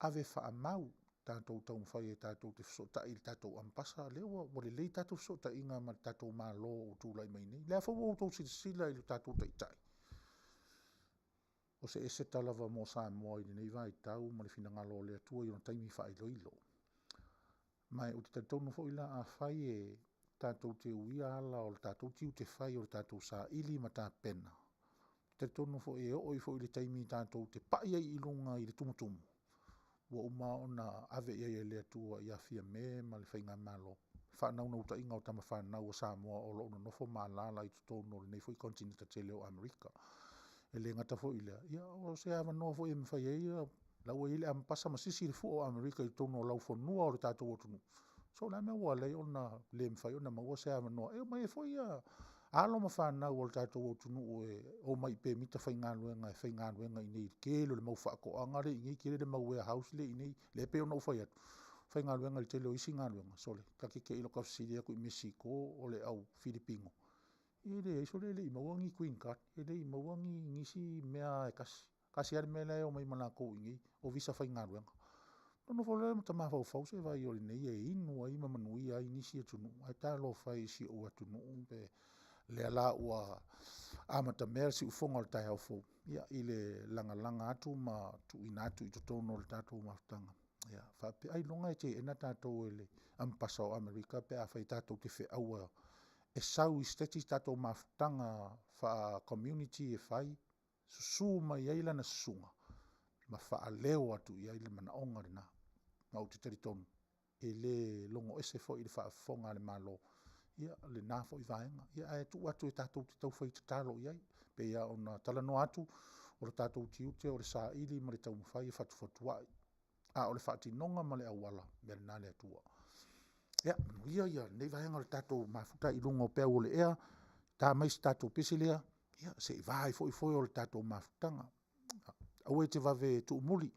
ave whaamau tātou tau mwhai e tātou te whasota I tātou ampasa lewa o le lei tātou whasota inga ma tātou malo o tūlai mai nei lea whau o tau sila I tātou taitai o se ese talawa mo sa moa I nei vai tau ma le fina ngalo lea tua I ona taimi wha ilo mai o te tautonu fo ila a whai e tātou te uia ala o le tātou tiu te whai o le tātou sa ili ma tā pena. Te tautonu fo e o I fo I le taimi tātou te pai ai ilunga I le tumutumu. Wa uma ona ave ia lea tua I a fia me ma le whainga malo. Whanau na uta inga o tama whanau o Samoa o lo nofo malala I tutonu o le nei fo I kontinita te leo Amerika. E le ngata fo ila. Ia o se awa noa fo e mwhai ia lau e ile ampasa masisi le fu o Amerika I tono lau fonua o le tātou otunu. So la mea ua lei ona le mwhai ona maua se ama noa. E mai e fo ia alo ma whanau o le tātou otunu o mai pe mita whaingaluenga I nei kelo le mau whaako angare I ngai kere le mau warehouse le I nei le pe ona ufai atu. Whaingaluenga le tele o isi ngaluenga. So le kake ke ilo kafsiri aku I Mexico o le au Filipingo. E le iso le I mauangi Queen Card. E le I mauangi ngisi mea e kasi. kasi ari mele o mai mana ko ingi o visa fai ngaruanga no fole mo tama fo se vai o nei e inu ai mamanui ai nisi tunu ai ta lo fai si o tunu pe le ala ua amata mersi u fonga o tai au fo ia ile langa atu ma tu inatu i totono le tatu maftanga ia fa pe ai longa e ena tatu ele am pasao Amerika pe a fai tatu te fe aua e sau i steti tatu maftanga fa community e fai susu mai ai lana susunga ma fa aleo atu ia ile mana onga rina ma o te teritonu e le longo ese fo i le fa fonga le malo ia le nafo i vaenga ia e tu atu e tatou te tau fai te talo iai pe ia ona talano atu o le tatou tiute o le sa ili ma le tau mawhai e fatu a o le whaatinonga ma le awala me le nale atua ia nei vaenga le tatou mafuta i lungo pea o le ea ta mai se tatou pese lea ia se i vai foi o le tatou mafutanga au e te vave tu umuli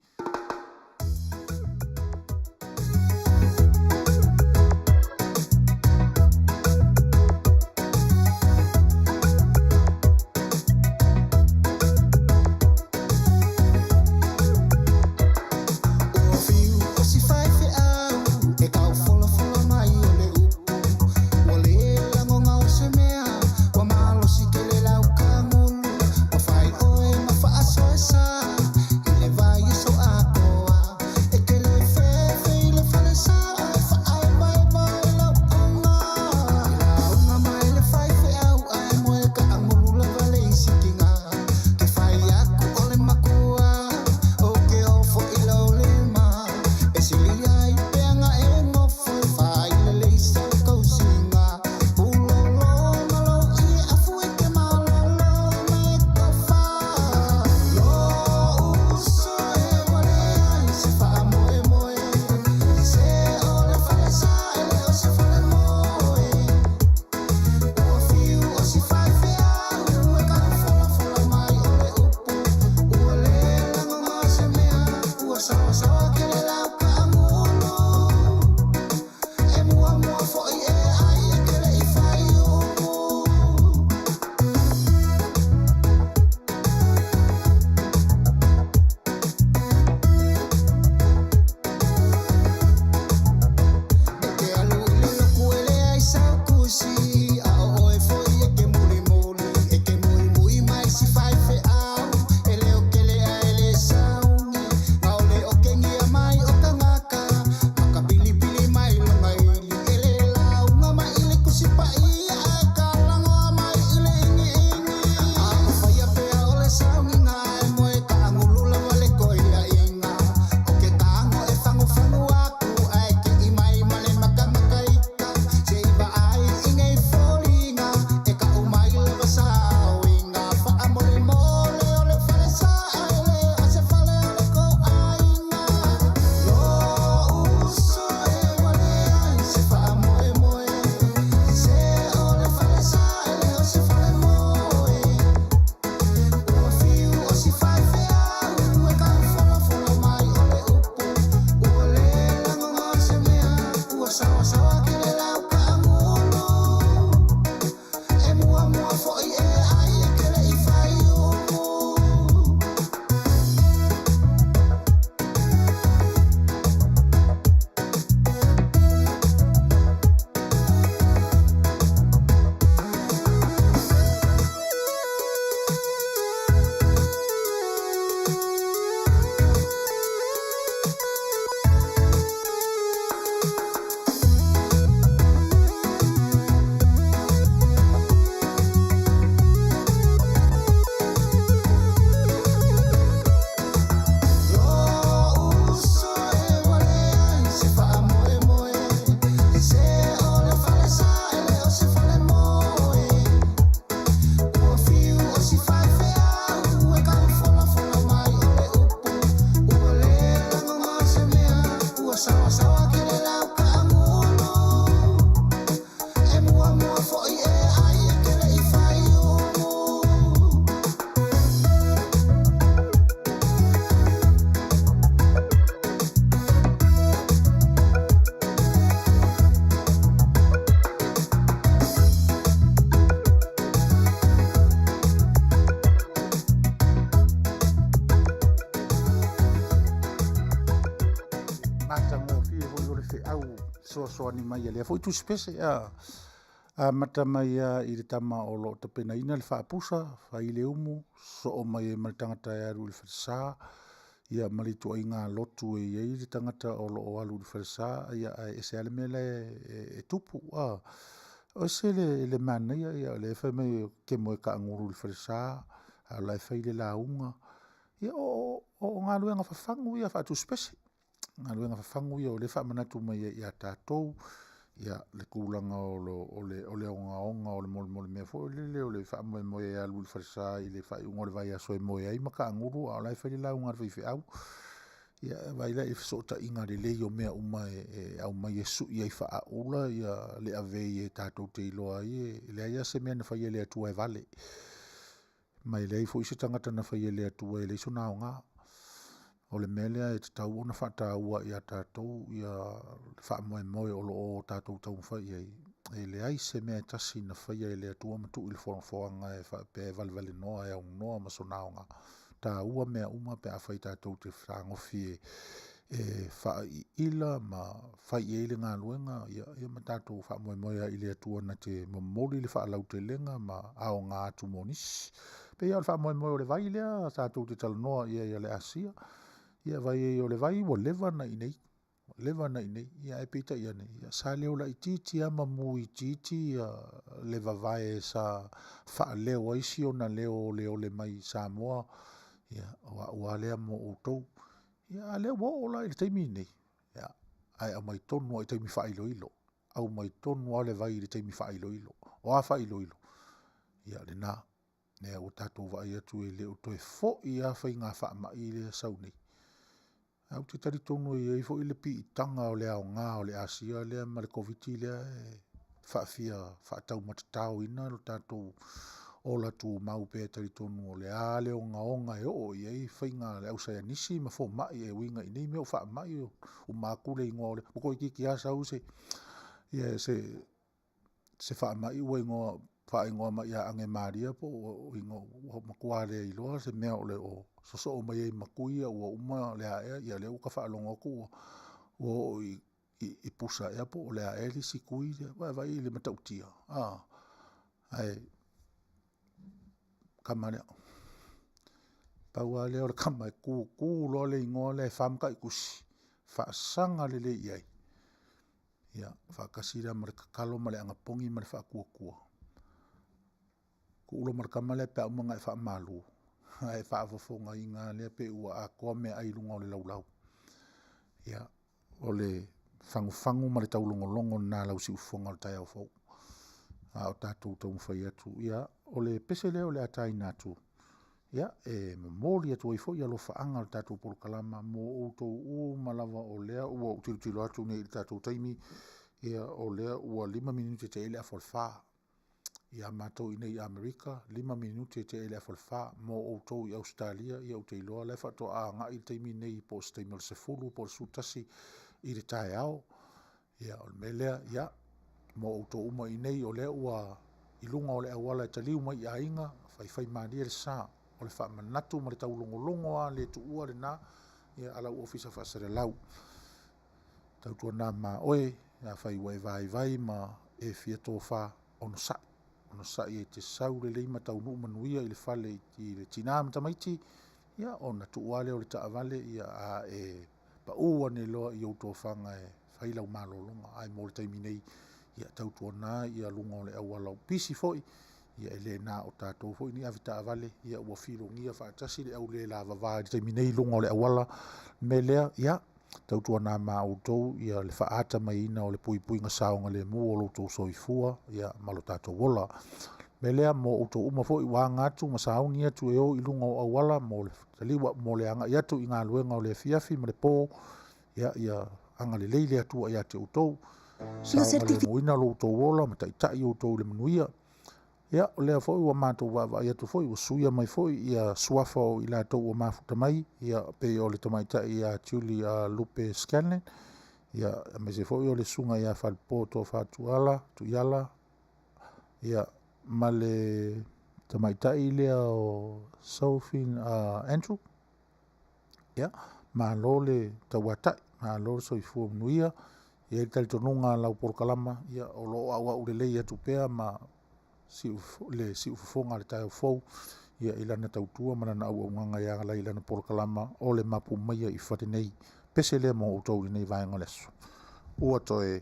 Kenya Matango fie o le fe au so ni mai le foi tu spese a mata mai I le tama o lo tapena ina le whaapusa, whai le umu, so o mai e mara tangata e aru le wharisā, ia mari tu ai ngā lotu e iei le tangata o lo o alu le wharisā, ia e se ale mele e tupu, o se le mana ia le whai mai ke moe ka anguru le wharisā, a lai whai le launga, ia o ngā luenga whawhangu ia whaatu spese, ngā luenga whawhangu ia o le whaamanatu mai ia tātou, ia le kulanga o le onga o le mole mea fo le o le fa mo e alu le farsa I le fa un o vai aso e mo e maka nguru a lai fa le la un arfi au ia vai la so ta inga le o mea uma au mai su ia fa ula ia le ave e tatou te lo ai le ia se mea fa le tu e vale mai le fo se tangata na fa le tu e le so na nga o le mele e te tau ona whata ua I a tātou I a wha moe o lo o tātou tau mwhai e le ai se mea tasi na whaia e le atua matu I le whoanga e wha pe valivali noa e au noa ma so naonga tā ua mea uma pe a whai tātou te whangofi e wha I ila ma whai e le ngā luenga ia ma tātou wha moe I le atua na te mamoli le wha lau te lenga ma ao ngā atu monis pe ia le wha moe o le vai lea tātou te talanoa ia le asia ia vai o le vai o leva na inei ia e pita ia nei ia sa leo la ititi ama mu ititi le vavae sa fa leo isi ona leo le mai Samoa ia wa lea mo utou ia leo o la I taimi nei ia ai a mai tonu I taimi fa ilo au mai tonu ale vai I taimi fa ilo o a fa ilo ia le na ne o tatou vai atu e leo to e fo ia fa inga fa ma I le sau nei au te tari tonu I fo I le pi tanga o le ao ngā o le asia lea ma le koviti lea whaafia whaatau matatau ina lo tātou o la tu mau pe tari tonu o le a leo ngaonga e o I whainga le au saya nisi ma fo mai e winga I nei meo wha mai o makule I ngō le poko I kiki asa au se wha mai ua ingoa wha ingoa mai a ange maria po o ingoa makuare I loa se mea o le o so o mai makuia ua uma le a ia le uka whaalonga ko o I pusa ea po o le a li si kui vai le matautia ai kamare paua le o le kama e ku lo le ingoa le whamka I kusi whaasanga le iai ia whakasira ma le kakalo ma le angapongi ma le whaakua ku ulo ma le kama le pe umanga e whaamalu ai whaafafonga I ngā lea pe ua a koa mea ai lunga o le laulau. Ia, o le whangu ma le taulongolongo nā lau si ufonga o le tai au fau. O tātou tau mwhai atu. Ia, o le pese leo le atai nātu. Ia, e mōri atu ai fo ia lo whaanga o tātou polokalama mō outou u malawa o lea ua utilu atu nei tātou taimi. Ia, o lea ua 5 minute te ele a whalwha. Ia mātou I nei Amerika, 5 minute te ele a whalwha, mō outou I Australia, ia o te iloa, le whato a ngā I teimi nei po se teimi o le sefulu, po le sutasi I le tae au. Ia o le melea, ia, mō outou uma I nei o lea ua ilunga o le awala e taliu mai I ainga, whai maria le sā, o le wha manatu ma le taulongolongo a le tu ua le nā, ia ala ofisa whasare lau. Tautua nā ma oe, ia whai vai ma e fia tō wha ono sai. Ono sai e te saure le ima tau nuu manuia I le whale I le tina matamaiti, ia ona tuuale o le taavale ia a e pa ua ne loa I outoa whanga e whailau malolonga, ai mō le taimi nei, ia tautua nā, ia lunga o le awalau pisi foi, ia ele nā o tātou foi ni avi taavale, ia ua whirongia whaatasi le au le la vavā, le taimi nei lunga o le awala, me lea, ia, tautua nā mā outou, ia le whaata mai ina o le pui nga saonga le mu o loutou soifua, ia malo tātou wola. Me lea mo outou uma fo I wā ngātu, ma saoni atu e o I lunga o awala, mo le taliwa, mo le anga I atu I ngā luenga o le fiafi, ma le pō, ia anga le leile atua I ate outou, saonga le muina loutou wola, ma taitai outou le manuia. Ia, o lea foi ua mātou wā ia tu foi, ua suia mai foi, ia suafa o I lātou ua mafuta mai, ia pe o le tamaita ia Tuli Lupe Scanlon, ia me se foi o le sunga ia whalpo tō whātuala, tu iala, ia ma le tamaita I lea o Sophie Andrew, ia, ma lo le tawatai, Malo so i fu nuia ia tal tonunga lau por kalama ia o lo awa ulele ia tupea ma si ufonga le tai fo ia ilana tautua mana na au nganga ia la ilana por kalama o le mapu mai i fate nei pese le mo o tau nei vai ngoleso ua toe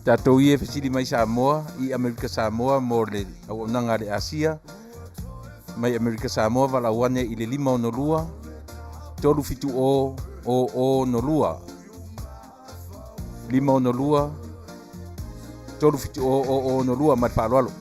Tatou ia fesili mai Samoa i Amerika Samoa mo le auaunaga le Asia mai Amerika Samoa valauane i le 5 tolu fitu o nolua 5 tolu fitu o nolua ma paloalo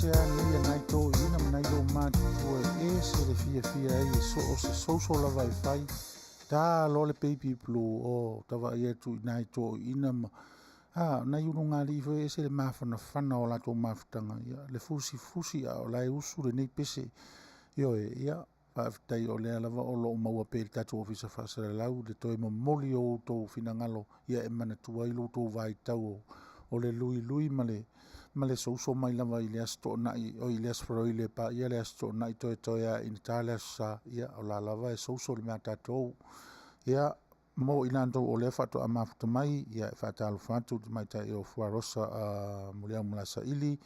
se alia nai tō ina manai lo mātua e se le fia ai so o se social lava e whai. Tā lo le baby blue o tawa ia tu nai tō ina ma. Nai unu ngā liwa e se le mawhana whana o lato mawhtanga. Le fusi a o lai usu le nei pese. Io e ia, whaafitai o lea lava o lo maua pe le tatu ofisa whaasara lau. Le toi moli o tō whinangalo ia e mana tua ilo tō vai tau o le lui ma le souso mai lava i le asto nai o i le asfaro i le pa ia le asto nai toi a in tala sa ia o la lava e souso le mea tatou. Ia mo i lantou o le whato a mafuta mai ia e whaatalo whatu mai tai o Fuarosa a Muleau Malasa Ili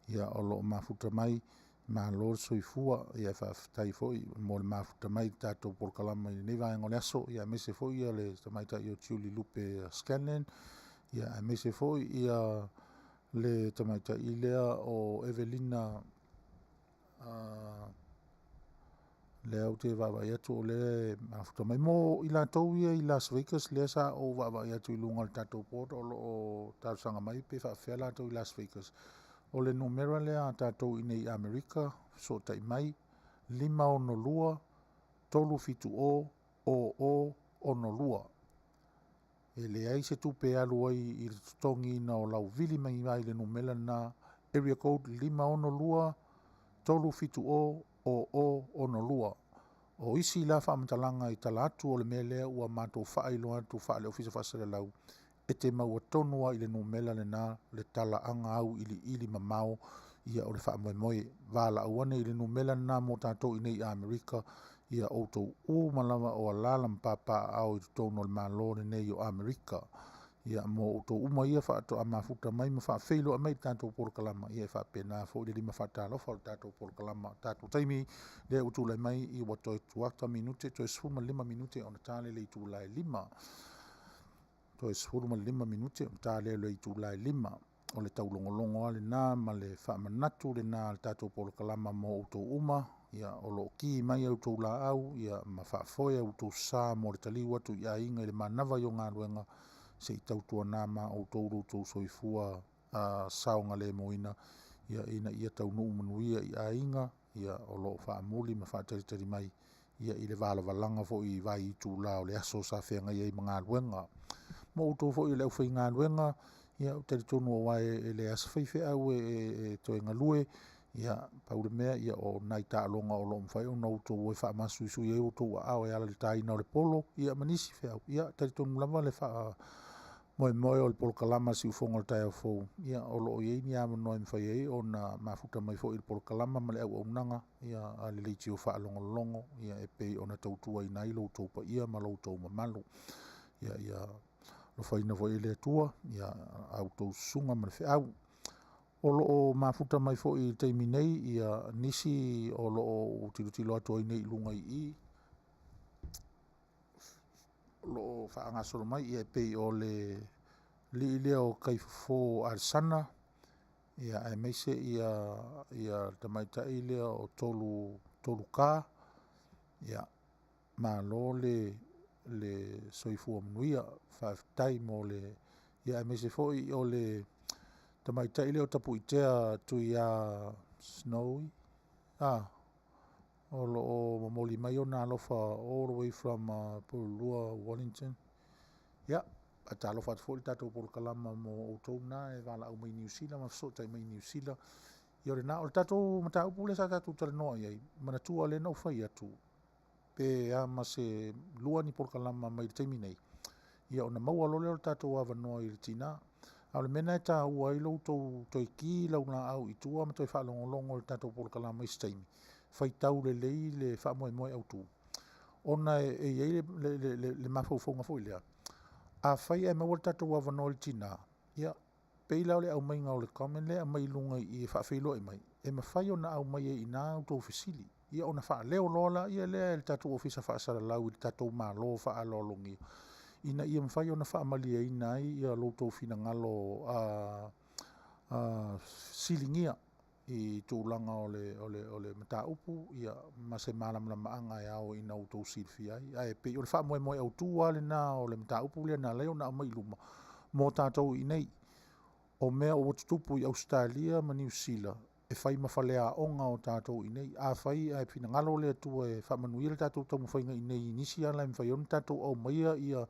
ia o lo mafuta mai ma lo soifua ia e whaafitai foi mo le mafuta mai tatou porkalama i newa e ngole aso ia mese foi ia le mai tai o Tiuli Lupe Scanlan ia e mese foi ia le tamaita i lea o Evelina le au te wawa atu o le mafuta mai mo i la tau ia i Las Vegas lea sa o wawa atu i lunga le tatou port o lo tausanga mai pe whaafea la tau i Las Vegas o le numera lea tatou i nei Amerika so tai mai 5 tolu fitu o no lua e le ai se tupe alu ai i tongi na o lau vili mai mai le numela na area code 5 tolu fitu o no lua. O isi la whamatalanga i tala atu o le mele ua mātou whaelo atu whaale ofisa whasara lau e te maua tonua i le numela le na le tala anga au ili mamao ia o le whaamoemoe. Vāla auane i le numela na mo tātou i nei Amerika ia outou malama o alala mpapa au i tono le malo le nei o Amerika. Ia mo outou ia whaato a mafuta mai ma whaafeilo a mai tātou porokalama ia e whaapena fo i le 5 whaatalofa o tātou porokalama tātou taimi le utulai mai i wato e tuata minute to e 5 minute o na tāle le itulai 5 to e 5 minute o tāle le itulai 5 o le taulongolongo ale nā ma le whaamanatu le nā le tātou porokalama mo outou ia o lo ki mai au tau la au ia ma whaafoia au tau sā mo le taliu atu ia inga le manawa i o ngā ruenga se i tau tua nā ma au tau soifua saonga le moina ia ina ia tau nuu manuia i a inga ia o lo whaamuli ma whaataritari mai ia i le wala walanga fo i vai i tū la o le aso sa whenga ia i ma ngā ruenga mo tau fo i le au whai ngā ruenga ia o tari tonu o wae e le asa whaife au e toi ngalue ia paure mea ia o nai tālonga o lo mwhai o nau tō e wha masu isu i eo tō ao e ala le tāina o le polo ia manisi wheau ia tari tonu lama le wha moe o le polo kalama si ufonga le tai au fōu ia o lo o iei ni ama noe mwhai ei o na mafuta mai fo i le polo kalama ma le au nanga ia a le leiti o wha longo ia e pei o na tautua i nai lo tō pa ia ma lo tō mamalu ia lo whaina fo i le tua ia au tō sunga ma le wheau o loo mafuta mai fo i teimi nei ia nisi o loo tilo atu ai nei lunga i loo whaangasoro mai ia pei o le li leo kaifo arsana ia e meise ia tamaita i leo o tolu ka ia ma lo le soifua manuia whaaftai mo le ia e meise fo i o le tamaita i leo tapu i tea tu ia snowy o lo o mamoli mai o na alofa all the way from Purulua, Wellington ia a ta alofa atu fōi tātou porokalama mo o tau na e wala au mai New Zealand ma fsota i mai New Zealand i ore na o le tātou mata upu le sa tātou tala noa iai mana tua le nau whai atu pe ama se lua ni porokalama mai le teimi nei ia o na maua lo leo tātou awa noa i le tina au le mena e tā ua i lau tau toi ki lau na au i tua ma toi whaalongolongo le tātou porokalama i staimi whai tau le lei le whaamoe au tū ona e iei le mawhauwhaunga fo i lea a whai e maua le tātou awa noa le tina ia pei lau le au mai ngau le komen le a mai lunga i whaafeilo e mai e ma whai ona au mai e i nā au tau whisili ia ona wha leo lola ia lea le tātou ofisa whaasara lau i le tātou malo whaalolongi ina ia mwhai ona whaamali e ina ia loutou fina ngalo silingia i tūlanga o le mata upu ia ma se malamlama anga e au ina outou silfi ai ai pe o le whaamoe au tūa le nā o le mata upu le nā leo na mai luma mo tātou i nei o mea o watutupu i Australia ma New Zealand e whai mawhalea onga o tātou i nei, a whai ai pina ngalo lea tua e whamanuia le tātou tamu whainga i nei, nisi ala i mwhai on tātou au maia ia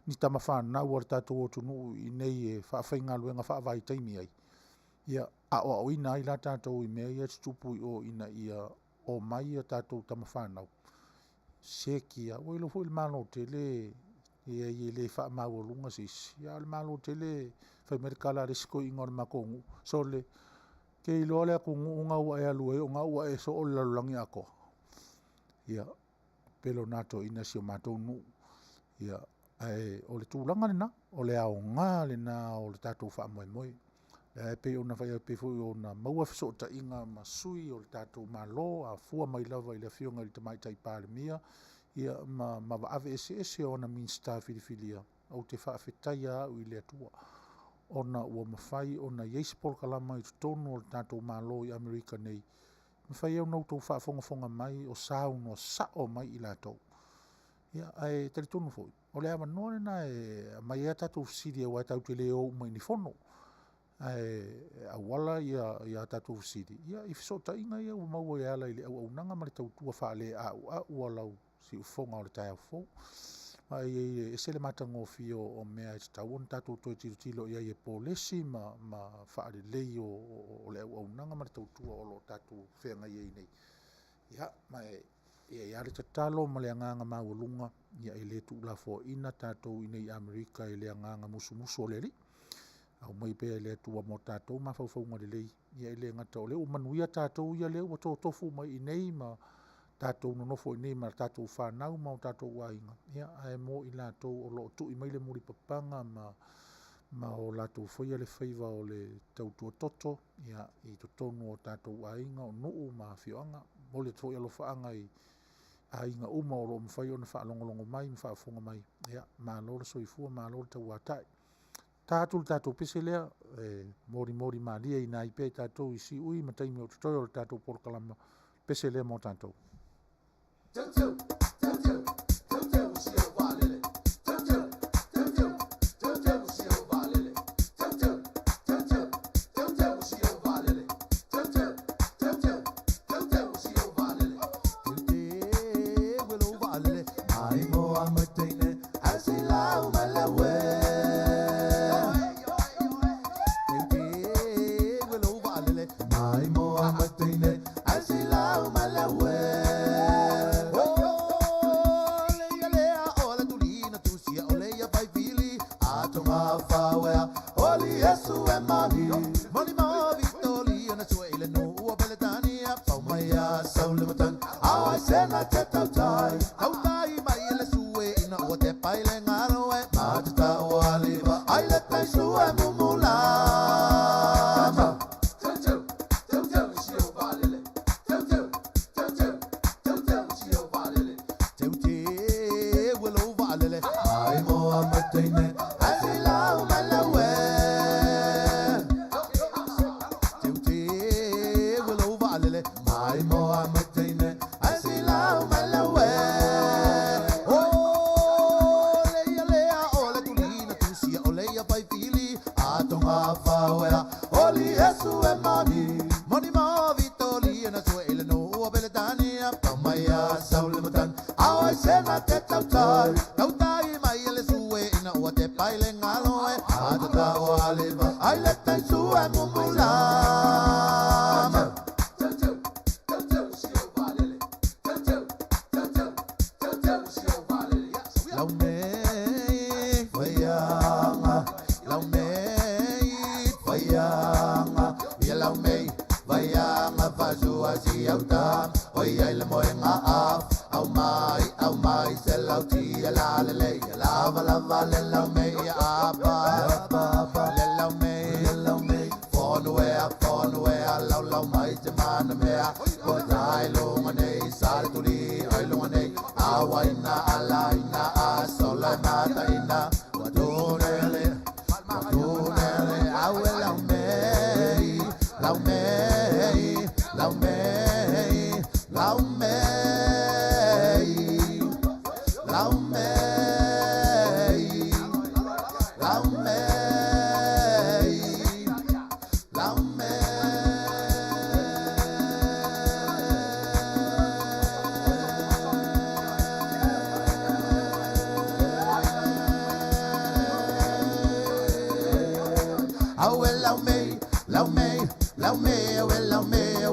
ni tama whanau ar tātou o tunu i nei e whaafai ngā luenga whaavai taimi ai. Ia a o ina ai la tātou i mea ia tupu i o ina ia o mai a tātou tama whanau. Sekia, o ilo hui malo te le, ia i le wha mau lunga sis. Ia le malo te le, whai merikala risko i ngore makongu. So le, ke ilo ale ako unga ua e alu e, unga ua e so o lalulangi ako. Ia, pelo nato ina si o matou nu. Ia, o le tūlanga lena, o le ao ngā lena, o le tātou wha moe moe. E pe ona whai pe fui ona maua fiso ta inga masui o le tātou malo, a fua mai lava i le fionga i te mai tai pāle mia. Ia ma ave ese ona minsta filifilia, au te whaafetai au i le atua. Ona ua mawhai, ona yeisi polkalama i tutonu o le tātou malo i Amerika nei. Mawhai au nautou whaafonga mai o sau no sao mai i lātou. Ia, ai tari tonu fui. O le awa noa na e mai ea tātou fsiri au ai tau te leo umai ni fono. A wala ia tātou fsiri. Ia, i fisota inga ia ua maua e ala i le au nanga ma le tautua wha le au alau si ufonga o le tai au fo. Ai e se le matangofio o mea e tau on tātou toi tilo ia i e polesi ma wha le lei o le au nanga ma le tautua o lo tātou whenga i nei. Ia, mai ia le tatalo ma le anganga maualunga ia i le tu la fo ina tātou i nei Amerika i le anganga musu o le li. Au mai pe le tua mo tātou ma faufaunga le lei. Ia i le ngata o le o manuia tātou ia le o tofu mai i nei ma tātou nonofo i nei ma tātou whanau ma o tātou wainga. Ia ai mo i lātou o lo tu i mai le muri papanga ma o lātou whaia le whaiva o le tautua toto. Ia i totonu o tātou wainga o nuu ma whioanga. Mo le tō i alo whaanga i ainga uma o lo mwhai o na whaalongolongo mai, mwhaafonga mai. Ia ma lora soifua, ma lora tau atai. Tātou pese lea, mori maalia i nai pe tātou i si ui, ma taimi o tutoi o le tātou porkalama, pese lea mo tātou.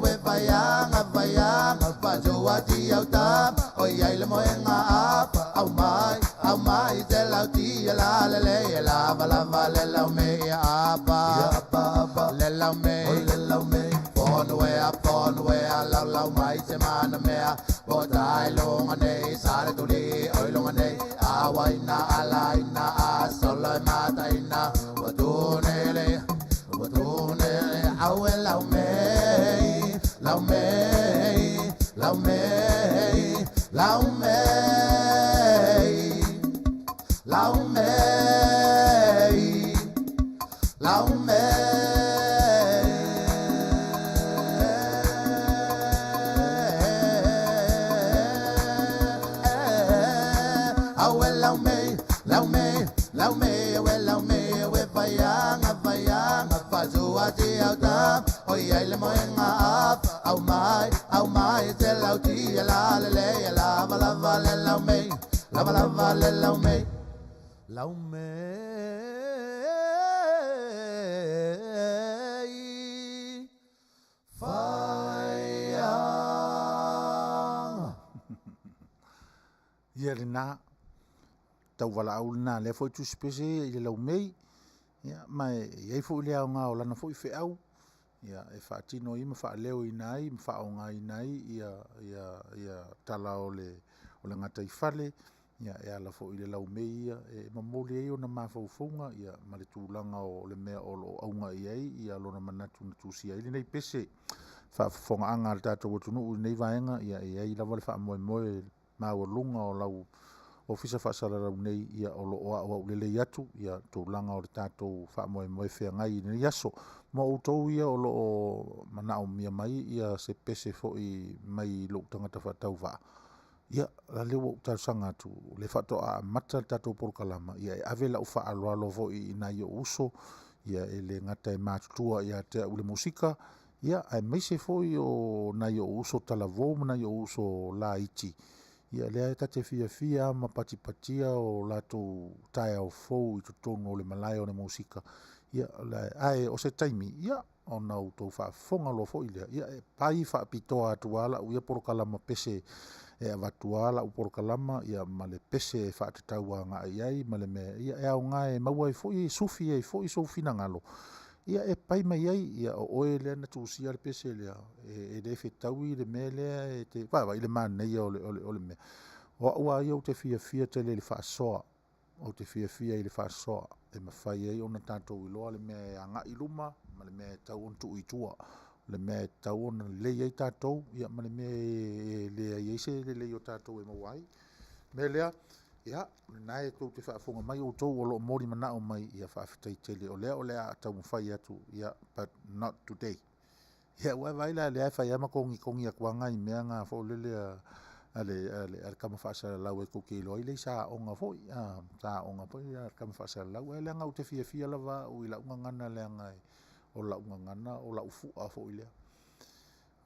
we vayanga pajoa di au tap o yai le moenga apa au mai te lau ti la le lava le lau me apa le lau me pon we lau mai te mana mea o tai longa nei sare tu di oi longa nei awaina alaina asola mataina o tu nele au lau me lau me lau me lau me lau me lau me au lau me lau me lau me lau me we vayanga fazua ti au tap oi ai le moenga apa au mai te lau ti la le lava le lau me lava le lau me Ia le nā, tau wala au nā le foi tu spese i le lau mei, ia mai iai foi le au ngā o lana foi fe au, ia e whaatino i ma wha leo i nai, ma wha o ngā i nai, ia tala o le ngata i whale, ia e ala foi le lau mei ia, e mamole e o na mawhauwhaunga, ia ma le tūlanga o le mea o lo aunga i ai, ia lona manatu na tūsia i le nei pese, whafonga anga le tātou atunu u nei vaenga, ia e ai lawa le wha moe maua lunga o lau ofisa whaasara rau nei ia o lo oa ulele i atu ia tūlanga o le tātou wha moe whea ngai i nei aso mo utou ia o lo o manao mia mai ia se pese fo i mai lo tangata whatau wha ia la lewa utau sanga atu le whato a mata tātou porukalama ia e ave lau wha aloalo fo i nai o uso ia e le ngata e mātutua ia te ule musika ia ai meise fo i o nai o uso talavou nai o uso la iti ia lea e tate fia ma patipatia o latou tae au fou i tutonu o le malai o le musika. Ia ae o se taimi, ia o nau tau whaafonga lo fo i lea. Ia e pai whaapitoa atuala u ia porokalama pese e avatuala u porokalama ia ma le pese e whaatatau a ngā iai ma le mea. Ia e au ngā e maua i fo i sufi e fo i sofina ngalo. Ia e pai mai ai ia o oe lea na tūsia le pese lea e le whetau le mea lea e te whawa i le mana ia o le mea o ua ia o te fia te le whaasoa o te fia i le whaasoa e mawhai ai o na tātou i loa le mea e anga i luma ma le mea e tau on tu i tua le mea e tau on le iai tātou ia ma le mea e lea iai se le o tātou e mawai mea lea ia nai ko te whaafonga mai o tau o lo mori manao mai ia whaafetai tele o lea tau mwhai atu ia but not today ia ua vaila lea whai ama kongi a kuanga i mea ngā fo lele ale kama whaasara lau e kuke ilo i lei sa onga fo sa onga po ia kama whaasara lau e lea ngau te fia lava u i la unga ngana lea ngai o la unga ngana o la ufu a fo i lea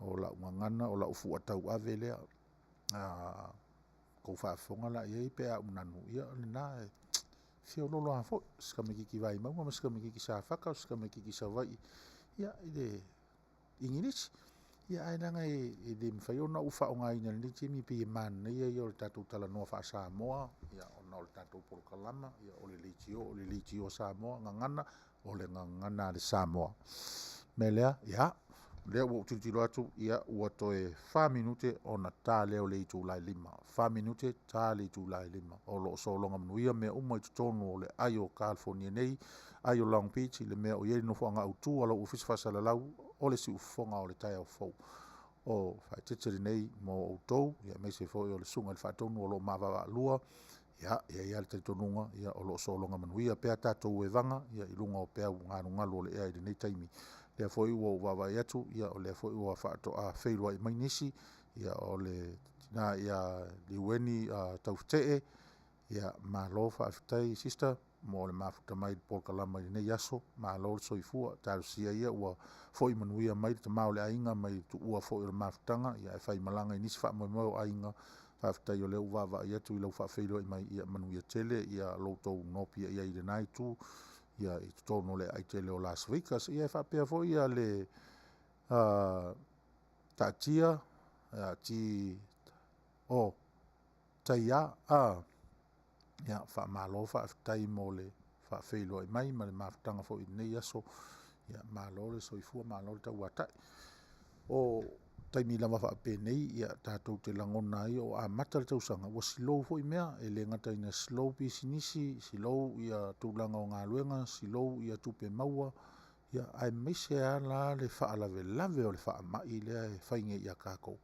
o la unga ngana o la ufu a tau ave lea ko whaafonga la iei pea unanu ia na fio lolo a fo ska me kiki vai maunga ma ska me kiki sa whaka ska me kiki sa vai ia i le English ia ai nanga i le mwhai o na uwha o ngā ina ni timi pi e man ia i o le tātou tala noa wha Samoa ia o na o le tātou porokalama ia o le leitio Samoa ngangana o le ngangana le Samoa me lea ia lea ua utitilo atu ia ua toe 5 minute o na tā leo le i tūlai 5 minute tā le i tūlai 5 o lo solonga manuia mea uma i tutonu o le aio California nei aio Long Beach le mea o ieri no fuanga autu alo ufisi fasala lau o le si ufonga o le tai au fau o whaeteteri nei mo outou ia meise foi o le sunga le whaatonu o lo mawawa lua ia le taitonunga ia o lo solonga manuia pea tātou e vanga ia ilunga o pea ngānu ngalo o le ea i nei taimi lea foi ua uwawa atu ia o lea foi ua whaato a whairua i mainisi ia o le tina ia liweni taufutee ia malo whaafitai sister mo le mafuta mai polkalama i nei aso malo le soifua tarusia ia ua foi manuia mai te mao le ainga mai tu ua foi le mafutanga ia e whai malanga i nisi wha moe ainga whaafitai o le uwawa i atu i lau whaafeirua i mai ia manuia tele ia loutou nopia ia i le nai tu ia i tonu le ai te leo Las Vegas ia whapea fo ia le tatia ti o taia ia whamalo whaafitai mo le whaafeilo i mai ma le mawhtanga fo i nei aso ia malo le soifua malo le tau atai o taimi lama whaape nei ia tātou te langona ai o a mata le tausanga wa silou fo i mea e le ngata ina silou pisinisi silou ia tūlanga o ngā luenga silou ia tupe maua ia ai meise ala le whaalave lave o le whaamai lea e whainge ia kākou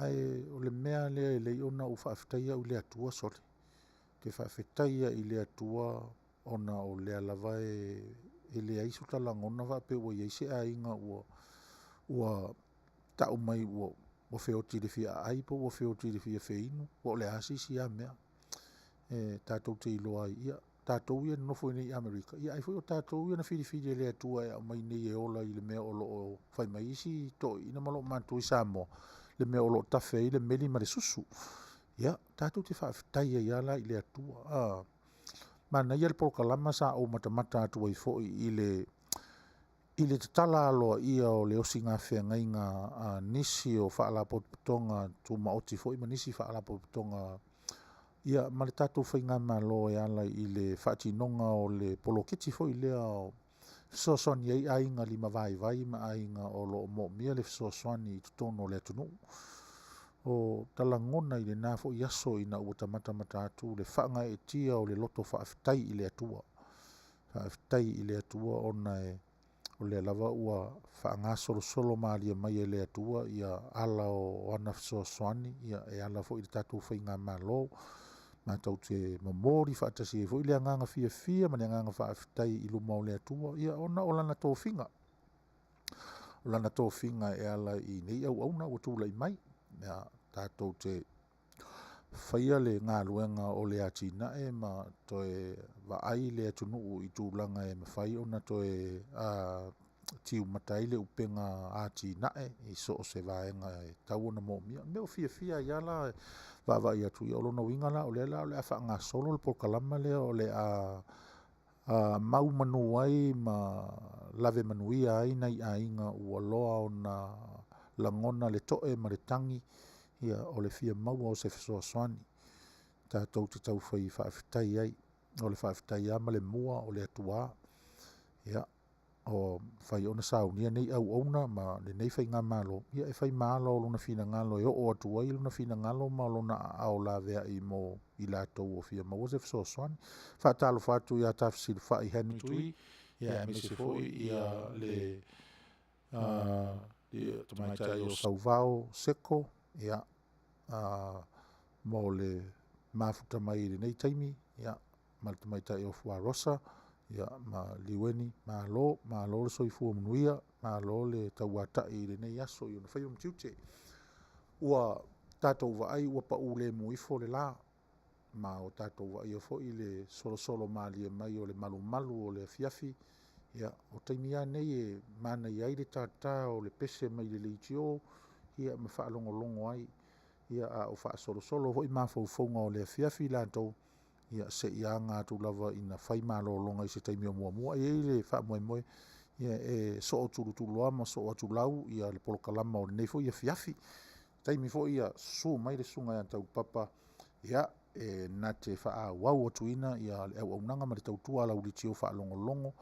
ai o le mea lea e lei ona u whaafitaia u lea tua sole ke whaafitaia i lea tua ona o lea lava e lea isu talangona whaape ua ieise a inga ua tau mai ua whioti le fia aipo ua whioti le fia feinu o le asisi a mea tātou te iloa ia tātou ia nofo nei Amerika ia ai foi o tātou ia na whiriwhiri lea tua e mai nei e ola i le mea olo o whai mai isi to ina malo mantu i Samoa le mea olo tafe i le meli ma le susu ia tātou te whaafitaia ia la i lea tua mana ia le porokalama sa o matamata atua i foi i le tatala aloa ia o le osi ngā whengai ngā nisi o whaalapotonga tu maoti foi ma nisi whaalapotonga ia ma le tātou whainga malo e ala i le whaatinonga o le polokiti foi lea o fisosoni ei ainga lima vai ma ainga o lo mo mia le fisosoni i tutono le atunu o talangona i le nā foi aso i na ua tamata atu le whaanga e tia o le loto whaafitai i le atua whaafitai i le atua ona o le lava ua whaanga solo maalia mai e le atua ia ala o ana fisosoni ia e ala foi i le tātou whainga malo matau te mamori whaatasi e fo i le anganga fia ma le anganga whaafitai i luma o le atua ia ona o lana tōwhinga o lana tōwhinga e ala i nei au auna o tūla i mai ia tātou te whaia le ngā luenga o le atina e ma toe waai le atunu i tūlanga e mawhai ona toe tiu matai le upenga atina e i so o se vaenga e tau ona mōmia meo fia i ala vava ia tu ia olona winga la o le afa ngā solo le pokalama le o le mau manu ai ma lave manuia ai nei a inga ua loa o na langona le toe ma le tangi ia o le fia mau o se fesoasoani tātou te tau whai whaafitai ai o le whaafitai ama le mua o le atua ia o whai ona saunia nei au auna ma le nei whai ngā malo ia e whai malo o luna whina ngalo e o atua i luna whina ngalo ma luna ao la vea i mo i lātou o fia mau o se fesoasoani whaatalo whatu ia tafsir whai henu tui ia me se foi ia le tamaita o sauvao seko ia mo le mafuta mai le nei taimi ia ma le tamaita o fuarosa ia ma liweni ma lo le soifua manuia ma lo le tauatai le nei aso i ona whai o mtiute ua tātou vaai ua pau le muifo le la ma o tātou vaai o foi le solo malia mai o le malu o le fiafi ia o taimia nei e mana i ai le tata o le pese mai le leitio ia ma whaalongolongo ai ia a o whaasolo hoi mawhauwhaunga o le fiafi lātou ia se ia ngā tu lava ina whai malolonga i se taimi o mua ia le wha moe ia e so o tulu ama so o tulau ia le polokalama o nei fo ia fiafi taimi fo ia su mai le sunga ia tau papa ia e na te wha wau o tuina ia le au nanga ma le tautua la ulitio whaalongolongo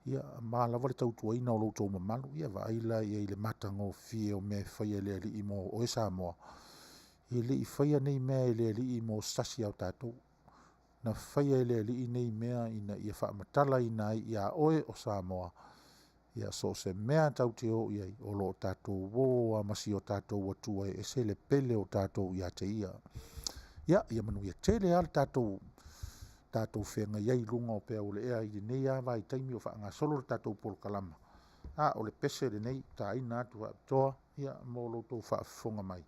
ia ma lava le tautua ina o loutou mamalu ia vaaila ia i le matango fie o me whaia le ali imo o e Samoa i le i whaia nei mea i le ali imo stasi au tātou na whaia i le ali nei mea ina ia whaamatala ina ia oe o Samoa ia so se mea tau te o ia o lo tātou wo a masi o tātou atua e se le pele o tātou ia te ia manu ia tele al tātou whenga iai lunga o pea o le ea i nei a vai taimi o whaanga solo le tātou polokalama o le pese le nei tā ina atu toa ia mo loutou whaafonga mai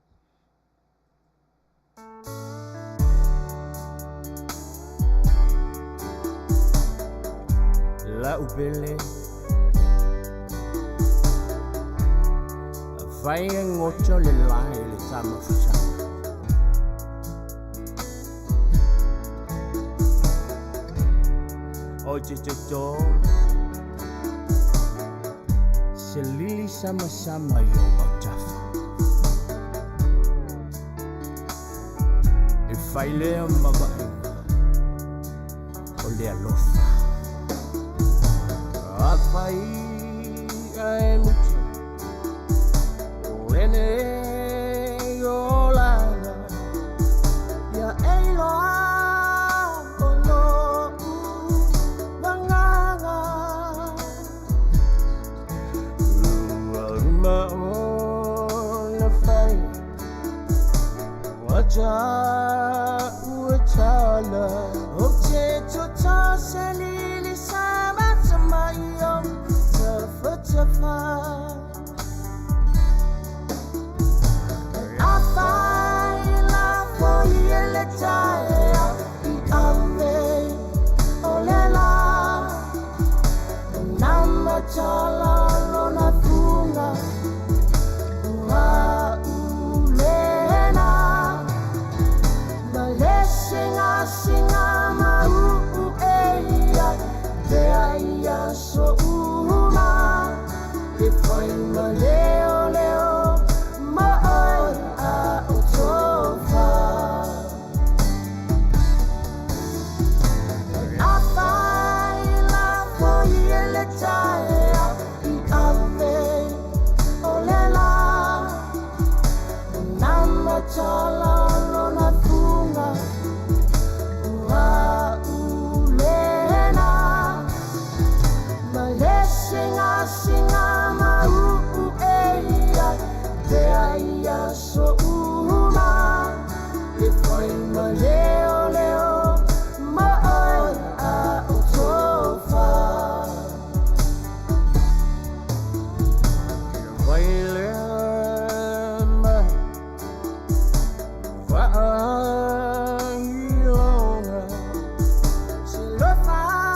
La upele vai ngocho le lahe le sama fusama o Oje jojo Selili sama-sama yo bautafa E failea mabainga O le alofa Afai ai mutu O ene o langa Ya eiloa Wachala Oche chota selili sama sama iyo Tafa tafa Afai la folie le taya I ame olela Nama chala lona funga Singa mau eia te aia so uma e foi ma leo leo ma oi a utofa a fai la foi le taia I ave olela nama chala lona funga Singa mau eia te aia so uma e foi ma leo leo ma oi a utofa vai leo ma vai longa se lo fa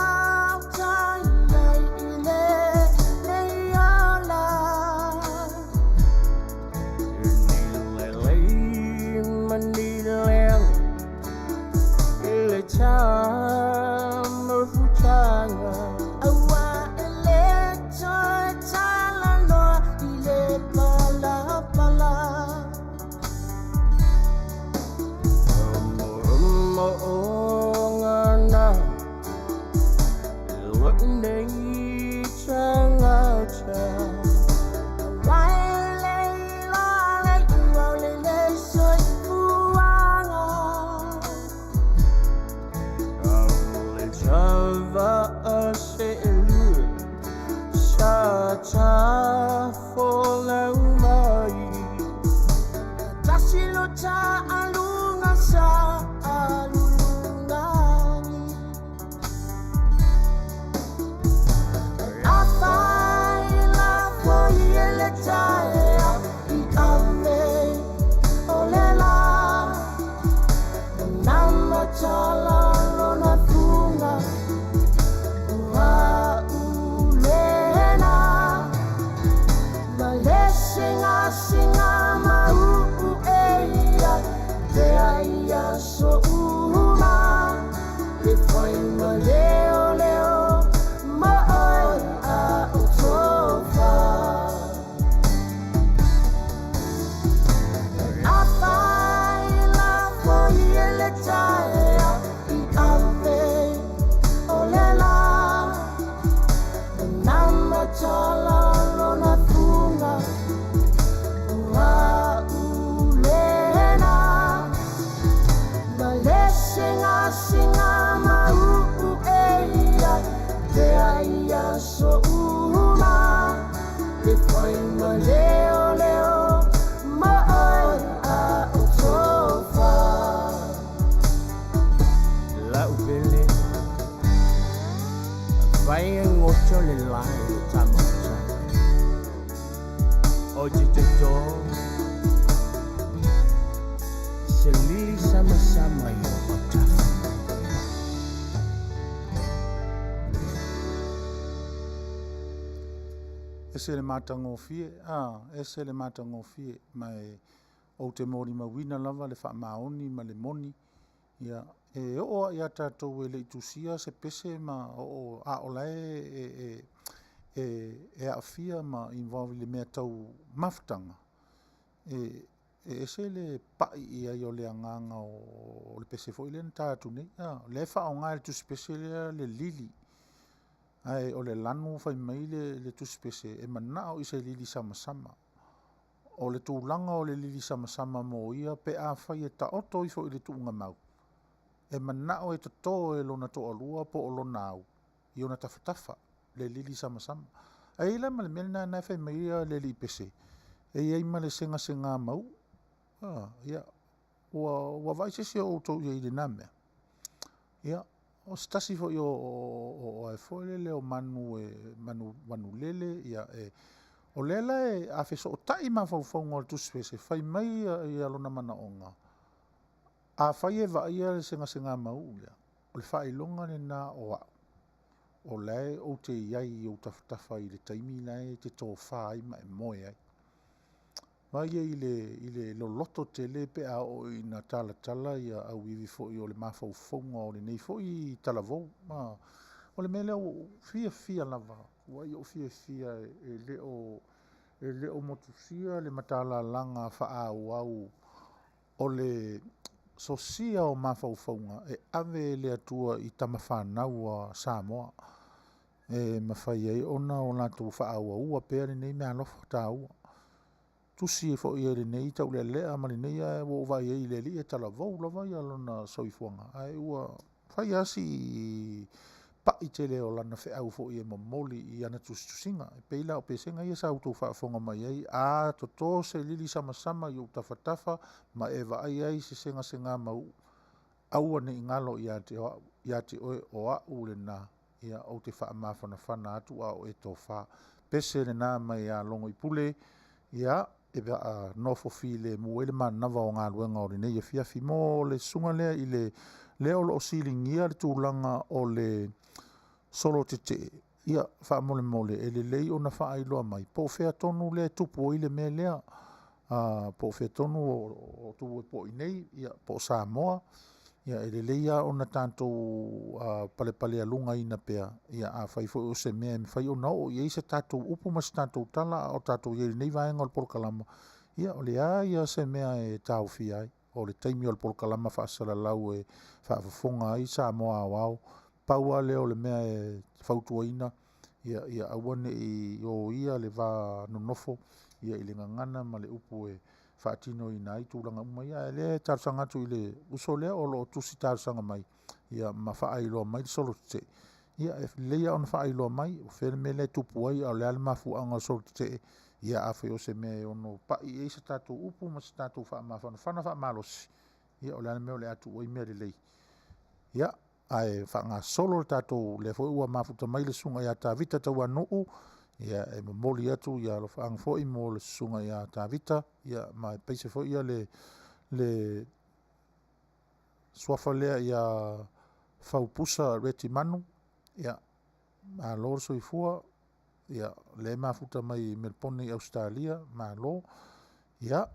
Singa mau eia te aia so uma e foi ma leo leo ma oi a utofa a fai la folie le taia I ave olela nama chala lona funga Singa mau eia te aia so uma e foi ma leo leo ma oi a utofa La upele vai ngocho le lai tamusa Oje jojo Selili sama-sama yo bautafa Ese le matango fie, ese le matango fie mai o te mori mawina lava le wha maoni ma le moni ia e o ia tātou e le itusia se pese ma o a o lai e a fia ma involve le mea tau maftanga. E se le pai ia i o le anganga o le pese fo i le tātou nei. Le wha o ngā le tusi pese le lili. Ai o le lanu fai mai le tusi pese e manao i se lili sama sama. O le tūlanga o le lili sama sama mo ia pe a fai e ta oto i fo i le tuunga mau. E manao e tato e lona to alua po o lona au. I ona tafatafa le lili sama sama. E ila ma le mena na fai mai le li pese. E iei ma le senga senga mau. Ia. Wa vai se o to i le name. Ia. O stasi fo i o e fo le o manu lele. Ia o lela e a fe so tai ma fau fau ngol tu spese. Fai mai i alona mana onga. A fai e va ia le senga senga mau. O le fai longa le na o au. O lai o te iai o tafatafa i le taimi lai te tō whai ma e moe ai. Vai i le loloto te le pe a o i na tala tala i a wiwi fo i o le mafau fonga o le nei fo i tala vau. O le mele o fia lava. Wai o fia e le o motusia le matala langa fa au o le sosia o mafau fonga e ave le atua i tamawhanau a Samoa. E mawhai ei ona o nātou fa ua pēr nei mea lofa tā ua. Tusi e fo i ere nei tau lea mani nei a wo vai e le li e tala vau lava i alona soifuanga. Ai ua fai asi pa i te leo lana fe au fo i e mamoli i ana tusinga. E peila o pesenga i e sa auto whaafonga mai ei. A toto se lili sama sama i o tafatafa ma e va ai se senga senga mau. Aua ne ingalo i ate oe o au le na. Ia o te wha mawhana whana atu a o e tō wha. Pese le nā mai a longo i pule. Ia e a nofo fi le muele ma nava o ngā luenga o le nei e fiafi mo le sunga lea i le o lo silingia le tūlanga o le solo te ia wha mole e le lei o na wha ailoa mai po whea tonu le tupu i le me lea po whea tonu o tupu e po i nei ia po Samoa ia e le leia o na tātou pale alunga ina pea ia a whai fo o se mea me whai o nao i eisa tātou upu mas tātou tala o tātou ieri nei vaenga o le Polokalama ia o le ia se mea e tāu fia ai o le taimi o le Polokalama whaasala lau e whaafafonga i Samoa au paua le o le mea e whautuaina ia awane i o ia le va nonofo ia i le ngangana ma le upu e whaatino i nai tūlanga umai ia le tārsanga atu i le uso lea o lo tusi tārsanga mai ia ma whaailoa mai solo te ia e leia on whaailoa mai o whene me le tupu ai au le ale mafu anga solo te ia a whai o se mea ono pa i eisa tātou upu ma se tātou whaamawhana whaamalosi ia o le ale mea o le atu oi mea le lei ia ai whanga solo tātou le fo ua mafuta mai le sunga ia tā vita tau anuu ia e mamoli atu ia lo whaang fo i mo le sunga ia tā vita ia mai peise fo ia le swafa lea ia whaupusa reti manu ia ma lor soifua ia le mafuta mai Melbourne i Australia ma lo ia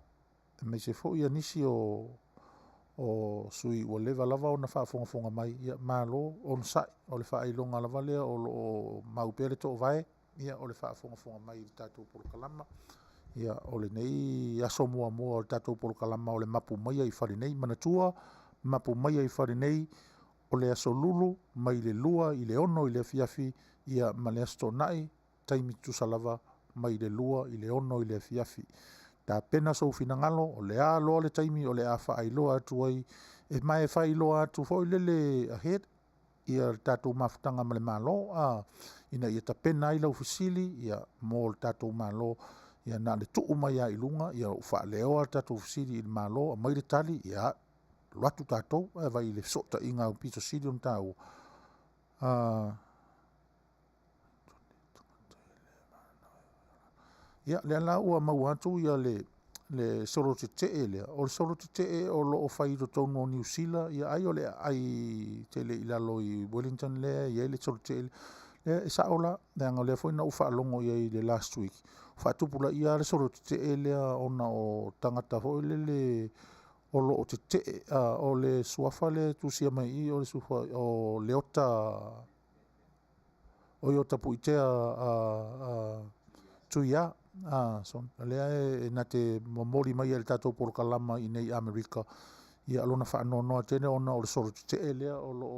me se fo ia nisi o sui o leva lava o na whaafonga mai ia malo on sai o le whaailonga lava lea o maupere to vai ia o le whaafonga mai i tātou Polokalama ia o le nei aso mua o le tātou Polokalama o le mapu mai i whare nei manatua mapu mai i whare nei o le aso lulu mai le lua i le ono i le fiafi ia ma le asto nai taimi tusalava mai le lua i le ono i le fiafi ta pena so fina ngalo o le a lo le taimi o le a fa ai lo atu ai e mai fa ai lo atu fo le ahead ia tatu mafutanga male malo ina ia ta pena i lo fusili ia mo tatu malo ia na le tu mai ai lunga ia fa le o tatu fusili il malo mai le tali ia latu tatu e vai le sota inga o pito sili un tau ia le la ua mau atu ia le solo te le o solo te o lo fai do tono New Zealand ia ai o le ai tele ilalo i Wellington le ia le solo te le sa ola le ngole foi na ufa longo ia le last week fa tupula ia le solo te le ona o tangata foi le o lo o te o le suafa le tusia mai I o le suafa o le ota o iota puitea tuia son lea na te momori mai el tatou polokalama I nei Amerika ia alona whaanonoa tene ona o le soro te lea o lo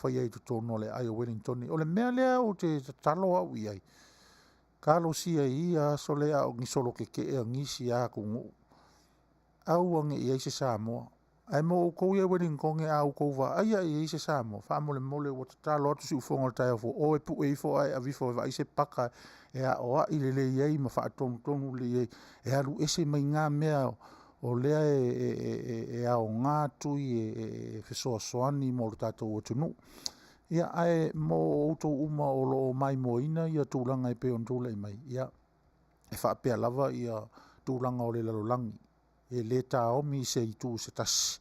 whaia I tutono le ai o Wellington o le mea lea o te talo au I ai kalo sia ia so lea o ngisolo ke ngisi a kungu au ange I se Samoa ai mo o kou ia Wellington e au kou wa ai ai se Samoa wha mole o te talo atu si ufonga le tai afo o e pu e ifo ai a vifo vai se paka e a oa I le iei ma wha tonu le iei e alu ese mai ngā mea o lea e ao ngā tui e whesoa soani mo le tātou o tunu ia ai mo outou uma o lo mai mo ina ia tūlanga I peon tūlei mai ia e wha pia lava ia tūlanga o le lalolangi e le taomi se I tū se tasi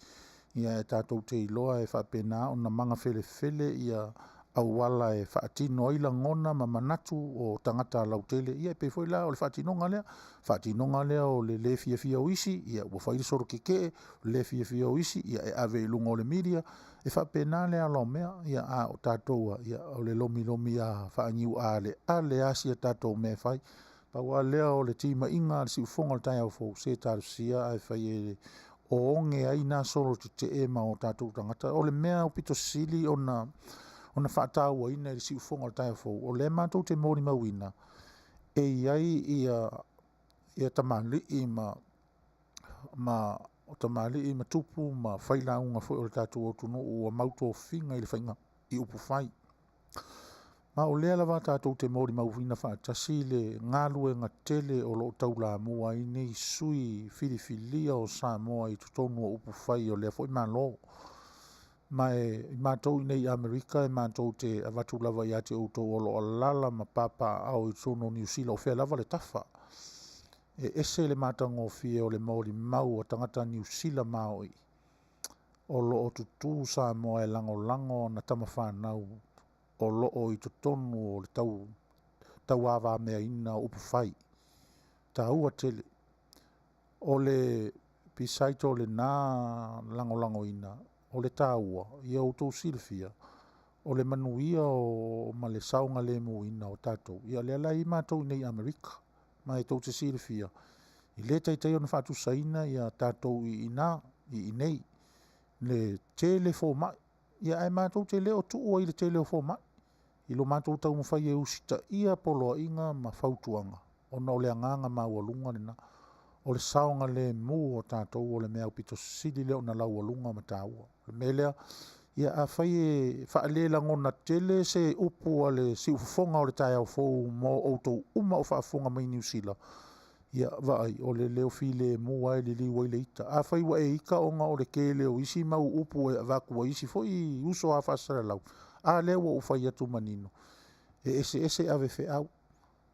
ia e tātou te iloa e wha pena o na manga fele ia au wala e whaatino ila ngona ma manatu o tangata lautele ia e pefoi la o le whaatino lea o le fia o isi ia ua whaile soro keke le fia o isi ia e ave ilunga o le media e whapena lea lo mea ia a o tātoua ia o le lomi a whaangiu a le asia tātou me whai paua lea o le tima inga le si ufonga le tai au fau se tārusia ai whai e o onge ai nā soro te e ma o tātou tangata o le mea o pito sili o na whaataua ina I si ufonga le tai fau o le mātou te mōri mawina e iai ia tamali I ma o tamali I ma tupu ma whailaunga fo o le tātou o tunu ua mauto whinga I le whainga I upu whai ma o lea lava tātou te mōri mawina whaatasi le ngālue ngā tele o lo taula mua I nei sui filifilia o Samoa I tutonu o upu whai o lea fo I malo ma e mātou nei Amerika e mātou te avatu lava I ate outou o lo alala ma papa au I tono New Zealand o whea lava le tafa e ese le mātango fie o le maori mau o tangata New Zealand maoi o lo o tutu Samoa e lango na tama whanau o lo o I tutonu o le tau awa mea ina upu whai ta ua tele o le pisaito le nā lango ina o le tāua ia o tō silfia o le manuia o ma le saunga le muina o tātou ia le ala I mātou nei Amerika ma e tō te silfia I le taitai o na whātu saina ia tātou I nei le tele fō mai ia ai mātou te leo tua I le tele fō mai I lo mātou tau mwhai e usita ia poloa inga ma whautuanga o na o le anganga ma ualunga nina o le saunga le mu o tātou o le mea upito sili leo na lau alunga ma tāua. Le melea, ia a whai e whaalela ngona tele se upu a le si ufufonga o le tai au fōu mo outou uma o whaafonga mai New Zealand. Ia vai o le leo file mu ai le liwa I le ita. A whai wa e ika onga o le ke leo isi mau upu e avaku wa isi fo I uso a whaasara lau. A leo wa ufai atu manino. E ese ave fe au.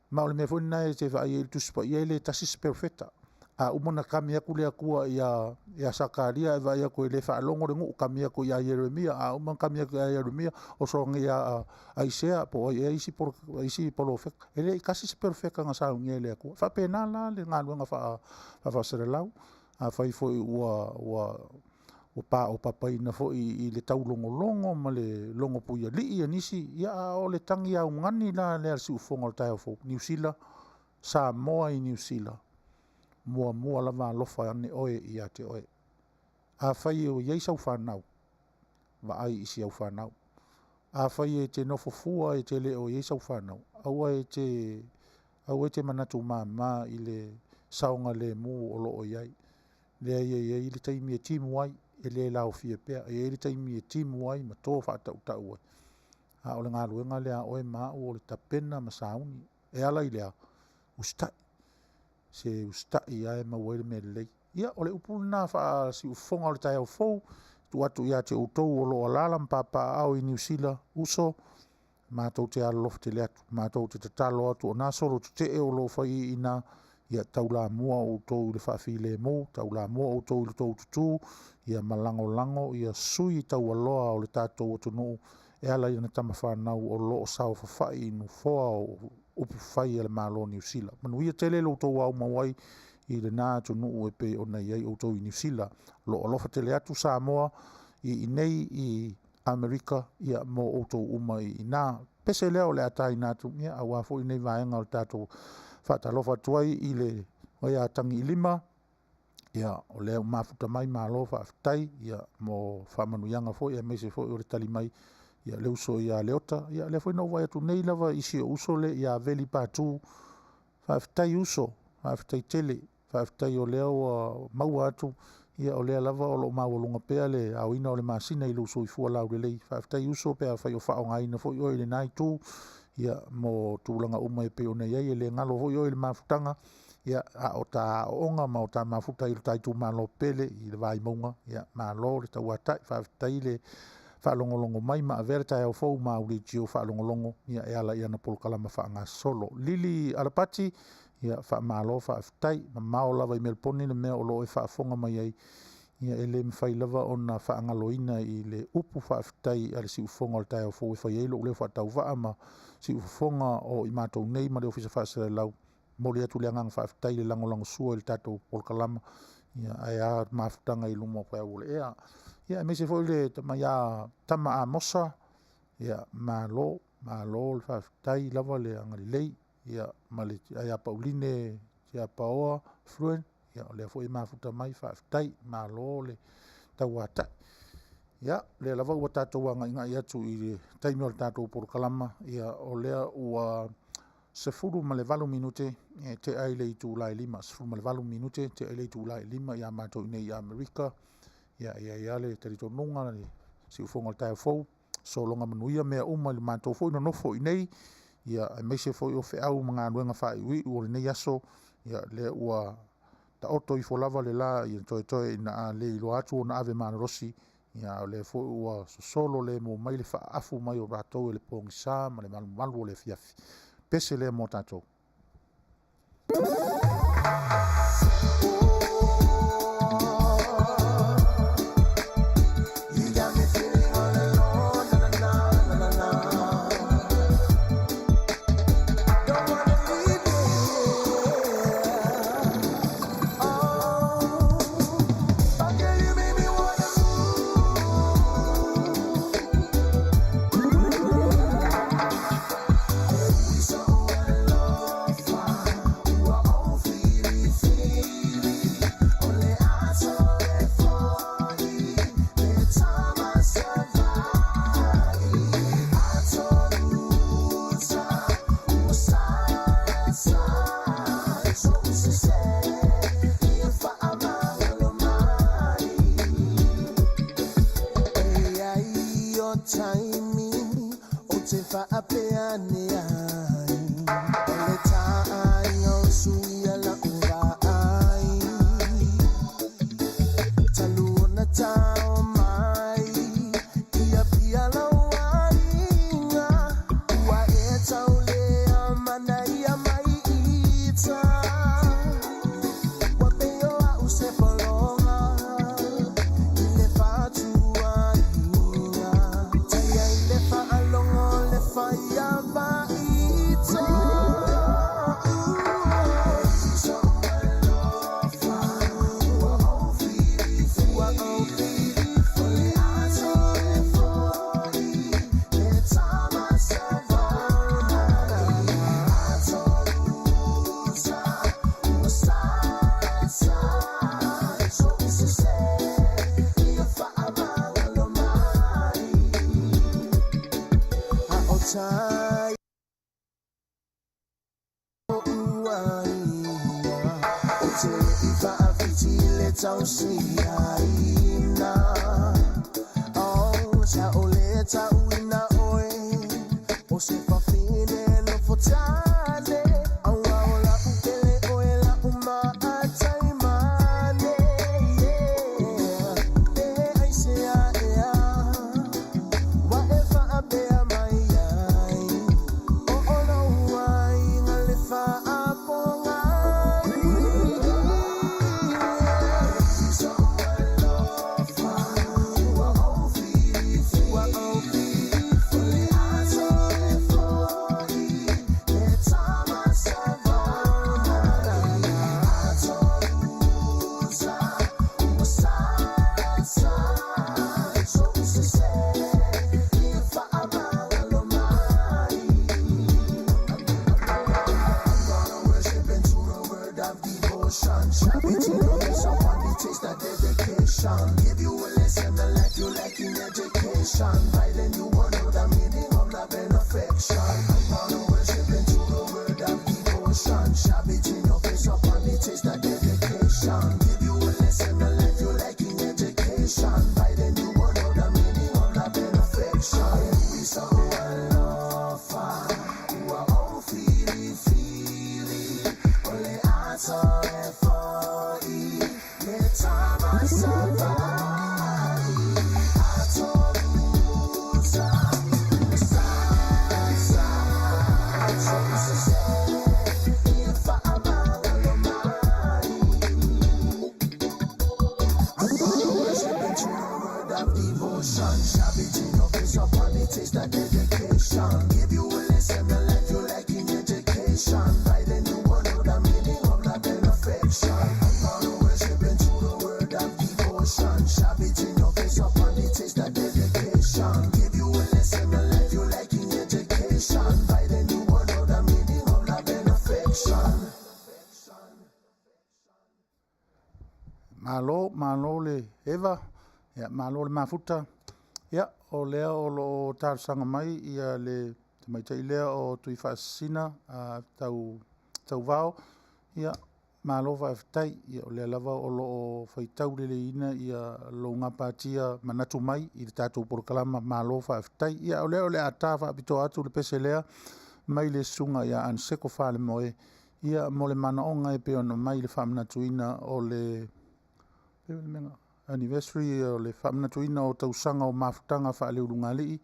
Ma o le mea fo nai te whai e tuspa ia le tasis perfecta. A umona kami aku le akua ia sakaria e vai aku le whaalongo re ngu kami aku ia Yeremia a umana kami aku ia Yeremia o so ngia a Isea po ia isi polo fek ele kasi se perfeka nga sa ngia le aku fa pena la le ngalu nga fa sere lau a fai foi o papa ina foi I le tau longo ma le longo puia li nisi ia o le tangi au ngani la le si ufonga o tai fo New Zealand Samoa I New Zealand mua lava lofa ane oe I ate oe. A whai o iei sau whanau. Wa ai isi au whanau. A whai e te nofofua e te leo iei sau whanau. Aua e te manatu mā I le saunga le mu o loo iei. Lea iei le taimi e timu ai. E le lau fia pea. E le taimi e timu ai ma tō whaatau ai. A ole ngā luenga lea oe maa o le tapena ma sauni. E ala I lea. Ustai. Se ustai ai mawele me lei ia ole upuna fa si ufonga o tai au fou tu atu ia te utou o lo alala papa au I New Zealand uso mātou te alof te leatu mātou te tatalo atu o nasoro te e o lo fai ina ia taula mua o utou le whaafile mo taula mua o utou le tau tutu ia malango ia sui tau aloa o le tātou o tunu e ala I na tama whanau o lo sao whawhai inu foa o upu whai ele malo New Zealand. Manu ia tele lo tau au mawai i le nā tonu e pe o nei ai o tau i New Zealand. Lo alofa tele atu Samoa i nei i Amerika ia mo o tau uma i nā. Pese leo le atai nātu ia a wafo i nei vaenga o tātou whatalofa tuai i le oi a tangi i lima. Ia o leo mafuta mai malo whaafitai ia mo whamanuyanga fo ia mese fo i ore tali mai ia le uso ia leota ia le foi no vai atu nei lava isi o uso le ia veli patu whaafitai uso whaafitai tele whaafitai o leo maua atu ia o lea lava o lo mawalunga pea le au ina o le masina i le uso i fua lau le lei whaafitai uso pea whai o whaonga ina fo i oi le nai tu ia mo tūlanga uma e pe o nei e le ngalo fo i oi le mafutanga ia a o ta onga ma o ta mafuta i le taitu malo pele i le vai maunga ia malo le tau atai whaafitai le whaalongolongo mai ma avere tai au fau ma uri tio whaalongolongo ia e ala ia na polokalama whaanga solo. Lili Arapati ia whaamalo whaafitai ma mao lava i Melponi le mea o lo e whaafonga mai ai ia e le mwhai lava o na whaangaloina i le upu whaafitai a le si ufonga o le tai au fau e whai eilo ule whaatau waa ma si ufonga o i mātou nei ma le ofisa whaasere lau mori atu le angang whaafitai le langolango sua i le tātou polokalama ia ai a mafutanga i lumo kwa ule ea ia me se foi le tama a mosa ia malo le whaafitai lava le angalilei ia male ai a Pauline ia paoa fluen ia le foi mafuta mai whaafitai malo le tauata ia le lava ua tātou anga inga i atu i le taimi o le tātou polokalama ia o lea ua sefuru ma le 8 minute te ai le itu lai lima sefuru ma le 8 minute te ai le itu lai lima ia mātou nei i Amerika ia le teritonunga le si ufonga le tai fou so longa manuia mea uma le mātou fo ino nofo i nei ia me se fo i ofe au mga anuenga wha iwi ua le nei aso ia le ua ta oto i folava le la i toe ina le ilo atu o na ave manerosi ia le fo ua solo le mo mai le wha afu mai o ratou e le pongisa ma le malu o le fiafi pese le mo tātou. devotion. Shabby Tino, it's up on the taste that dedication. Give you a lesson, the life you like in education. By then you won't know the meaning of love and affection. I'm gonna worship into the word of devotion. Shabby Tino, it's up on the taste that dedication. Give you a lesson, the life you like in education. By then you won't know the meaning of love and affection. We saw one love, who are all feely. Only I saw it for you. Let time survive. I told you, if I'm out of your mind, I'm gonna worship into the word of devotion. Shabby Tino, face up on the taste that dedication. Give you a lesson, the life you like in education. By then you won't know the meaning of love and affection. I'm gonna worship into the word of devotion. Shabby Tino, face up on the taste that dedication. Give you a lesson, the life you like in education. By then you won't know the meaning of love and affection. Malo le Eva, ia malo le mafuta, ia o lea o lo tārsanga mai, ia le te maitai lea o tui whaasina a tau vao, ia malo whaafetai, ia o lea lava o lo o whaitau le ina, ia lo ngāpātia manatu mai, i le tātou porokalama malo whaafetai, ia o lea ata whaapito atu le pese lea, mai le sunga ia anseko whaale moe, ia mo le mana o ngai pe ona mai le whaamanatuina o le anniversary o le whamanatuina o tausanga o mafutanga whaaleurunga lii.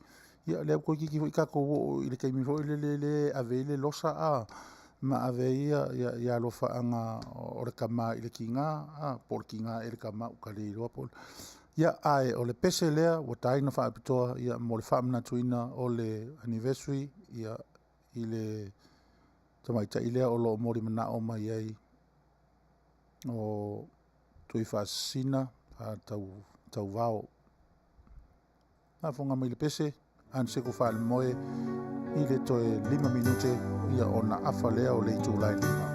Ia lea koe kiki i kako o i le keimi fo le ave le losa a ma ave ia lo whaanga o le kama i le kinga por kinga i le kama ukale i roa pol. Ia ae o le pese lea o taina whaapitoa ia mo le whamanatuina o le anniversary ia i le tamaita i lea o lo mori mana o mai ai o tui whaasina a tau vao. Nā whonga mai le pese, anseko whaale moe, i le toe 5 minute, ia o na awha lea o le i tūlai ni wha.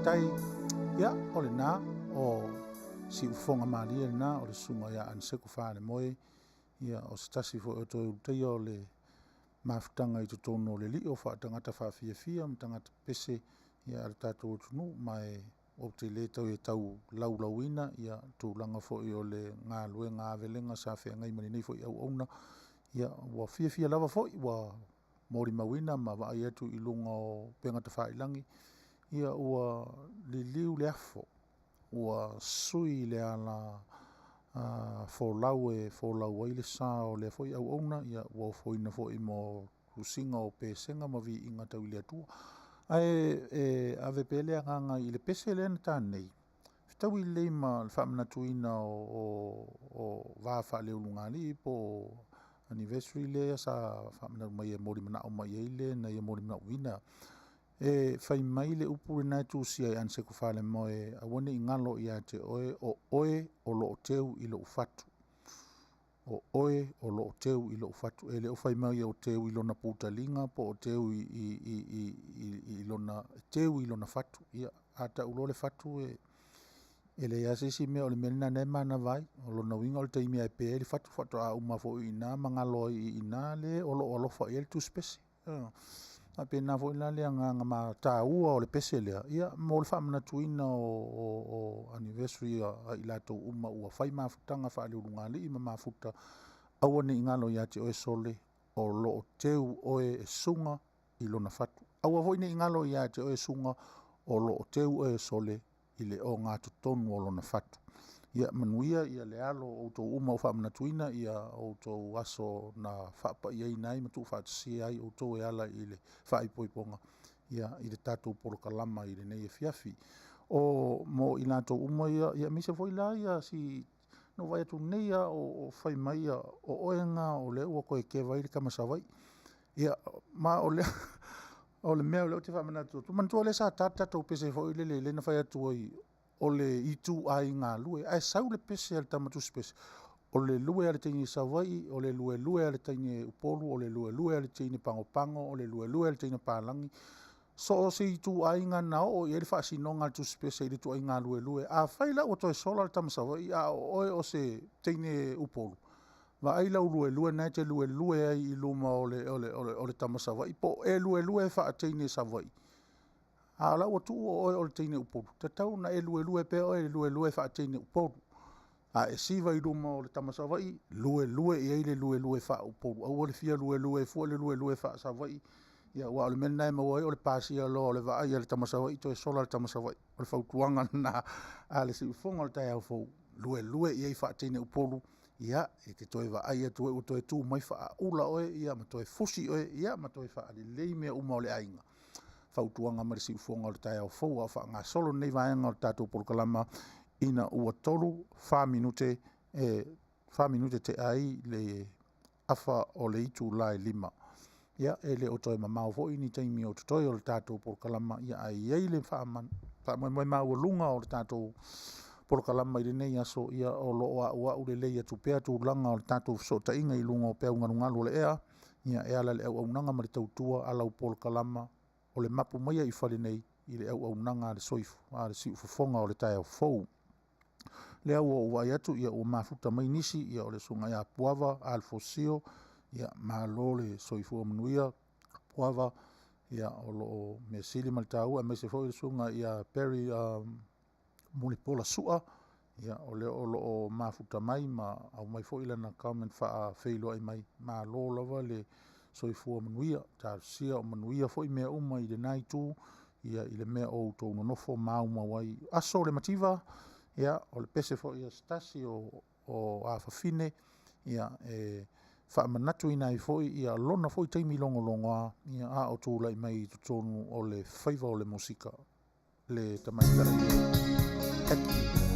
tai ia o le nā o si ufonga malia le nā o le sunga ia an seku whāne moe ia o se tasi fo o toi utei o le mafutanga i tutono o le li o wha tangata whawhiawhia ma tangata pese ia ar tātou tunu mai o te le tau e tau laulauina ia tūlanga fo i o le ngā lue ngā velenga sa whea ngai mani nei fo i au auna ia wa whiawhia lava fo i wa mori mawina ma wa ai atu i lunga o pengata whailangi ia ua li liu le afo ua sui le ala fōlau ai le sā o le foi au auna ia ua foina fo i mo kusinga o pēsenga ma vi inga tau i le atua ai ave pele anga i le pese le na tānei tau i le ma le whamanatuina o vāwha le ulungali po anniversary le sa whamanatu mai e mori mana o mai e le na i mori mana uina whai mai le upu na tu si ai anse ko whale moe a wane i ngalo i a te oe o lo o teu i lo ufatu o oe o lo o teu i lo ufatu e le o whai mai o teu i lo na puta linga po o teu i lo na teu i lo na fatu ia ata ulo le fatu e le asisi me o le melina ne mana vai o lo na winga o le taimi ai pe le fatu a umafo i na mangalo i na le o lo fa i le tu spesi a pe na fo la le nga ma ta ua o le pese le ia mo le famna tuina o anniversary i la to uma ua fai mafutanga fa le lungali i mafuta awane ingalo ya te o sole o lo teu o e sunga i lo na fatu awa vo ni ingalo ya te o sunga o lo teu o e sole i le o ngā tutonu o lo na fatu ia manuia ia le alo o to uma o famna tuina ia o to aso na fapa ia nai matu fatsi ai o to e ala i le fai poiponga ia i le tatu por kalama i le nei fiafi o mo ina to uma ia mi se foi la ia si no vai tu nei o fai mai o oenga o le o ko ke vai ka masavai ia ma o le o le mea o le te famana tu man to le sa tata to pese foi le na fai tu o le itu ai ngā lue, ai sau le pese al tamatu spese. O le lue ale teini savai, o le lue ale teini upolu, o le lue ale teini pangopango, o le lue ale teini palangi. So o se itu ai ngā nao, o i ele whaasi nonga tu spese i le tu ai ngā lue. A whaila o toi sola al tamasavai, a oe o se teini upolu. Va ai lau lue nai te lue ai i luma o le tamasavai, po e lue wha teini savai. A la o tu o teine uporu. Te tau na e lue pe o e lue wha teine uporu. A e siva i ruma o le tamasawai, lue i eile lue wha uporu. Au o le fia lue fua le lue wha savai. Ia ua o le mena e mawai o le pāsia lo o le wa ai a le tamasawai, to e sola le tamasawai. O le whautuanga na a le si ufonga o le tai au fau. Lue i ei wha teine uporu. Ia e te toe wa ai a toe o toe tū mai wha ula oe, ia ma toe fusi oe, ia ma toe wha ale lei mea uma o le ainga. Fautuanga mare si ufonga o le tai au fau a wha ngā solo nei vaenga o le tātou polokalama ina ua tolu 5 minute te ai le afa o le itu lai 5. Ia e le o toi mamau fo ini teimi o tutoi o le tātou polokalama ia ai ei le wha mai mau lunga o le tātou polokalama i le nei aso ia o loa ua ule leia tu pea tu langa o le tātou so ta inga i lunga o pea ungarungalu le ea ia e ala le au aunanga ma le tautua alau polokalama o le mapu maia i whare nei i le au nanga le soifu, a le si ufafonga o le tai au fau. Le au o wai atu ia o mafuta mai nisi ia o le sunga ia puava, alfosio, ia malo le soifu o manuia, puava, ia o lo me sili maltau, a me se foi le sunga ia peri mulipola sua, ia o le o mafuta mai ma au mai foi lana comment faa feilo ai mai, ma lo lava le soifua manuia, ta sia o manuia foi mea uma i le nai tu, ia i le mea o tau nonofo mauma wai. Aso le mativa, ia o le pese foi ia stasi o awhawhine, ia whaamanatu ina i foi, ia lona foi teimi longolonga, ia a o tūlai mai tutonu o le whaiva o le musika, le tamaitara ia. Thank you.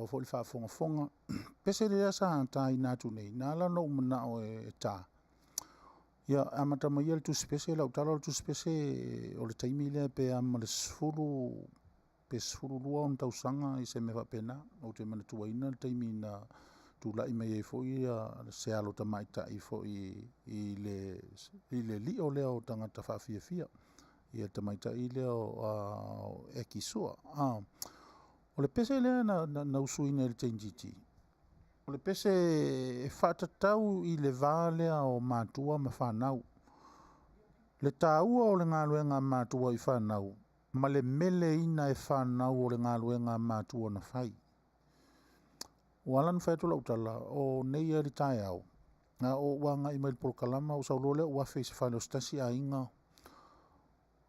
o fo le whaafonga pese rea sa ta ina tu nei na la no mana o e ta ia amata mai le tu spese la utala tu spese o le taimi le pe am le sfuru pe sfuru lua on tau sanga i se me va pena o te mana tu ina le taimi na tu la i mai fo i se alo ta mai ta i fo i le li o le o tanga ta fa fia fia ia ta mai ta i le o e ki sua o le pese le na usuina le tenjiti. O le pese e whātatau i le vāle o mātua ma whanau. Le tāua o le ngāluenga mātua i whanau. Ma le mele ina e whanau o le ngāluenga mātua na whai. O alan whaetola utala o nei e ritai au. Nga o wanga i mail polokalama o saulole o wawhi se whanau stasi a inga.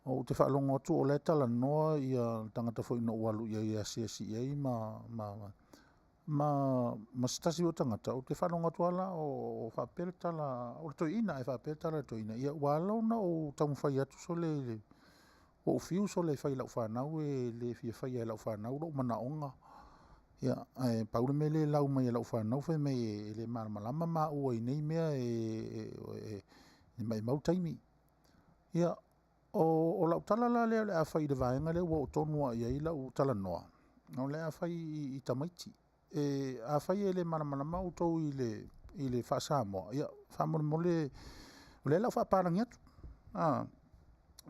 O te whaalongo atu o le tala noa i tangata fo ino walu i a siasi i ma stasi o tangata o te whanonga atu ala o whapere tala o le toi ina e whapere tala toi ina ia wala na o tamu whai atu so le o fiu so le whai lau whanau e le fia whai e lau whanau lo mana onga ia paule me le lau mai e lau whanau whai me e le malamalama ma ua i nei mea e mai mau taimi ia o lau tala la le a whai de vaenga le o tonua ia i lau tala noa o le a whai i tamaiti a whai e le mana utou i le whaasamo ia whamone mole o le lau whaaparangi atu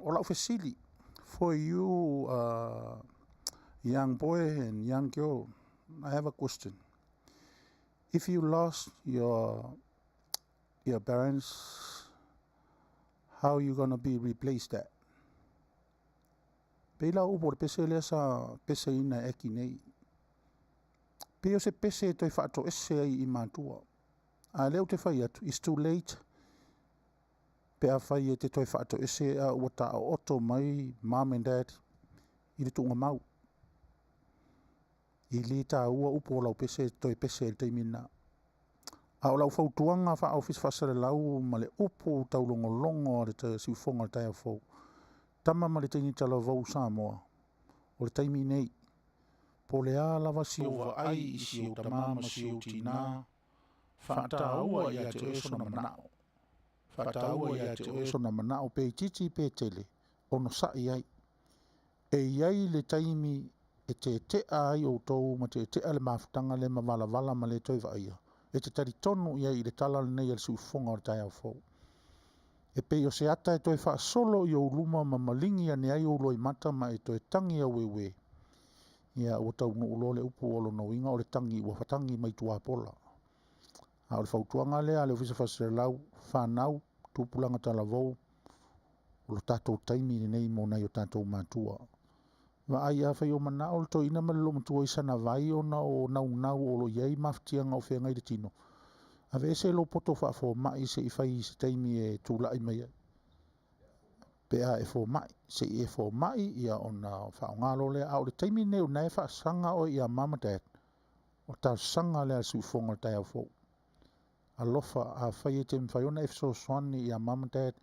o lau whesili for you young boy and young girl I have a question if you lost your parents how you gonna be replaced that Pela upo le pese lea sa pese ina eki nei. Peo se pese toi whaato ese ai i mātua. A leo te whai atu, it's too late. Pea whai e te toi whaato ese a uata a oto mai, mom and dad, i le tunga mau. I li tā ua upo lau pese toi pese le teimina. A o lau whautuanga wha office whasare lau ma le upo taulongolongo le te siufonga le tai au fau. Tama ma le taini tala vau Samoa. O le taimi nei. Po le a lava siu wa ai i siu tamama siu tina. Whaataua i a te oeso na manao. Whaataua i a te oeso na manao pe titi pe tele. Ono sa i ai. E iai le taimi e te ai o tau ma te le mafutanga le ma vala ma le toiva ia. E te tari tonu i ai le tala le nei al siu fonga o le tai au fau. E pe o se ata e toi whaasolo i o uluma ma malingi ane ai ulo i mata ma e toi tangi a wewe. Ia ua tau no ulo le upu olo no inga o le tangi ua whatangi mai tua pola. A o le whautuanga lea le ofisa whasere lau, whanau, tupulanga tala vau, o lo tātou taimi ni nei mo nei o tātou mātua. Wa ai a whai o mana o le toi ina mele lo matua i sana vai o na o nau o lo iei maftianga o whea ngai le tino. A ve se lo poto wha fo mai se i whai se taimi e tūlai mai. Pe a e fo mai, se i e fo mai ia o na whaongalo lea a o le taimi ne o nei wha sanga o ia mama dad. O tā sanga lea su fonga o tai au fo. Alofa a whai e te mwhaiona e fso swani ia mama dad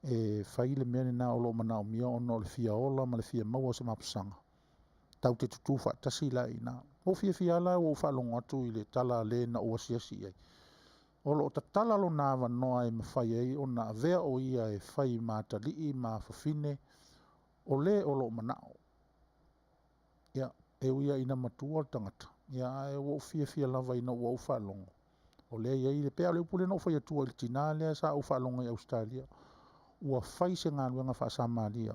e whai le mea na o lo mana o mia o no le fia ola ma le fia maua se mapasanga. Tau te tutu wha tasi la i na. O fia la o whalongo atu i le tala le na o siasi ai. O lo ta tala lo na wa noa e mawhai ei o na vea o ia e whai mata lii ma whawhine o le o lo manao. Ia, e uia ina matua o tangata. Ia, e o fia lava ina o whalongo. O le iei le pea le upule no whai atua i le tina lea sa o whalongo i Australia. Ua whai se ngā luenga whaasamalia.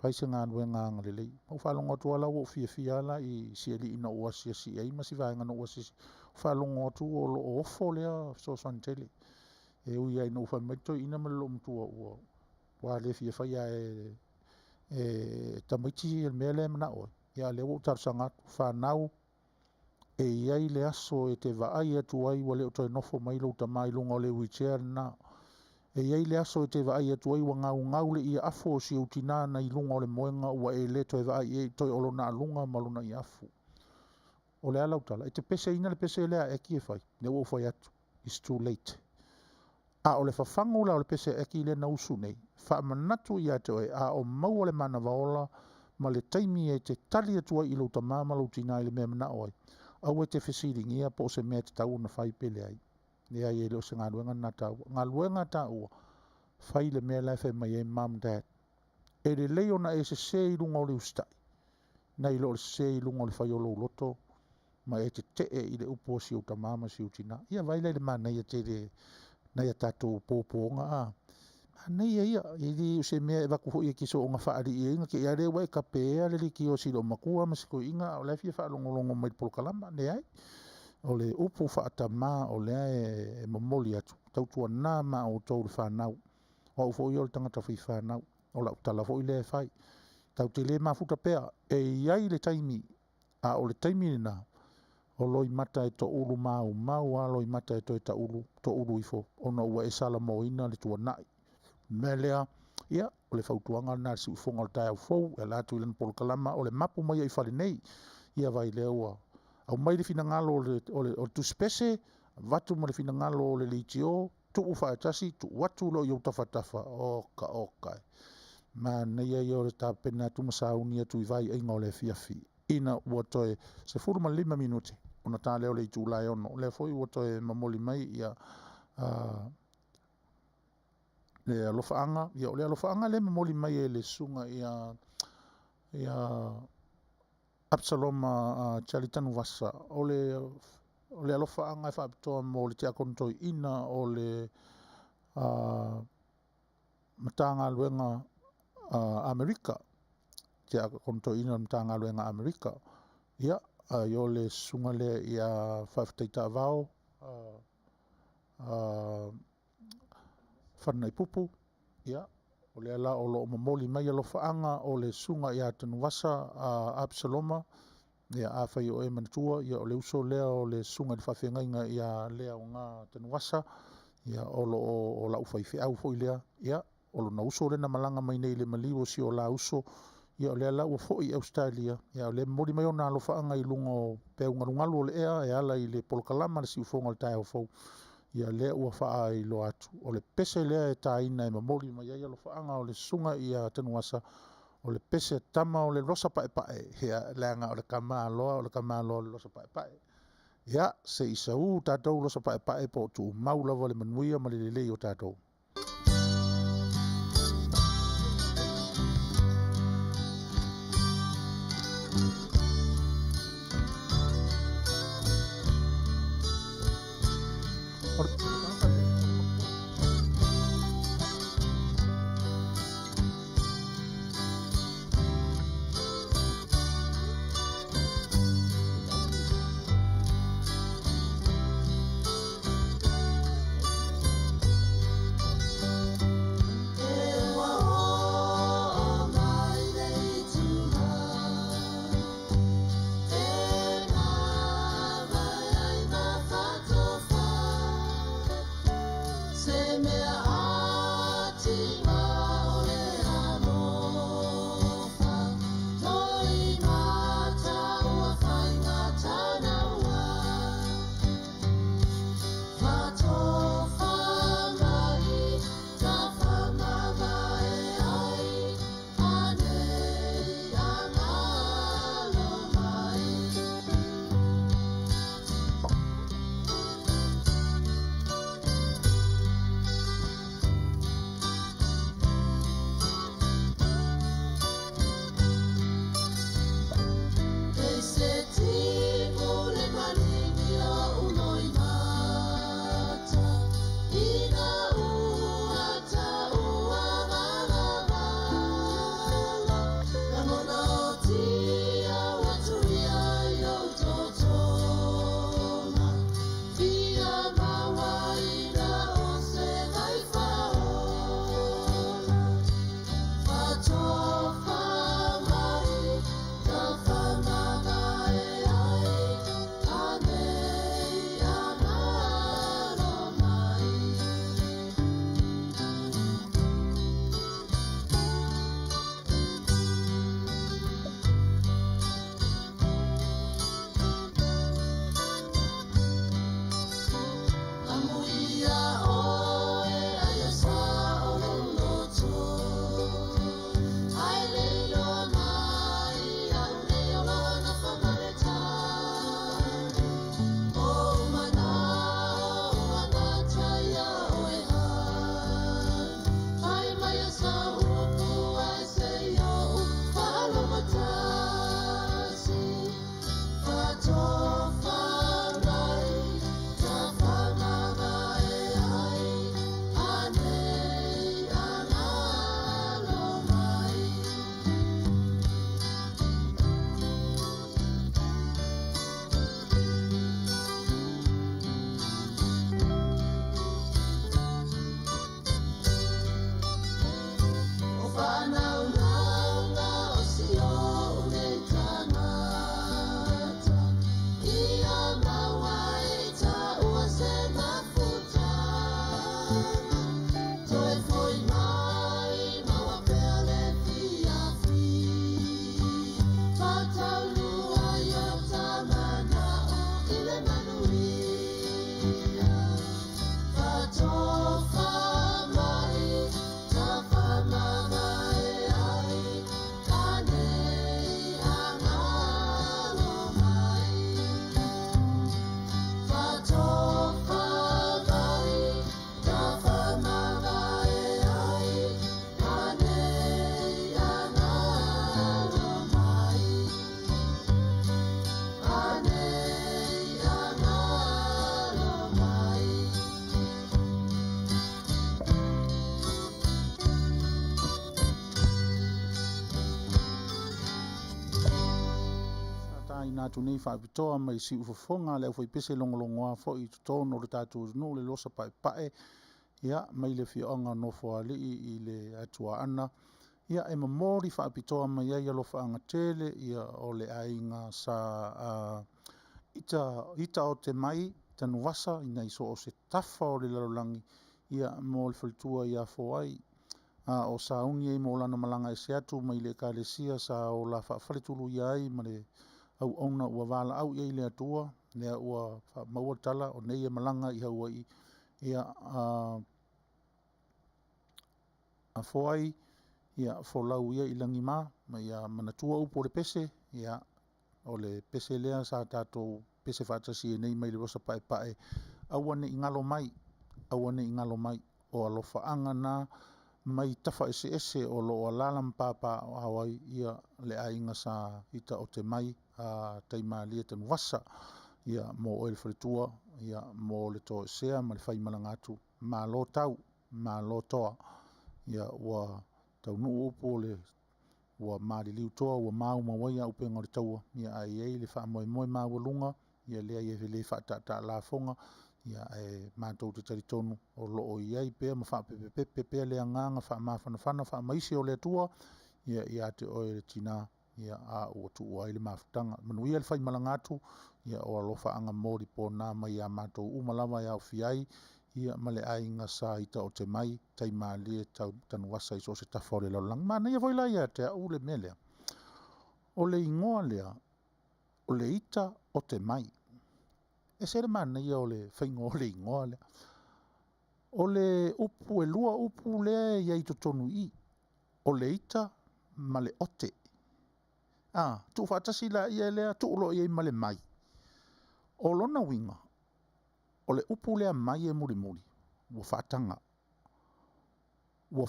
Whai se ngā luenga ngalelei. O whalongo atua la o fia la i sieli ina o asia si ei masi vaenga no asia si. Whalongo atu o lo ofo lea so santele. E uia ina uwha meto ina malo mtua ua. Wa le fia whaia e tamaiti e mea le mana oi. Ia le o tarsanga whanau e iai le aso e te vaai atu ai wa le o toi nofo mailo utamai lunga o le wheelchair na. E iai le aso e te vaai atu ai wa ngau le ia afo o si utina na i lunga o le moenga ua e le toi vaai e toi olo na lunga maluna i afu. O le ala utala, e te pese ina le pese lea eki e whai, ne o whai atu, it's too late. A o le whawhango la o le pese eki le na usu nei, wha manatu i ate oe, a o maua le mana vaola, ma le taimi e te tali atua i lauta mama lautina i le mea mana oe, au e te whesiringia po se mea te tau na whai pele ai. Ne ai e leo se ngā luenga na tau. Ngā luenga tau, whai le mea lai whai mai e mum dad. E le leo na e se i lunga o le ustai, na i lo le se i lunga o le whai o lo loto, ma e te i le upo si uta mama si utina. Ia vaila le mana ia te le na ia tatou pōpōnga a. Nei ia, i li se mea e waku hoi e kiso o ngā whaari i inga, ke ia rewa e ka pēa le li ki o silo makua, ma siko inga, o le fia whaalongolongo mai polokalama, ne ai. O le upo whaata mā o lea e mamoli atu, tautua nā mā o tau le whanau. O ufo i o le tangata whi whanau, o la utala fo i le whai. Tau te le mafuta pēa, e iai le taimi, a o le taimi ni nā, o loi mata e to ulu mau a loi mata e to ulu ifo ona ua e sala mo ina le tua nai melea ia o le fautuanga na si ufonga o tai au fou e la tu ilan polokalama o le mapu mai ai fale nei ia vai le ua au mai le finangalo o tu spese vatu mo le finangalo o le litio tu ufa atasi tu watu lo yo tafatafa oka ma nei ai o le tapena tu masauni atu i vai inga o le fiafi ina ua toe se 45 minuti ona tā leo le i tūlai ono. Le foi ua toe mamoli mai ia le alofaanga. Ia o le alofaanga le mamoli mai e le sunga ia Absalom Chalitanu Vasa. O le alofaanga e whaapitoa mo le te akontoi ina o le matanga luenga Amerika. Te akontoi ina o matanga luenga Amerika. Ia yo le sunga le ia whawhataita vao whanai pupu ia o le ala o lo mamoli mai alo whaanga o le sunga ia tanu wasa Absaloma ia a whai o e manatua ia o le uso lea o le sunga le whawhengainga ia lea o ngā tanu wasa ia o lo o la uwhaiwhi au fo i lea ia o lo na uso le na malanga mai nei le maliwo si o la uso ia o le ala ua fo'i Australia ia o le mori mai o nā alofaanga i lunga o pe ungarungalu o le ea e ala i le polokalama le si ufonga o le tai au fau ia le ua faa i lo atu o le pese lea e taina e mamori mai ai alofaanga o le sunga ia tanuasa o le pese tama o le rosa pae pae ia leanga o le kama aloa o le rosa pae pae ia se isa tātou rosa pae pae po tu maulawa le manuia ma le lelei o tātou. ai nā tu nei whaapitoa mai si ufafonga le ufai pese longolongoa fo i tutono le tātou no le losa pae ia mai le fionga no fo ali i le atua ana ia e mamori whaapitoa mai ai alofa anga tele ia o le ainga sa ita o te mai tanu wasa ina iso o se tafa o le lalolangi ia mo le whalitua ia fo ai o sa ungi e mo lana malanga e se atu mai le kalesia sa o la whaafalitulu ia ai ma le au ona ua wala au ia i le atua lea ua maua tala o nei e malanga i haua i ia a fo ai ia fo lau ia i langi ma ia manatua upo le pese ia o le pese lea sa tātou pese whaatasi e nei mai le rosa pae awane i ngalo mai o alofa anga na mai tafa ese o lo o lalam papa o Hawaii ia le ainga sa ita o te mai a taima lia tanu wasa ia mo o le whalitua ia mo le to sea ma le whai malangatu ma lo tau ma lo toa ia ua tau nuu upo le ua maari liu toa ua mau mawaia upenga o le taua ia ai le wha moe mawalunga ia lea ia le wha la fonga ia e mātou te taritonu o loo iai pēr ma whapepepe lea nganga wha mawhanawhana wha maisi o le tua ia te oe le tina ia a ua tu ua ile mawhutanga manuia le whai malangatu ia o alofa anga mori po nā mai a mātou umalawa ia o fiai ia ma le ainga sa ita o te mai taima lia tanu wasa iso se tafa o le laulang mana ia voila ia te au le melea o le ingoa lea o le ita o te mai e sere mana ia o le whaingo o le ingoa lea o le upu e lua upu lea ia i totonu i o le ita ma le ote tu whaatasi la ia lea tu ulo ia i ma le mai o lona winga o le upu lea mai e muri ua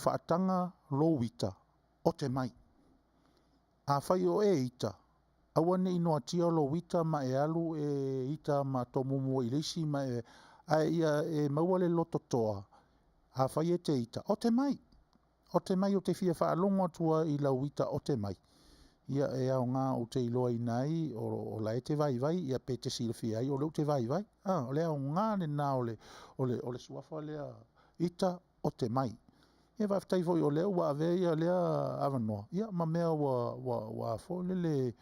whaatanga lo wita o te mai a whai o e ita awane ino atia lo wita ma e alu e ita ma tomumu i leisi ma e ia e maua le loto toa a whai e te ita o te mai o te fia whaalongo atua i la wita o te mai ia e au ngā o te iloa i nai o la e te vai ia pe te silafia ai o le o te vai o le au ngā le nā o le suafa lea ita o te mai e whaftai foi o lea ua ave ia lea avanoa ia ma mea wa fo le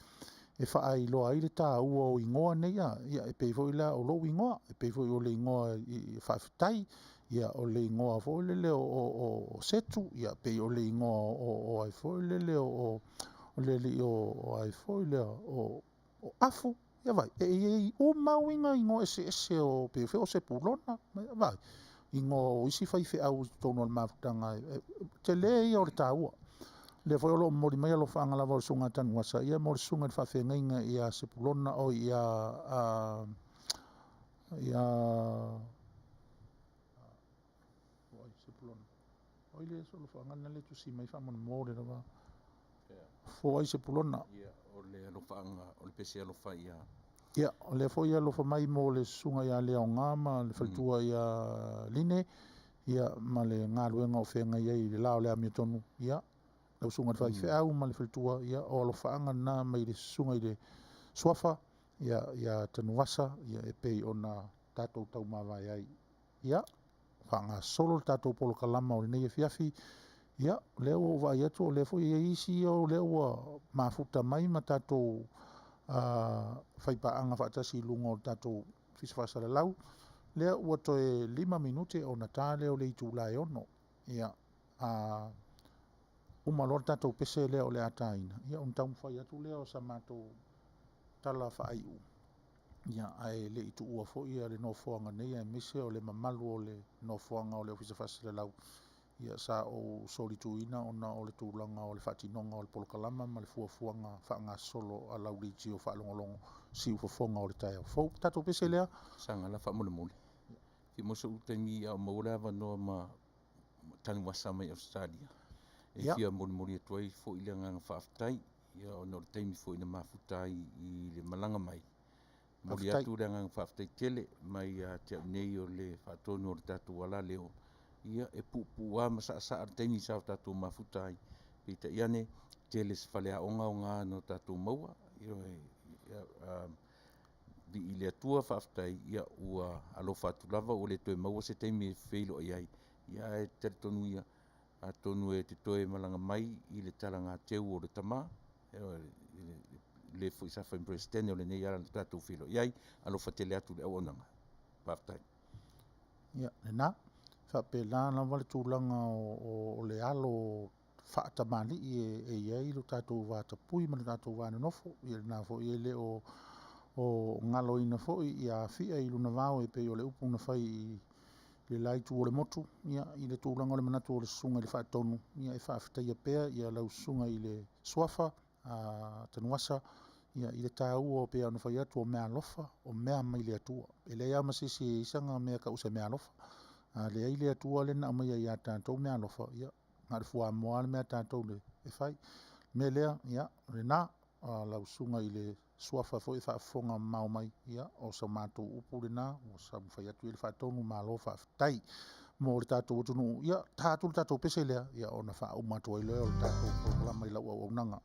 e wha iloa ai le tā ua o ingoa nei ia e pei foi lea o lo ingoa e pei foi o le ingoa i whaftai ia o le ingoa fo le o setu ia pei o le ingoa o ai fo le o le li o ai foi le o afu ia vai e o mauinga ingo ese o pe o se pulona vai ingo isi fai fe au tono mafutanga te le ia o taua le foi lo mori mai lo fanga la volsunga tan wasa ia mor sunga fa fe ngai ia se pulona o ia se pulona o ile so lo fanga na le tu si mai fa mon mori la fo ai se pulona ia o le alofaanga o le pese alofa ia ia o le fo ia alofa mai mo le sunga ia le onga ma le faltua ia line ia ma le ngaluenga o fenga ia i le lao le amitonu ia le sunga fai fe au ma le faltua ia o alofaanga na mai le sunga i le swafa ia tanuasa ia e pei ona tatou tau mawai ai ia whanga solo tatou polo kalama o le nei e fiafi ia leo o vai atu o le fo ia isi o leo ua mafuta mai ma tatou whaipaanga whaatasi lunga o tatou fisfasara lau leo ua toe 5 minute o nata leo le itu lai ono ia umalor tatou pese leo le ataina ia tau whai atu leo sa matou tala whaaiu ia ai le itu ua fo ia le nofoanga nei e mise o le mamalu o le nofoanga o le fisfasara lau ia sa o solituina ona o le tūlanga o le whatinonga o le polokalama ma le fuafuanga whaanga solo a lauriti o whaalongolongo si ufafonga o le tae au fau tatou pese lea sanga la whamule ki mosa utaimi a maura wanoa ma tanu wasa mai Australia e kia mole atuai fo i le nganga whaaftai ia o le taimi fo ina mafutai i le malanga mai mori atu le nganga whaaftai tele mai a te nei o le whaatonu o le tatu wala leo ia e pupua ma sa taimi sa tatou mafutai pita iane tele se fale aonga o ngā no tatou maua ia vi i le atua whaaftai ia ua alofa atu lava o le toe maua se teimi e wheilo ai ia e tere tonu ia a tonu e te toe malanga mai i le talanga teu o le tama le fo isa fa presidente o le nei ala tatu wheilo iai alofa tele atu le aonanga whaaftai ia na whapela na wale tūlanga o le alo whaatamani e iai lo tātou wātapui ma le tātou wānanofo i le nā fo i le o ngalo ina fo i a fia i luna vāo e pei o le upu na whai i le lai tu o le motu ia i le tūlanga o le manatu o le sunga i le whaatonu ia e whaafitai pea ia lau sunga i le swafa a tanuasa ia i le tāu o pea na whai atu o mea lofa o mea mai le atua e le ama sisi e isanga mea ka usa mea lofa le ai le atua le na mai ia tātou mea lofa ia ngare fua moa le mea tātou le e whai me lea ia le na lau sunga i le suafa foi fa fonga mau mai ia o sa mātou upu le nā o sa mwhai atu i le whaatonu mālo whaafitai mo le tātou utunu ia tātou pese lea ia o na wha umatu ai lea o le tātou programa i lau au nanga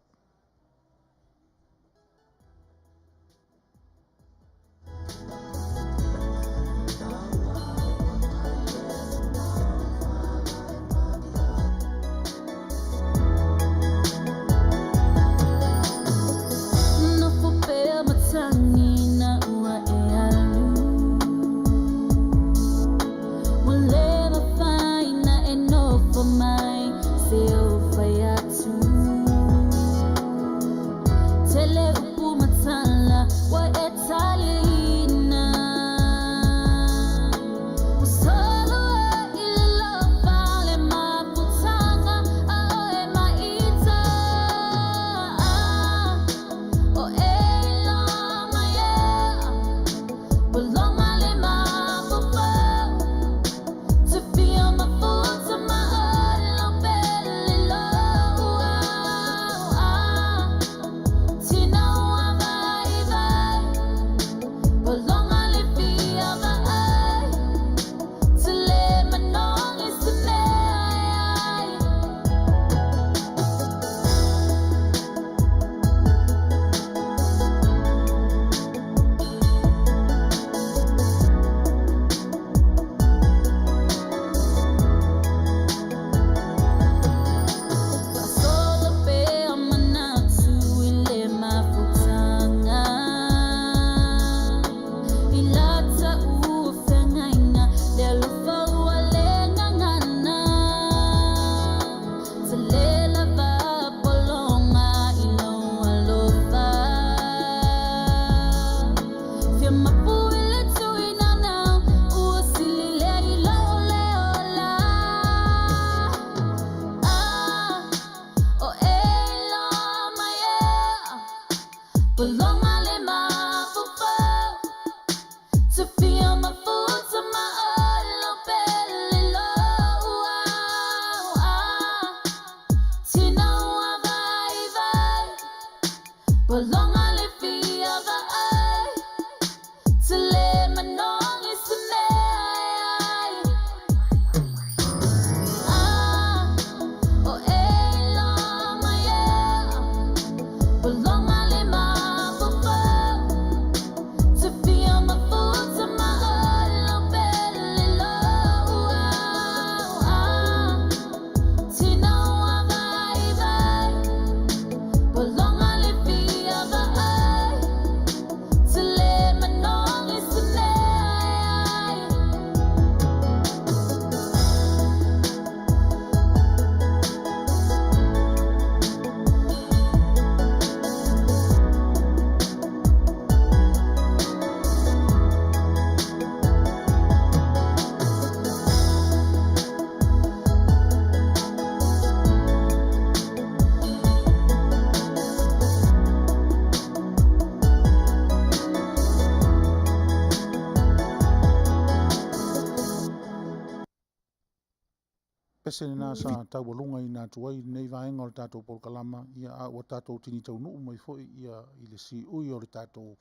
pese na sa tau walunga i nā tuai nei vaenga o le tātou polkalama ia a o tātou tini tau nuu mai foi ia i le si ui o le tātou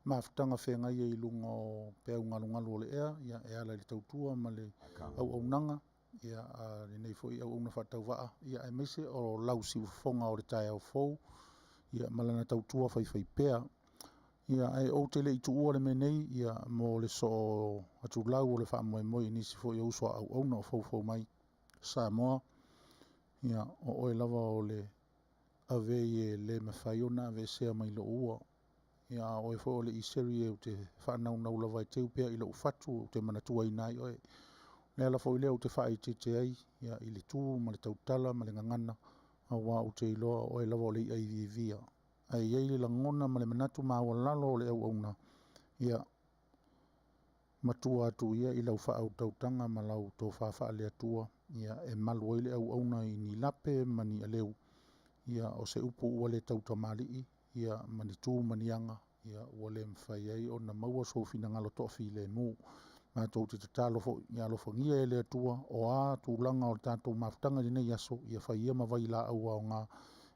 mafutanga whenga ia i lunga o pēu ngalu o le ea ia e ala le tautua ma le au nanga ia le nei foi au na whatau waa ia e mese o lau si fonga o le tai au fou ia malana tautua fai pēa ia ai o te le i tu ua le menei ia mo le so atu lau o le wha moe moe nisi fo i uswa au au na o fau mai Samoa ia o oe lava o le ave i le mawhai ona ave sea mai lo ua ia oe fo o le i seri e o te whanau nau lava i te upea i lo ufatu o te manatua i nai oe le ala fo i leo te whai te ai ia i le tū ma le tautala ma le ngangana a wā o te iloa oe lava o le i ai via ai ei le langona ma le manatu maua lalo o le au auna ia matua atu ia i lau wha au tautanga ma lau tō whawha le atua ia e malu ai le au auna i ni lape mani a leu ia o se upu ua le tauta mali ia mani tū mani anga ia ua le mwhai ai o na maua sofina ngalo tofi le mu ma tō te tatalo fo ia lo fangia e le atua o a tūlanga o tātou mafutanga dine iaso ia whai ia mawai la au au ngā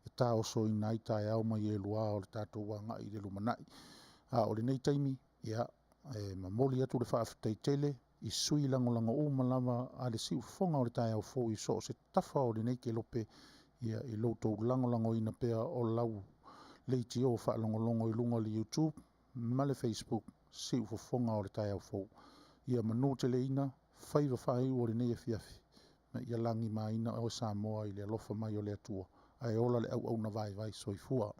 e tā oso i nai tae au mai e lua o le tātou wanga i le lumanai. O le nei taimi, ia, mamoli atu le whaafitai tele, i sui lango o malama a le siu fonga o le tae au fo i so se tafa o le nei ke lope, ia i loutou lango ina pea o lau leiti o wha longo i lunga le YouTube, ma le Facebook, siu fonga o le tae au fo. Ia manu te le ina, whaiva whai o le nei e fiafi, ma ia langi ma ina o Samoa i le alofa mai o le atua. Ai ola le au na vai soifua.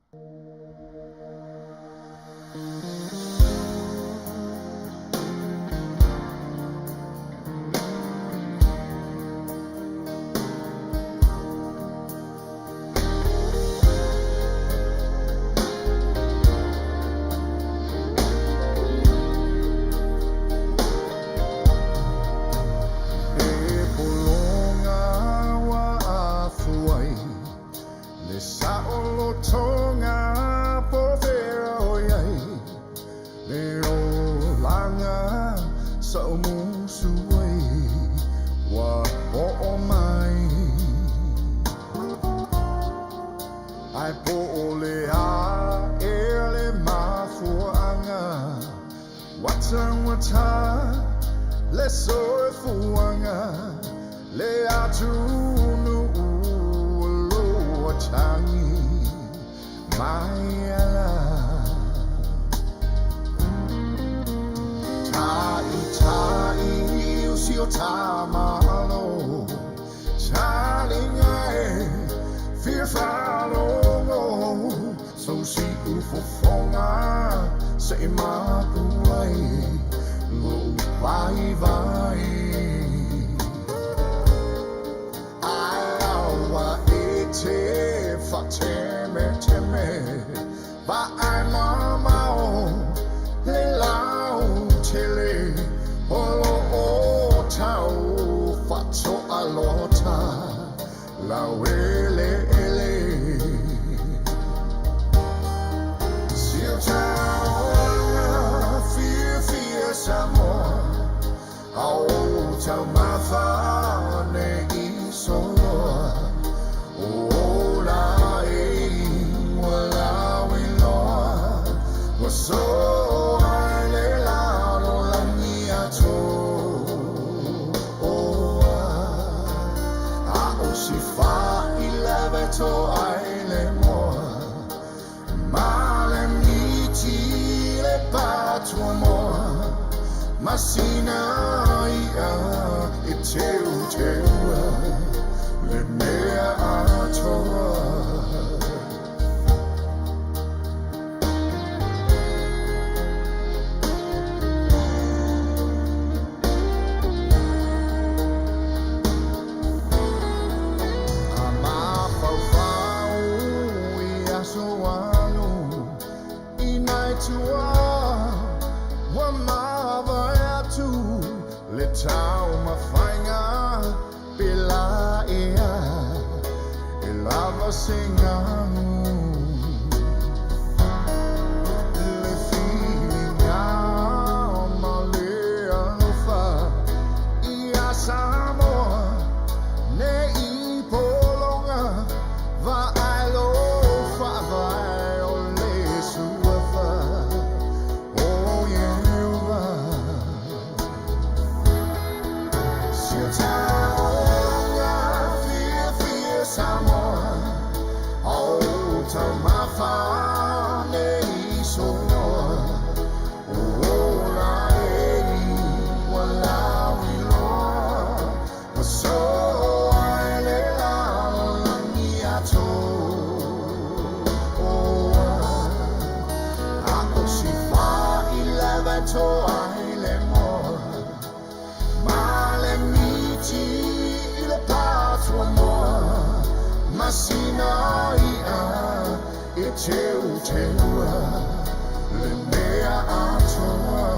Samoa, oh, to my father, so to ai le mo ma le miti le patro mo masina ia e te le mea atoa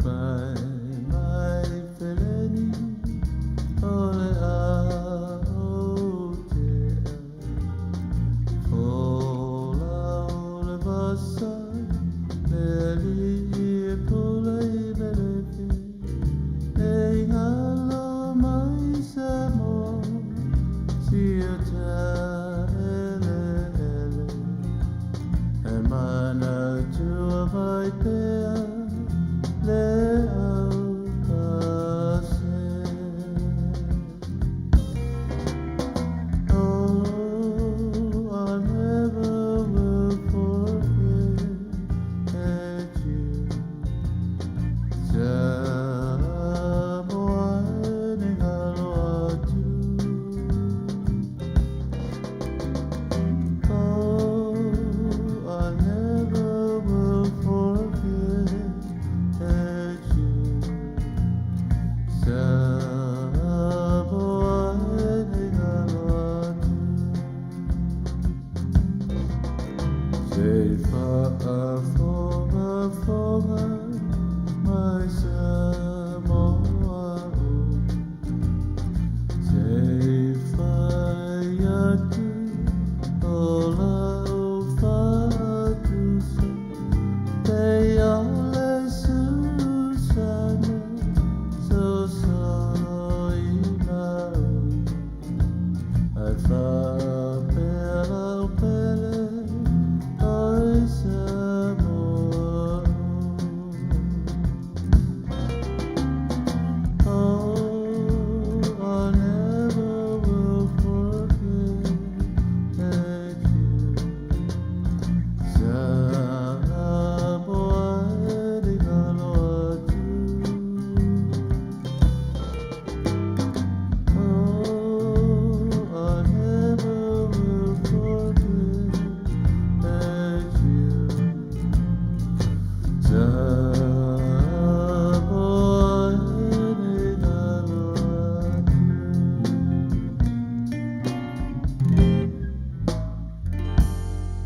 Goodbye,